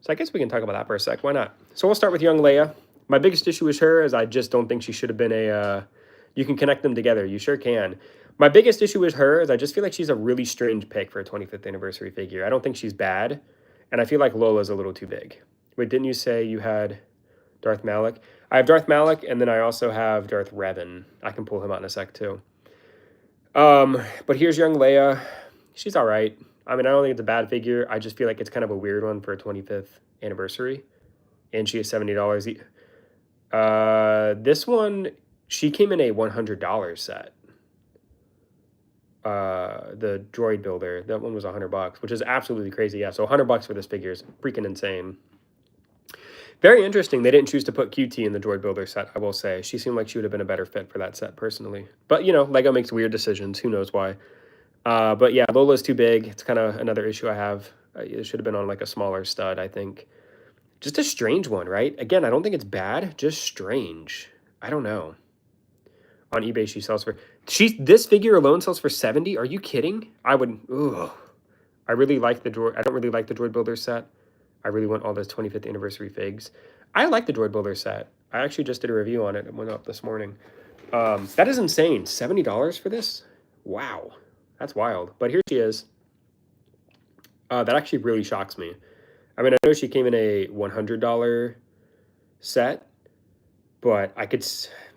So I guess we can talk about that for a sec. Why not? So we'll start with young Leia. My biggest issue with her is I just don't think she should have been a... you can connect them together. You sure can. My biggest issue with her is I just feel like she's a really strange pick for a 25th anniversary figure. I don't think she's bad, and I feel like Lola's a little too big. Wait, didn't you say you had Darth Malik? I have Darth Malik, and then I also have Darth Revan. I can pull him out in a sec, too. But here's young Leia. She's all right. I mean, I don't think it's a bad figure. I just feel like it's kind of a weird one for a 25th anniversary, and she is $70. This one, she came in a $100 set. The droid builder, that one was $100, which is absolutely crazy. Yeah, so $100 for this figure is freaking insane. Very interesting. They didn't choose to put QT in the droid builder set, I will say. She seemed like she would have been a better fit for that set personally. But, you know, LEGO makes weird decisions. Who knows why? But yeah, Lola's too big. It's kind of another issue I have. It should have been on like a smaller stud, I think. Just a strange one, right? Again, I don't think it's bad, just strange. I don't know. On eBay, she sells for... This figure alone sells for 70? Are you kidding? I would... Ugh. I really like the droid... I don't really like the droid builder set. I really want all those 25th anniversary figs. I like the droid builder set. I actually just did a review on it. It went up this morning. That is insane. $70 for this? Wow. That's wild. But here she is. That actually really shocks me. I mean, I know she came in a $100 set, but I could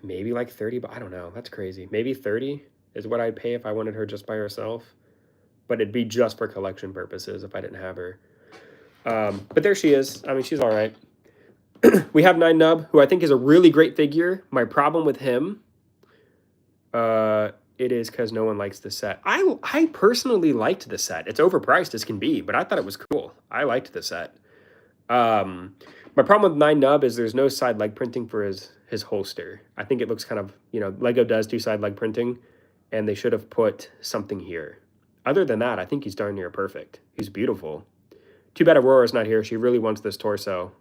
maybe like 30, but I don't know. That's crazy. Maybe 30 is what I'd pay if I wanted her just by herself, but it'd be just for collection purposes if I didn't have her. But there she is. I mean, she's all right. We have 9 Nub, who I think is a really great figure. My problem with him, it is because no one likes the set. I personally liked the set. It's overpriced as can be, but I thought it was cool. I liked the set. My problem with 9 Nub is there's no side leg printing for his holster. I think it looks kind of, you know, LEGO does do side leg printing, and they should have put something here. Other than that, I think he's darn near perfect. He's beautiful. Too bad Aurora's not here. She really wants this torso.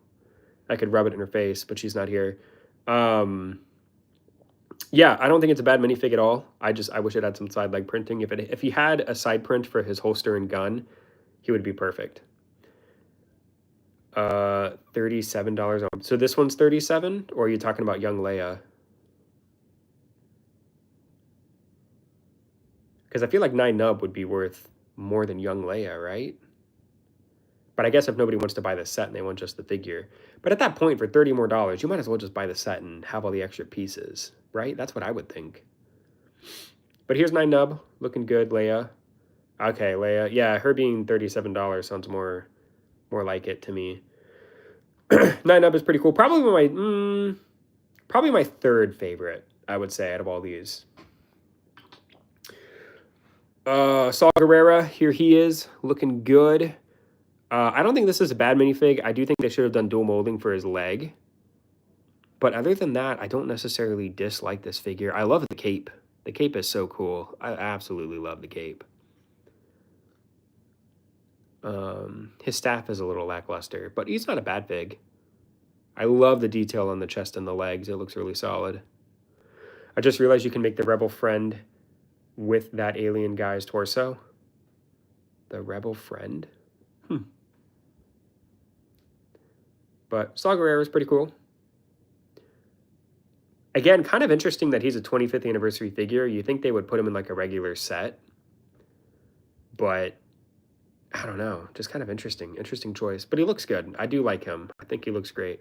I could rub it in her face, but she's not here. Yeah, I don't think it's a bad minifig at all. I wish it had some side leg printing. If he had a side print for his holster and gun, he would be perfect. $37. So this one's $37, or are you talking about young Leia? Because I feel like 9 Nub would be worth more than young Leia, right? But I guess if nobody wants to buy the set and they want just the figure. But at that point, for $30 more, you might as well just buy the set and have all the extra pieces, right? That's what I would think. But here's 9 Nub, looking good, Leia. Okay, Leia. Yeah, her being $37 sounds more like it to me. 9 Nub is pretty cool. Probably my third favorite, I would say, out of all these. Saul Guerrera, here he is, looking good. I don't think this is a bad minifig. I do think they should have done dual molding for his leg. But other than that, I don't necessarily dislike this figure. I love the cape. The cape is so cool. I absolutely love the cape. His staff is a little lackluster, but he's not a bad fig. I love the detail on the chest and the legs. It looks really solid. I just realized you can make the Rebel friend with that alien guy's torso. The Rebel friend? But Saw Guerrera is pretty cool. Again, kind of interesting that he's a 25th anniversary figure. You think they would put him in like a regular set, but I don't know. Just kind of interesting choice. But he looks good. I do like him. I think he looks great.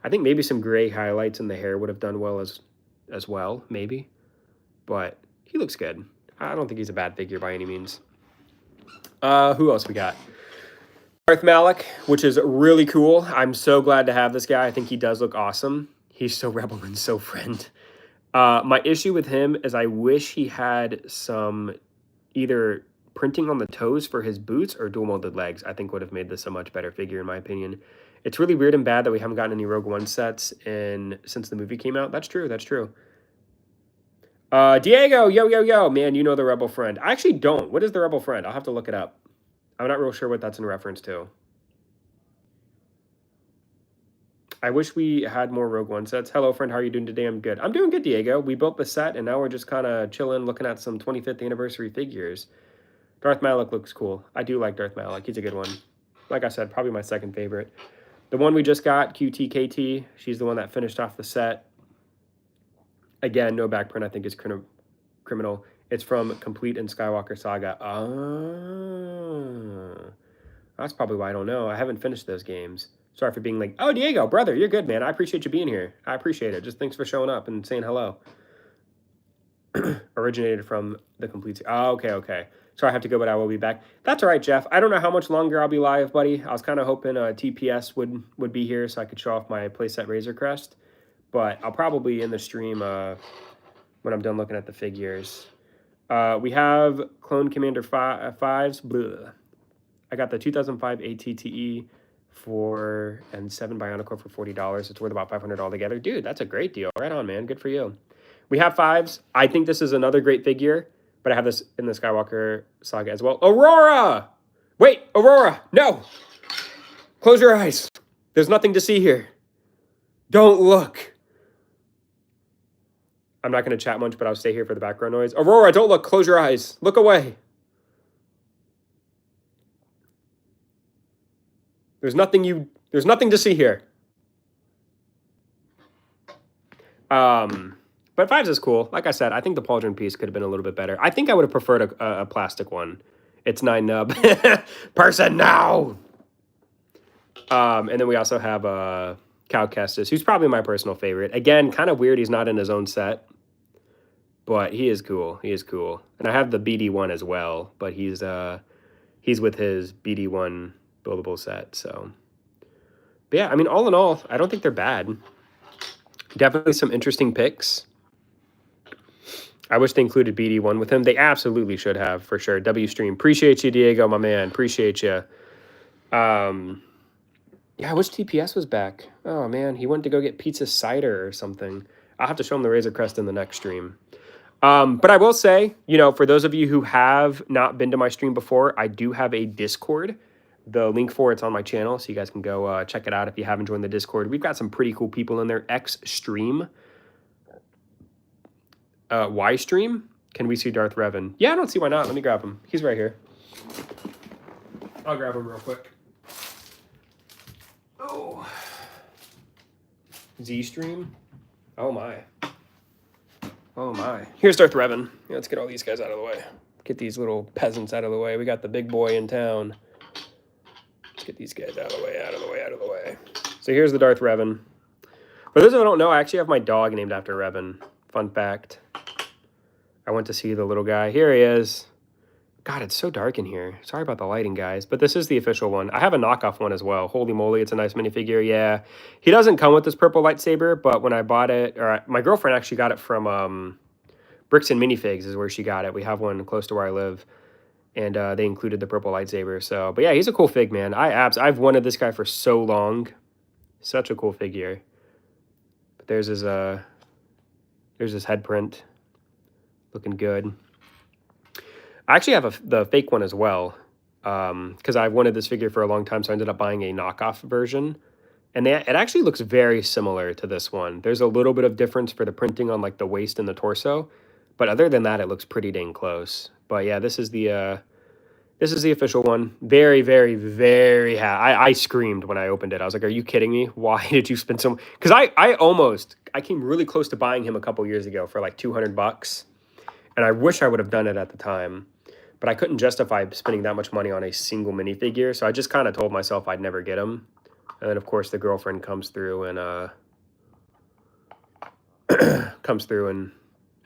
I think maybe some gray highlights in the hair would have done well as well, maybe. But he looks good. I don't think he's a bad figure by any means. Who else we got? Darth Malik, which is really cool. I'm so glad to have this guy. I think he does look awesome. He's so rebel and so friend. My issue with him is I wish he had some either printing on the toes for his boots or dual molded legs. I think would have made this a much better figure in my opinion. It's really weird and bad that we haven't gotten any Rogue One sets since the movie came out. That's true. That's true. Diego, yo. Man, you know the Rebel Friend. I actually don't. What is the Rebel Friend? I'll have to look it up. I'm not real sure what that's in reference to. I wish we had more Rogue One sets. Hello, friend. How are you doing today? I'm good. I'm doing good, Diego. We built the set, and now we're just kind of chilling, looking at some 25th anniversary figures. Darth Malik looks cool. I do like Darth Malik. He's a good one. Like I said, probably my second favorite. The one we just got, QTKT, she's the one that finished off the set. Again, no back print, I think is criminal. It's from Complete and Skywalker Saga. That's probably why I don't know. I haven't finished those games. Sorry for being like, oh, Diego, brother, you're good, man. I appreciate you being here. I appreciate it. Just thanks for showing up and saying hello. Originated from the Complete. Oh, okay. So I have to go, but I will be back. That's all right, Jeff. I don't know how much longer I'll be live, buddy. I was kind of hoping TPS would be here so I could show off my playset Razor Crest. But I'll probably end the stream when I'm done looking at the figures. We have Clone Commander 5s. Blah. I got the 2005 ATTE 4 and 7 Bionicle for $40. It's worth about $500 altogether. Dude, that's a great deal. Right on, man. Good for you. We have 5s. I think this is another great figure, but I have this in the Skywalker Saga as well. Aurora! Wait, Aurora! No! Close your eyes. There's nothing to see here. Don't look. I'm not going to chat much, but I'll stay here for the background noise. Aurora, don't look. Close your eyes. Look away. There's nothing to see here. But 5s is cool. Like I said, I think the pauldron piece could have been a little bit better. I think I would have preferred a plastic one. It's 9 nub. Person now! And then we also have Cal Kestis, who's probably my personal favorite. Again, kind of weird he's not in his own set. But he is cool. He is cool. And I have the BD1 as well, but he's with his BD1 buildable set, so. But yeah, I mean, all in all, I don't think they're bad. Definitely some interesting picks. I wish they included BD1 with him. They absolutely should have, for sure. WStream. Appreciate you, Diego, my man. Appreciate you. Yeah, I wish TPS was back. Oh, man. He went to go get pizza cider or something. I'll have to show him the Razor Crest in the next stream. But I will say, you know, for those of you who have not been to my stream before, I do have a Discord. The link for it's on my channel, so you guys can go check it out if you haven't joined the Discord. We've got some pretty cool people in there. Xstream. Ystream? Can we see Darth Revan? Yeah, I don't see why not. Let me grab him. He's right here. I'll grab him real quick. Oh. Zstream? Oh my. Oh my. Here's Darth Revan. Yeah, let's get all these guys out of the way. Get these little peasants out of the way. We got the big boy in town. Let's get these guys out of the way. So here's the Darth Revan. For those who don't know, I actually have my dog named after Revan. Fun fact. I went to see the little guy. Here he is. God, it's so dark in here. Sorry about the lighting, guys. But this is the official one. I have a knockoff one as well. Holy moly, it's a nice minifigure. Yeah. He doesn't come with this purple lightsaber, but when I bought it, or my girlfriend actually got it from Bricks and Minifigs is where she got it. We have one close to where I live. And they included the purple lightsaber. So, but yeah, he's a cool fig, man. I've wanted this guy for so long. Such a cool figure. But there's his head print. Looking good. I actually have the fake one as well. Because I've wanted this figure for a long time, so I ended up buying a knockoff version. And it actually looks very similar to this one. There's a little bit of difference for the printing on like the waist and the torso. But other than that, it looks pretty dang close. But yeah, this is the This is the official one. Very, very, very happy. I screamed when I opened it. I was like, are you kidding me? Why did you spend so much? Because I came really close to buying him a couple years ago for like 200 bucks. And I wish I would have done it at the time. But I couldn't justify spending that much money on a single minifigure. So I just kind of told myself I'd never get him. And then, of course, the girlfriend comes through and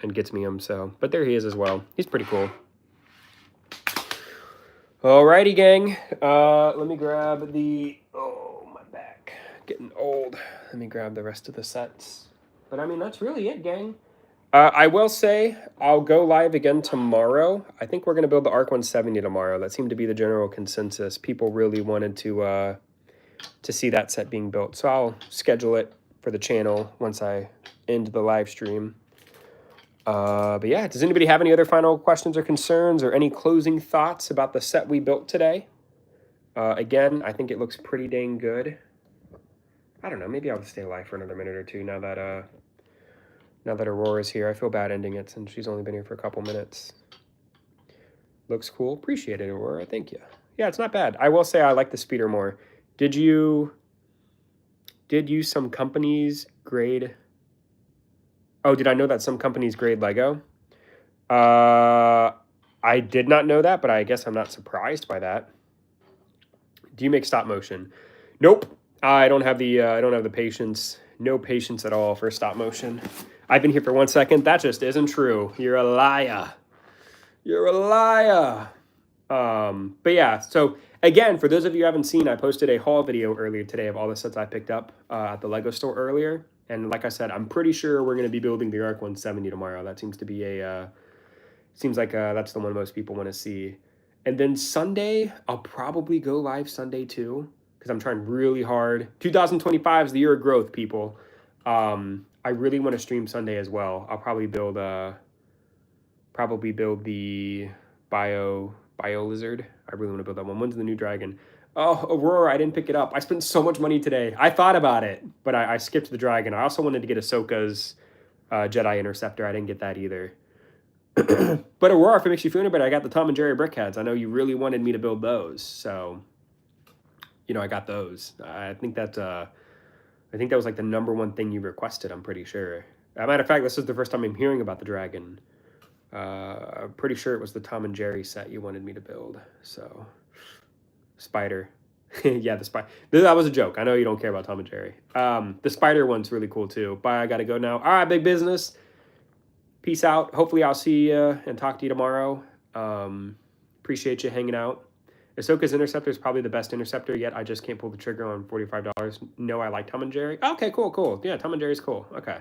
and gets me him. So, but there he is as well. He's pretty cool. Alrighty, gang. Let me grab the... Oh, my back. Getting old. Let me grab the rest of the sets. But, I mean, that's really it, gang. I will say I'll go live again tomorrow. I think we're going to build the ARC 170 tomorrow. That seemed to be the general consensus. People really wanted to see that set being built. So I'll schedule it for the channel once I end the live stream. But yeah, does anybody have any other final questions or concerns or any closing thoughts about the set we built today? Again, I think it looks pretty dang good. I don't know, maybe I'll stay alive for another minute or two now that Aurora's here. I feel bad ending it since she's only been here for a couple minutes. Looks cool. Appreciate it, Aurora. Thank you. Yeah, it's not bad. I will say I like the speeder more. Did you some companies grade... Oh, did I know that some companies grade Lego? I did not know that, but I guess I'm not surprised by that. Do you make stop motion? Nope. I don't have the patience. No patience at all for stop motion. I've been here for 1 second. That just isn't true. You're a liar. You're a liar. But yeah, so again, for those of you who haven't seen, I posted a haul video earlier today of all the sets I picked up at the Lego store earlier. And like I said, I'm pretty sure we're going to be building the ARC 170 tomorrow. That seems to be that's the one most people want to see. And then Sunday, I'll probably go live Sunday too, because I'm trying really hard. 2025 is the year of growth, people. I really want to stream Sunday as well. I'll probably build the bio lizard. I really want to build that one. When's the new dragon? Oh, Aurora, I didn't pick it up. I spent so much money today. I thought about it, but I skipped the dragon. I also wanted to get Ahsoka's Jedi Interceptor. I didn't get that either. But Aurora, if it makes you feel any better, I got the Tom and Jerry brickheads. I know you really wanted me to build those, so I got those. I think that was like the #1 thing you requested. I'm pretty sure. As a matter of fact, this is the first time I'm hearing about the dragon. I'm pretty sure it was the Tom and Jerry set you wanted me to build. So, spider. Yeah, the spider. That was a joke. I know you don't care about Tom and Jerry. The spider one's really cool too. Bye, I gotta go now. All right, big business. Peace out. Hopefully I'll see you and talk to you tomorrow. Appreciate you hanging out. Ahsoka's Interceptor is probably the best Interceptor yet. I just can't pull the trigger on $45. No, I like Tom and Jerry. Okay, cool. Yeah, Tom and Jerry's cool. Okay.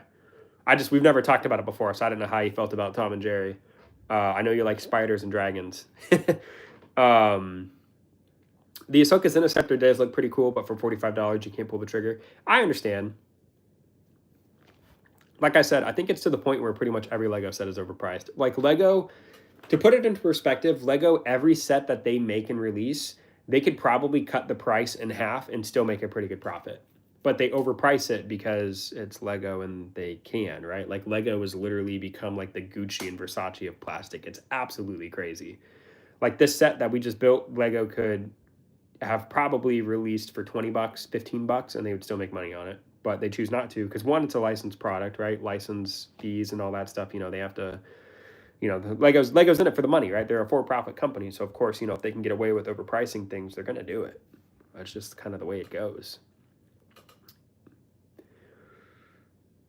We've never talked about it before, so I don't know how you felt about Tom and Jerry. I know you like spiders and dragons. The Ahsoka's Interceptor does look pretty cool, but for $45, you can't pull the trigger. I understand. Like I said, I think it's to the point where pretty much every Lego set is overpriced. Like Lego, to put it into perspective, Lego, every set that they make and release, they could probably cut the price in half and still make a pretty good profit. But they overprice it because it's Lego and they can, right? Like Lego has literally become like the Gucci and Versace of plastic. It's absolutely crazy. Like this set that we just built, Lego could have probably released for 20 bucks, 15 bucks, and they would still make money on it. But they choose not to because one, it's a licensed product, right? License fees and all that stuff. They have to, Lego's in it for the money, right? They're a for-profit company. So of course, if they can get away with overpricing things, they're going to do it. That's just kind of the way it goes.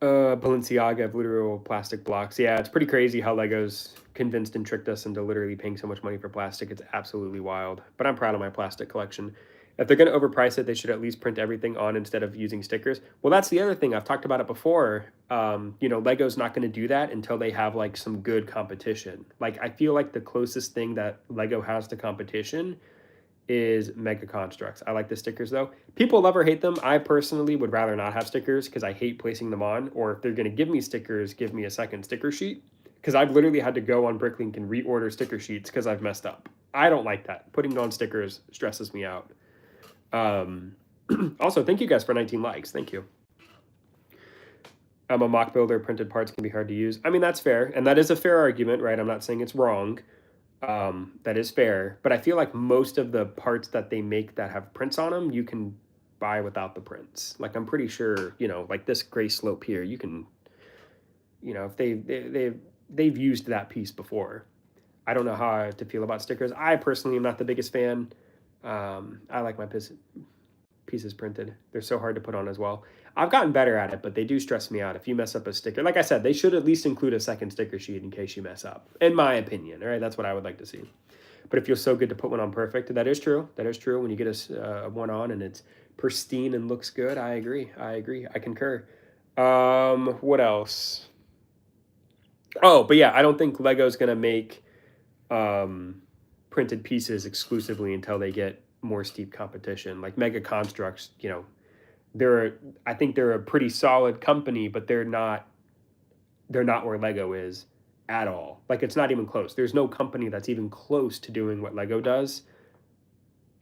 Balenciaga have literal plastic blocks. Yeah, it's pretty crazy how Lego's convinced and tricked us into literally paying so much money for plastic. It's absolutely wild. But I'm proud of my plastic collection. If they're going to overprice it, they should at least print everything on instead of using stickers. Well, that's the other thing. I've talked about it before. Lego's not going to do that until they have like some good competition. Like I feel like the closest thing that Lego has to competition is Mega Constructs. I like the stickers though. People love or hate them. I personally would rather not have stickers because I hate placing them on. Or if they're going to give me stickers, give me a second sticker sheet. Because I've literally had to go on Bricklink and reorder sticker sheets because I've messed up. I don't like that. Putting on stickers stresses me out. Also, thank you guys for 19 likes. Thank you. I'm a mock builder. Printed parts can be hard to use. I mean, that's fair. And that is a fair argument, right? I'm not saying it's wrong. That is fair, but I feel like most of the parts that they make that have prints on them, you can buy without the prints. Like I'm pretty sure, you know, like this gray slope here, you can, you know, if they've used that piece before. I don't know how to feel about stickers. I personally am not the biggest fan. I like my pieces printed. They're so hard to put on as well. I've gotten better at it, but they do stress me out. If you mess up a sticker, like I said, they should at least include a second sticker sheet in case you mess up, in my opinion. All right, that's what I would like to see. But it feels so good to put one on perfect. That is true. That is true. When you get one on and it's pristine and looks good, I agree. I agree. I concur. What else? Oh, but yeah, I don't think Lego's gonna make printed pieces exclusively until they get more steep competition. Like Mega Constructs, you know, I think they're a pretty solid company, but they're not where Lego is at all. Like it's not even close. There's no company that's even close to doing what Lego does.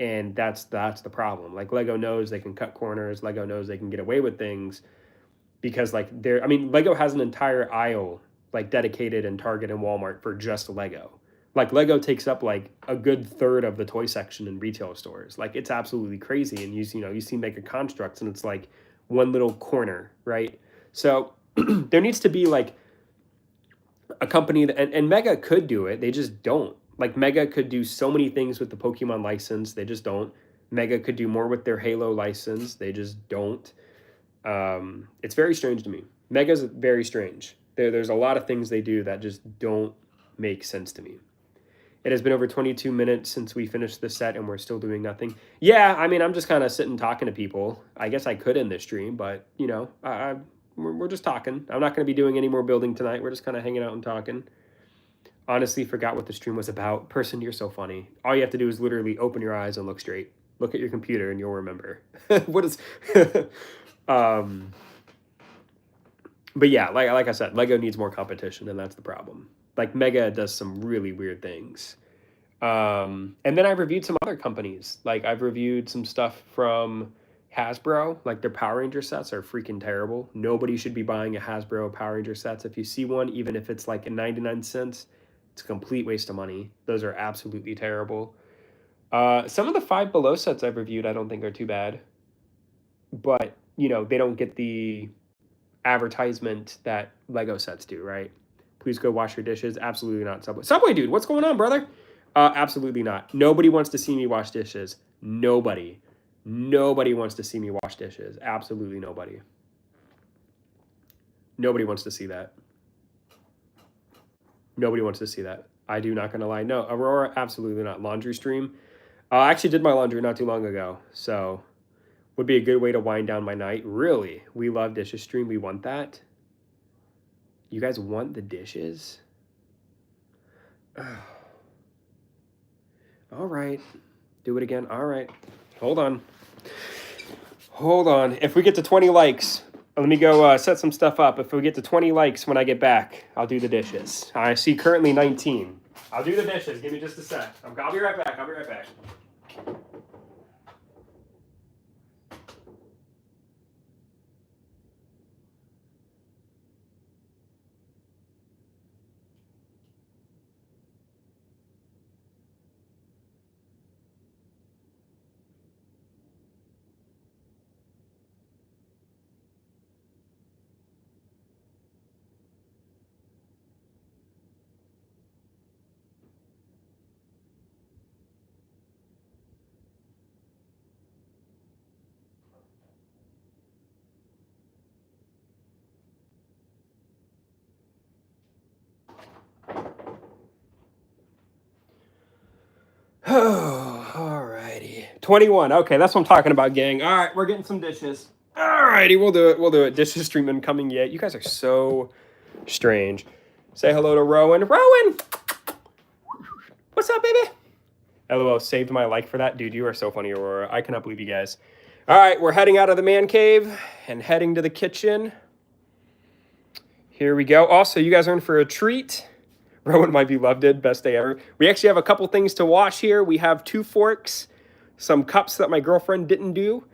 And that's the problem. Like Lego knows they can cut corners. Lego knows they can get away with things because like I mean, Lego has an entire aisle like dedicated in Target and Walmart for just Lego. Like Lego takes up like a good third of the toy section in retail stores. Like it's absolutely crazy. And you see Mega Constructs and it's like one little corner, right? So there needs to be like a company that, and Mega could do it. They just don't. Like Mega could do so many things with the Pokemon license. They just don't. Mega could do more with their Halo license. They just don't. It's very strange to me. Mega's very strange. There's a lot of things they do that just don't make sense to me. It has been over 22 minutes since we finished the set and we're still doing nothing. Yeah, I mean, I'm just kind of sitting talking to people. I guess I could end this stream, but, you know, we're just talking. I'm not going to be doing any more building tonight. We're just kind of hanging out and talking. Honestly, forgot what the stream was about. Person, you're so funny. All you have to do is literally open your eyes and look straight. Look at your computer and you'll remember. What is... But yeah, like I said, Lego needs more competition, and that's the problem. Like Mega does some really weird things. And then I've reviewed some other companies. Like I've reviewed some stuff from Hasbro. Like their Power Ranger sets are freaking terrible. Nobody should be buying a Hasbro Power Ranger sets. If you see one, even if it's like 99 cents, it's a complete waste of money. Those are absolutely terrible. Some of the Five Below sets I've reviewed I don't think are too bad. But, you know, they don't get the advertisement that Lego sets do, right? Please go wash your dishes. Absolutely not, Subway. Subway, dude, what's going on, brother? Absolutely not. Nobody wants to see me wash dishes. Nobody wants to see me wash dishes. Absolutely nobody. Nobody wants to see that. Nobody wants to see that. I do not gonna lie. No, Aurora, absolutely not. Laundry stream. I actually did my laundry not too long ago, so would be a good way to wind down my night. Really? We love dishes stream. We want that. You guys want the dishes? All right. Do it again. All right. Hold on. If we get to 20 likes, let me go set some stuff up. If we get to 20 likes when I get back, I'll do the dishes. I see currently 19. I'll do the dishes. Give me just a sec. I'll be right back. Oh, alrighty. 21. Okay, that's what I'm talking about, gang. All right, we're getting some dishes. Alrighty, we'll do it. Dishes stream incoming yet. You guys are so strange. Say hello to Rowan. Rowan! What's up, baby? LOL, saved my like for that. Dude, you are so funny, Aurora. I cannot believe you guys. All right, we're heading out of the man cave and heading to the kitchen. Here we go. Also, you guys are in for a treat. Rowan might be loved it. Best day ever. We actually have a couple things to wash here. We have 2 forks, some cups that my girlfriend didn't do,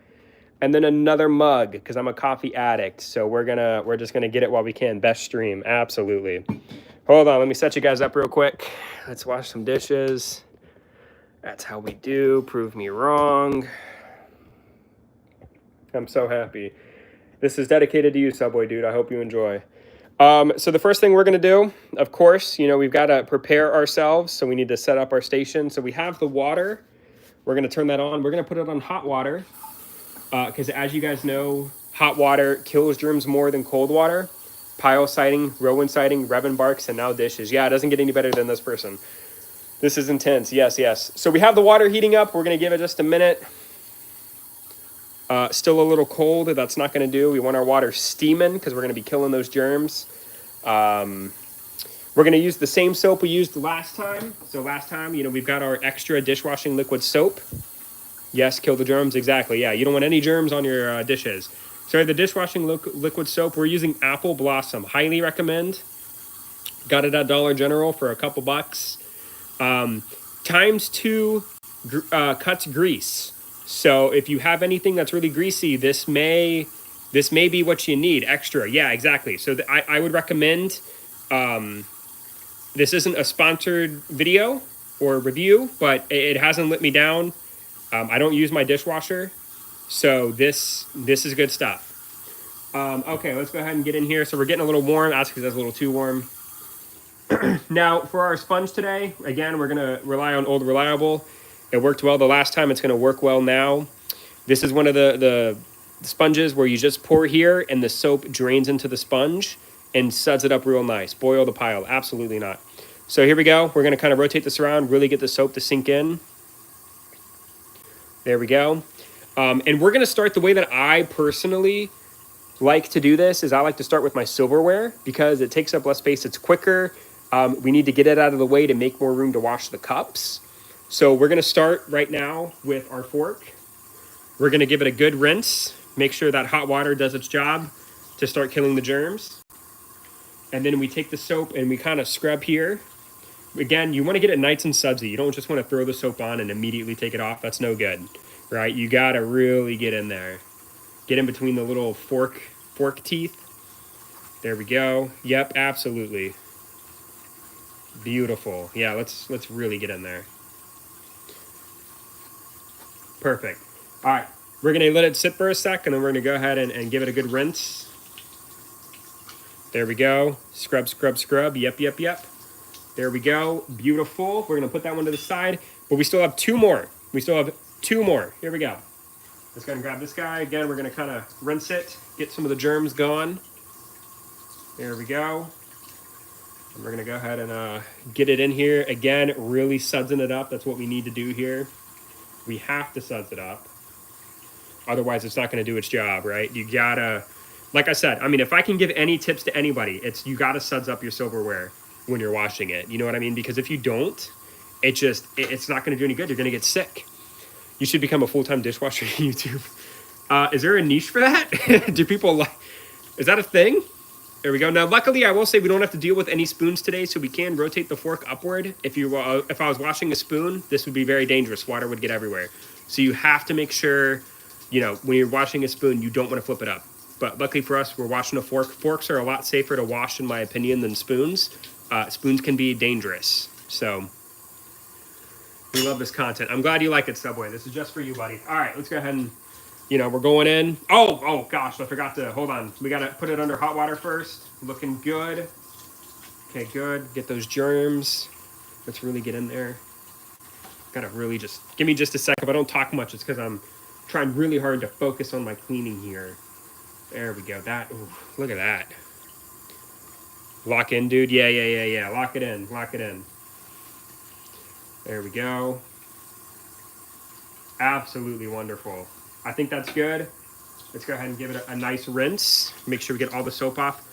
and then another mug because I'm a coffee addict. So we're just gonna get it while we can. Best stream, absolutely. Hold on, let me set you guys up real quick. Let's wash some dishes. That's how we do. Prove me wrong. I'm so happy. This is dedicated to you, Subway dude. I hope you enjoy. So the first thing we're going to do, of course, you know, we've got to prepare ourselves. So we need to set up our station. So we have the water. We're going to turn that on. We're going to put it on hot water. Because as you guys know, hot water kills germs more than cold water. Pile siding, Rowan siding, Revan barks, and now dishes. Yeah, it doesn't get any better than this person. This is intense. Yes, yes. So we have the water heating up. We're going to give it just a minute. Still a little cold. That's not going to do. We want our water steaming because we're going to be killing those germs. We're going to use the same soap we used last time. So last time, you know, we've got our extra dishwashing liquid soap. Yes, kill the germs. Exactly. Yeah, you don't want any germs on your dishes. So the dishwashing liquid soap, we're using Apple Blossom. Highly recommend. Got it at Dollar General for a couple bucks. ×2 cuts grease. So if you have anything that's really greasy, this may be what you need extra. Yeah, exactly. So I would recommend. This isn't a sponsored video or review, but it hasn't let me down. I don't use my dishwasher, so this is good stuff. Okay, let's go ahead and get in here. So we're getting a little warm. That's because that's a little too warm. Now, for our sponge today, again, we're going to rely on Old Reliable. It worked well the last time. It's going to work well now. This is one of the sponges where you just pour here and the soap drains into the sponge and suds it up real nice. Boil the pile. Absolutely not. So here we go. We're going to kind of rotate this around, really get the soap to sink in. There we go. And we're going to start the way that I personally like to do this is I like to start with my silverware because it takes up less space. It's quicker. We need to get it out of the way to make more room to wash the cups. So we're going to start right now with our fork. We're going to give it a good rinse. Make sure that hot water does its job to start killing the germs. And then we take the soap and we kind of scrub here. Again, you want to get it nice and sudsy. You don't just want to throw the soap on and immediately take it off. That's no good, right? You got to really get in there. Get in between the little fork teeth. There we go. Yep, absolutely. Beautiful. Yeah, let's really get in there. Perfect. All right, we're going to let it sit for a sec, and then we're going to go ahead and give it a good rinse. There we go. Scrub, scrub, scrub. Yep, yep, yep. There we go. Beautiful. We're going to put that one to the side, but we still have two more. Here we go. Let's go ahead and grab this guy. Again, we're going to kind of rinse it, get some of the germs gone. There we go. And we're going to go ahead and get it in here. Again, really sudsing it up. That's what we need to do here. We have to suds it up. Otherwise, it's not going to do its job, right? You got to, like I said, I mean, if I can give any tips to anybody, it's you got to suds up your silverware when you're washing it. You know what I mean? Because if you don't, it's not going to do any good. You're going to get sick. You should become a full-time dishwasher on YouTube. Is there a niche for that? Do people like... Is that a thing? There we go. Now, luckily, I will say we don't have to deal with any spoons today, so we can rotate the fork upward. If I was washing a spoon, this would be very dangerous. Water would get everywhere. So you have to make sure, you know, when you're washing a spoon, you don't want to flip it up. But luckily for us, we're washing a fork. Forks are a lot safer to wash, in my opinion, than spoons. Spoons can be dangerous. So... we love this content. I'm glad you like it, Subway. This is just for you, buddy. All right, let's go ahead and, you know, we're going in. Oh, gosh, I forgot to, hold on. We got to put it under hot water first. Looking good. Okay, good. Get those germs. Let's really get in there. Got to really just, give me just a sec. If I don't talk much, it's because I'm trying really hard to focus on my cleaning here. There we go. That, ooh, look at that. Lock in, dude. Yeah. Lock it in. There we go. Absolutely wonderful. I think that's good. Let's go ahead and give it a nice rinse. Make sure we get all the soap off.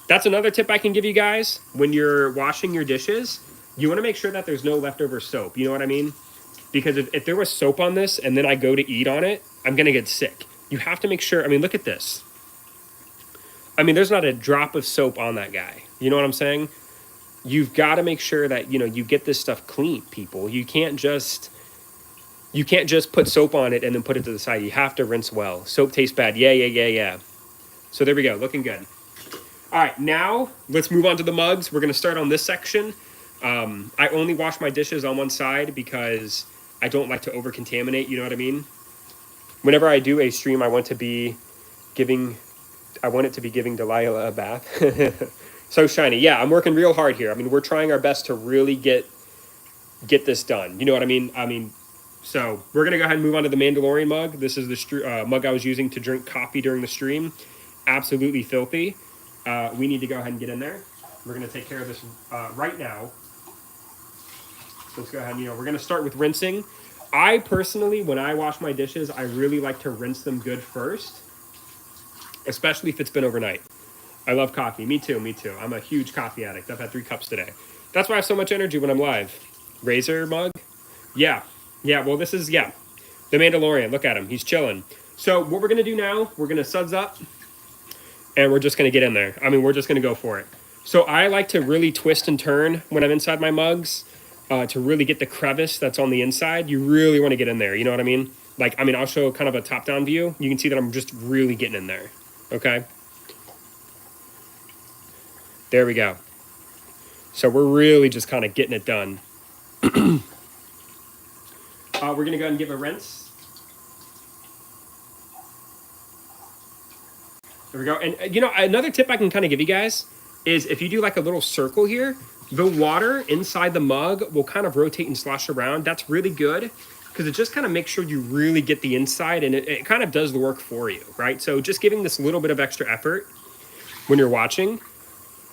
That's another tip I can give you guys. When you're washing your dishes, you want to make sure that there's no leftover soap. You know what I mean? Because if there was soap on this and then I go to eat on it, I'm going to get sick. You have to make sure. I mean, look at this. I mean, there's not a drop of soap on that guy. You know what I'm saying? You've got to make sure that, you know, you get this stuff clean, people. You can't just put soap on it and then put it to the side. You have to rinse well. Soap tastes bad. Yeah. So there we go. Looking good. All right, now let's move on to the mugs. We're going to start on this section. I only wash my dishes on one side because I don't like to over contaminate, you know what I mean? Whenever I do a stream, I want it to be giving Delilah a bath. So shiny. Yeah, I'm working real hard here. I mean, we're trying our best to really get this done. You know what I mean? So we're going to go ahead and move on to the Mandalorian mug. This is the mug I was using to drink coffee during the stream. Absolutely filthy. We need to go ahead and get in there. We're going to take care of this right now. So let's go ahead and, we're going to start with rinsing. I personally, when I wash my dishes, I really like to rinse them good first, especially if it's been overnight. I love coffee. Me too. I'm a huge coffee addict. I've had 3 cups today. That's why I have so much energy when I'm live. Razor mug? Yeah. Well, this is, the Mandalorian. Look at him. He's chilling. So what we're going to do now, we're going to suds up, and we're just going to get in there. I mean, we're just going to go for it. So I like to really twist and turn when I'm inside my mugs to really get the crevice that's on the inside. You really want to get in there. You know what I mean? I'll show kind of a top-down view. You can see that I'm just really getting in there. Okay? There we go. So we're really just kind of getting it done. We're going to go ahead and give a rinse. There we go. And, another tip I can kind of give you guys is if you do like a little circle here, the water inside the mug will kind of rotate and slosh around. That's really good because it just kind of makes sure you really get the inside, and it kind of does the work for you, right? So just giving this little bit of extra effort when you're watching,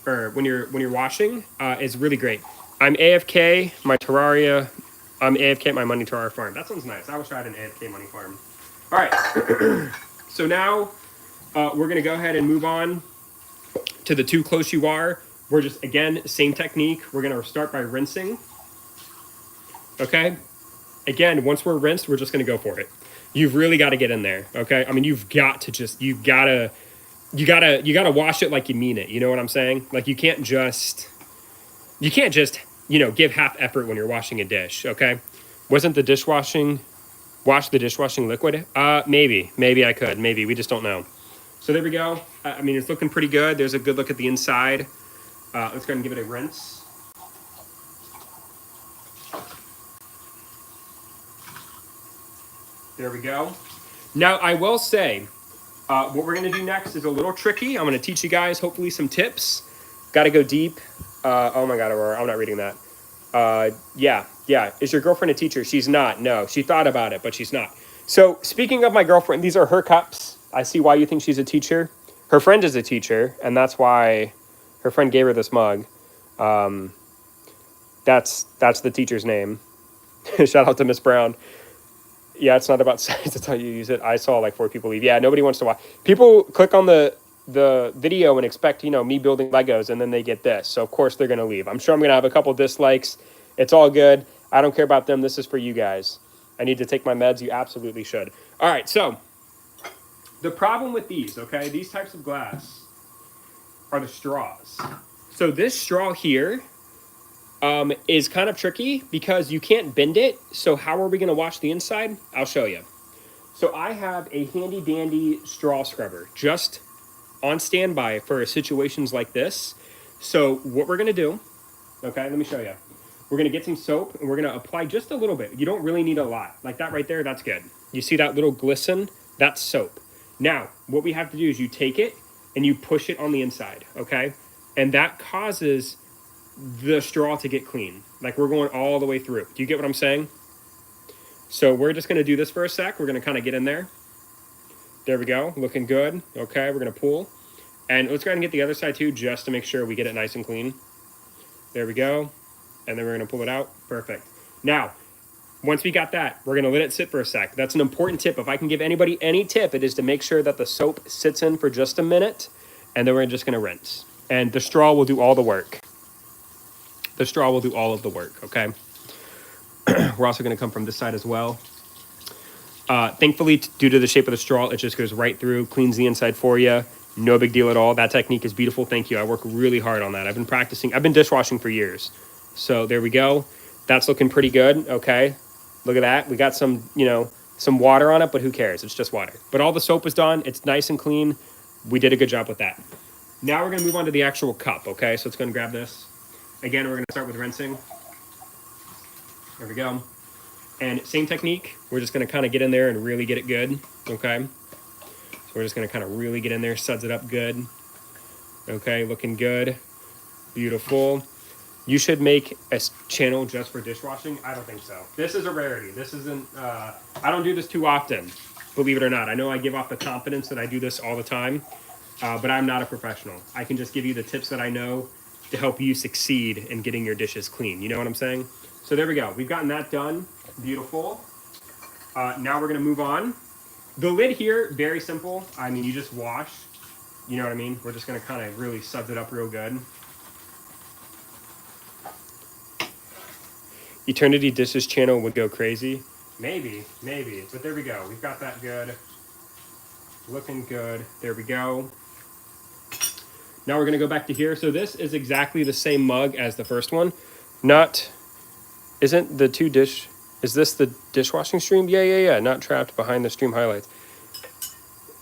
or when you're washing, is really great. I'm AFK my Terraria. I'm AFK at my money Terraria farm. That sounds nice. I wish I had an AFK money farm. All right. So now we're gonna go ahead and move on to the too close you are. We're just, again, same technique. We're gonna start by rinsing. Okay. Again, once we're rinsed, we're just gonna go for it. You've really got to get in there. Okay. I mean, you gotta wash it like you mean it. You know what I'm saying? Like you can't just, give half effort when you're washing a dish. Okay. Wasn't the dishwashing liquid? Maybe I could. Maybe we just don't know. So there we go. I mean, it's looking pretty good. There's a good look at the inside. Let's go ahead and give it a rinse. There we go. Now, I will say, what we're going to do next is a little tricky. I'm going to teach you guys, hopefully, some tips. Got to go deep. Oh, my God, Aurora, I'm not reading that. Yeah. Is your girlfriend a teacher? She's not. No, she thought about it, but she's not. So, speaking of my girlfriend, these are her cups. I see why you think she's a teacher. Her friend is a teacher, and that's why her friend gave her this mug. That's the teacher's name. Shout out to Miss Brown. Yeah, it's not about size. That's how you use it. I saw like 4 people leave. Yeah, nobody wants to watch. People click on the video and expect, me building Legos, and then they get this. So, of course, they're going to leave. I'm sure I'm going to have a couple dislikes. It's all good. I don't care about them. This is for you guys. I need to take my meds. You absolutely should. All right, so the problem with these types of glass are the straws. So this straw here is kind of tricky because you can't bend it. So how are we going to wash the inside? I'll show you. So I have a handy dandy straw scrubber just on standby for situations like this. So what we're going to do, let me show you. We're going to get some soap and we're going to apply just a little bit. You don't really need a lot. Like that right there, that's good. You see that little glisten? That's soap. Now, what we have to do is you take it and you push it on the inside, okay? And that causes the straw to get clean. Like we're going all the way through. Do you get what I'm saying? So we're just going to do this for a sec. We're going to kind of get in there. There we go. Looking good. Okay, we're going to pull. And let's go ahead and get the other side too, just to make sure we get it nice and clean. There we go. And then we're going to pull it out. Perfect. Now, once we got that, we're going to let it sit for a sec. That's an important tip. If I can give anybody any tip, it is to make sure that the soap sits in for just a minute, and then we're just going to rinse. And the straw will do all the work. The straw will do all of the work, okay? We're also going to come from this side as well. Thankfully, due to the shape of the straw, it just goes right through, cleans the inside for you. No big deal at all. That technique is beautiful. Thank you. I work really hard on that. I've been practicing. I've been dishwashing for years. So there we go. That's looking pretty good, okay? Look at that. We got some, some water on it, but who cares? It's just water. But all the soap is done. It's nice and clean. We did a good job with that. Now we're gonna move on to the actual cup, okay? So let's go and grab this. Again, we're gonna start with rinsing. There we go. And same technique, we're just gonna kind of get in there and really get it good, okay? So we're just gonna kind of really get in there, suds it up good. Okay, looking good, beautiful. You should make a channel just for dishwashing. I don't think so. This is a rarity. This isn't, I don't do this too often, believe it or not. I know I give off the confidence that I do this all the time, but I'm not a professional. I can just give you the tips that I know to help you succeed in getting your dishes clean. You know what I'm saying? So there we go. We've gotten that done. Beautiful. Now we're gonna move on. The lid here, very simple. I mean, you just wash. You know what I mean? We're just gonna kind of really suds it up real good. Eternity Dishes channel would go crazy. Maybe, but there we go. We've got that good. Looking good. There we go. Now we're gonna go back to here. So this is exactly the same mug as the first one. Isn't the is this the dishwashing stream? Yeah. Not trapped behind the stream highlights.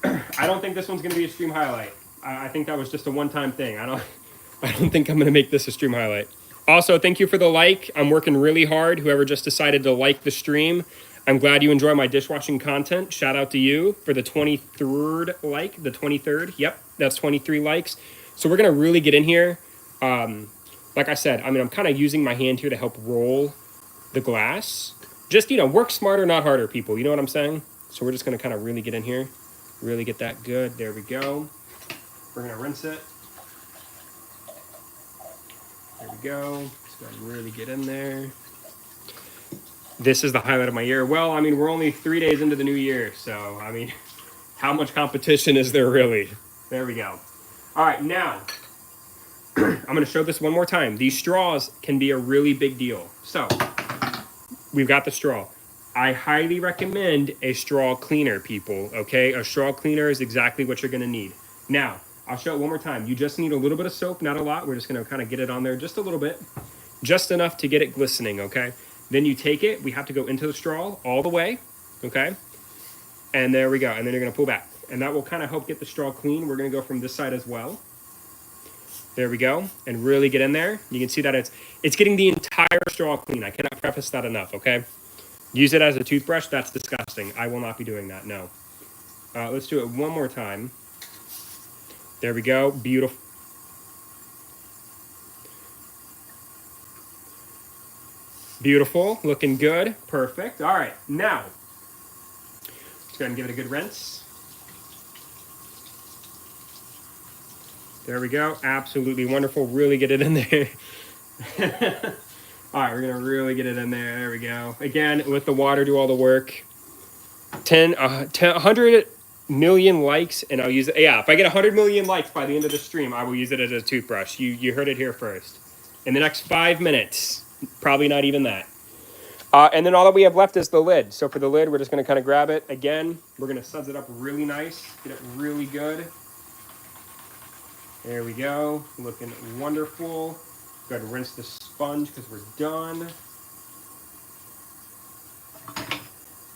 I don't think this one's gonna be a stream highlight. I think that was just a one-time thing. I don't think I'm gonna make this a stream highlight. Also, thank you for the like. I'm working really hard. Whoever just decided to like the stream, I'm glad you enjoy my dishwashing content. Shout out to you for the 23rd like, the 23rd. Yep, that's 23 likes. So we're gonna really get in here. Like I said, I mean, I'm kind of using my hand here to help roll the glass. Just, you know, work smarter, not harder, people. You know what I'm saying? So we're just gonna kind of really get in here, really get that good. There we go. We're gonna rinse it. There we go. Just gotta really get in there. This is the highlight of my year. Well, I mean, we're only 3 days into the new year, so I mean, how much competition is there really? There we go. All right, now I'm gonna show this one more time. These straws can be a really big deal. So we've got the straw. I highly recommend a straw cleaner, people, okay? A straw cleaner is exactly what you're gonna need. Now, I'll show it one more time. You just need a little bit of soap, not a lot. We're just gonna kind of get it on there just a little bit, just enough to get it glistening, okay? Then you take it, we have to go into the straw all the way, okay? And there we go, and then you're gonna pull back. And that will kind of help get the straw clean. We're gonna go from this side as well. There we go, and really get in there. You can see that it's getting the entire straw clean. I cannot preface that enough, okay? Use it as a toothbrush, that's disgusting. I will not be doing that, no. Let's do it one more time. There we go, beautiful. Beautiful, looking good, perfect. All right, now, let's go ahead and give it a good rinse. There we go, absolutely wonderful, really get it in there. All right, we're gonna really get it in there, there we go. Again, let the water do all the work. 100 million likes, and I'll use it. Yeah, if I get 100 million likes by the end of the stream, I will use it as a toothbrush. You heard it here first. In the next 5 minutes, probably not even that. And then all that we have left is the lid. So for the lid, we're just gonna kind of grab it. Again, we're gonna suds it up really nice, get it really good. There we go, looking wonderful. Go ahead and rinse the sponge because we're done.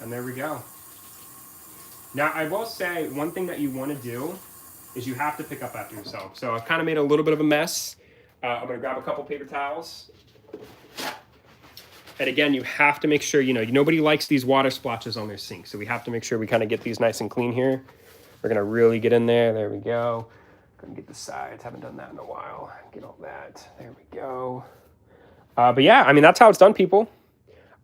And there we go. Now, I will say one thing that you want to do is you have to pick up after yourself. So I've kind of made a little bit of a mess. I'm going to grab a couple paper towels. And again, you have to make sure, you know, nobody likes these water splotches on their sink. So we have to make sure we kind of get these nice and clean here. We're going to really get in there. There we go. Going to get the sides. Haven't done that in a while. Get all that. There we go. But yeah, I mean, that's how it's done, people.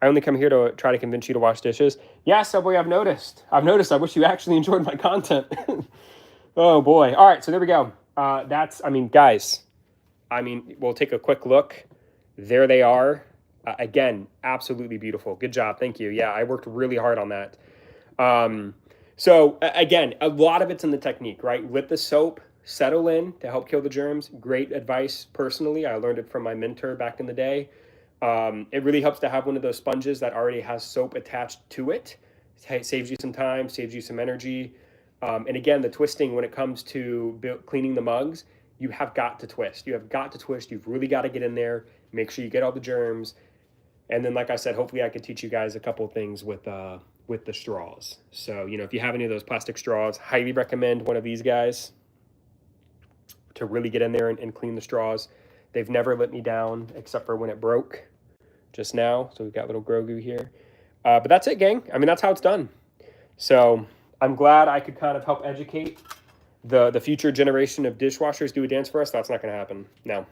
I only come here to try to convince you to wash dishes. Yeah, Subway, I've noticed. I wish you actually enjoyed my content. Oh, boy. All right, so there we go. I mean, guys, we'll take a quick look. There they are. Again, absolutely beautiful. Good job. Thank you. Yeah, I worked really hard on that. So, again, a lot of it's in the technique, right? Let the soap settle in to help kill the germs. Great advice, personally. I learned it from my mentor back in the day. It really helps to have one of those sponges that already has soap attached to it. It saves you some time, saves you some energy. And again, the twisting when it comes to cleaning the mugs, you have got to twist. You have got to twist. You've really got to get in there, make sure you get all the germs. And then, like I said, hopefully I could teach you guys a couple of things with the straws. So, if you have any of those plastic straws, highly recommend one of these guys. to really get in there and clean the straws. They've never let me down except for when it broke just now. So we've got little Grogu here. But that's it, gang. I mean, that's how it's done. So I'm glad I could kind of help educate the future generation of dishwashers. Do a dance for us? That's not going to happen. No,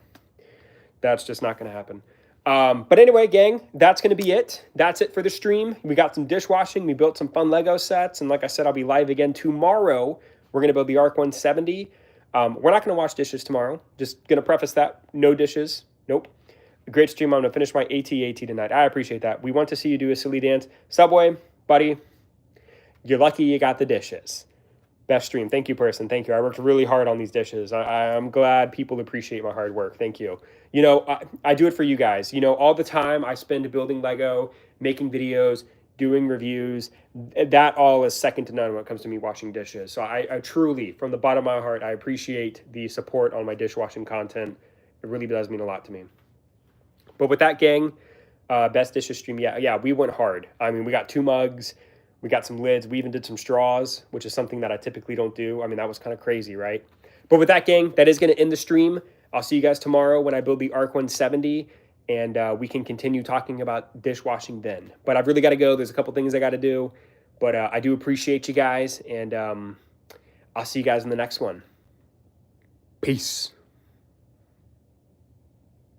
that's just not going to happen. But anyway, gang, that's going to be it. That's it for the stream. We got some dishwashing. We built some fun Lego sets. And like I said, I'll be live again tomorrow. We're going to build the Arc 170. We're not going to wash dishes tomorrow. Just going to preface that. No dishes. Nope. Great stream. I'm going to finish my AT tonight. I appreciate that. We want to see you do a silly dance. Subway, buddy, you're lucky you got the dishes. Best stream. Thank you, person. Thank you. I worked really hard on these dishes. I'm glad people appreciate my hard work. Thank you. You know, I do it for you guys. You know, all the time I spend building Lego, making videos, doing reviews. That all is second to none when it comes to me washing dishes. So I truly, from the bottom of my heart, I appreciate the support on my dishwashing content. It really does mean a lot to me. But with that, gang, best dishes stream. Yeah, we went hard. I mean, we got 2 mugs. We got some lids. We even did some straws, which is something that I typically don't do. I mean, that was kind of crazy, right? But with that, gang, that is going to end the stream. I'll see you guys tomorrow when I build the Arc 170, and we can continue talking about dishwashing then. But I've really got to go. There's a couple things I got to do. But I do appreciate you guys, and I'll see you guys in the next one. Peace.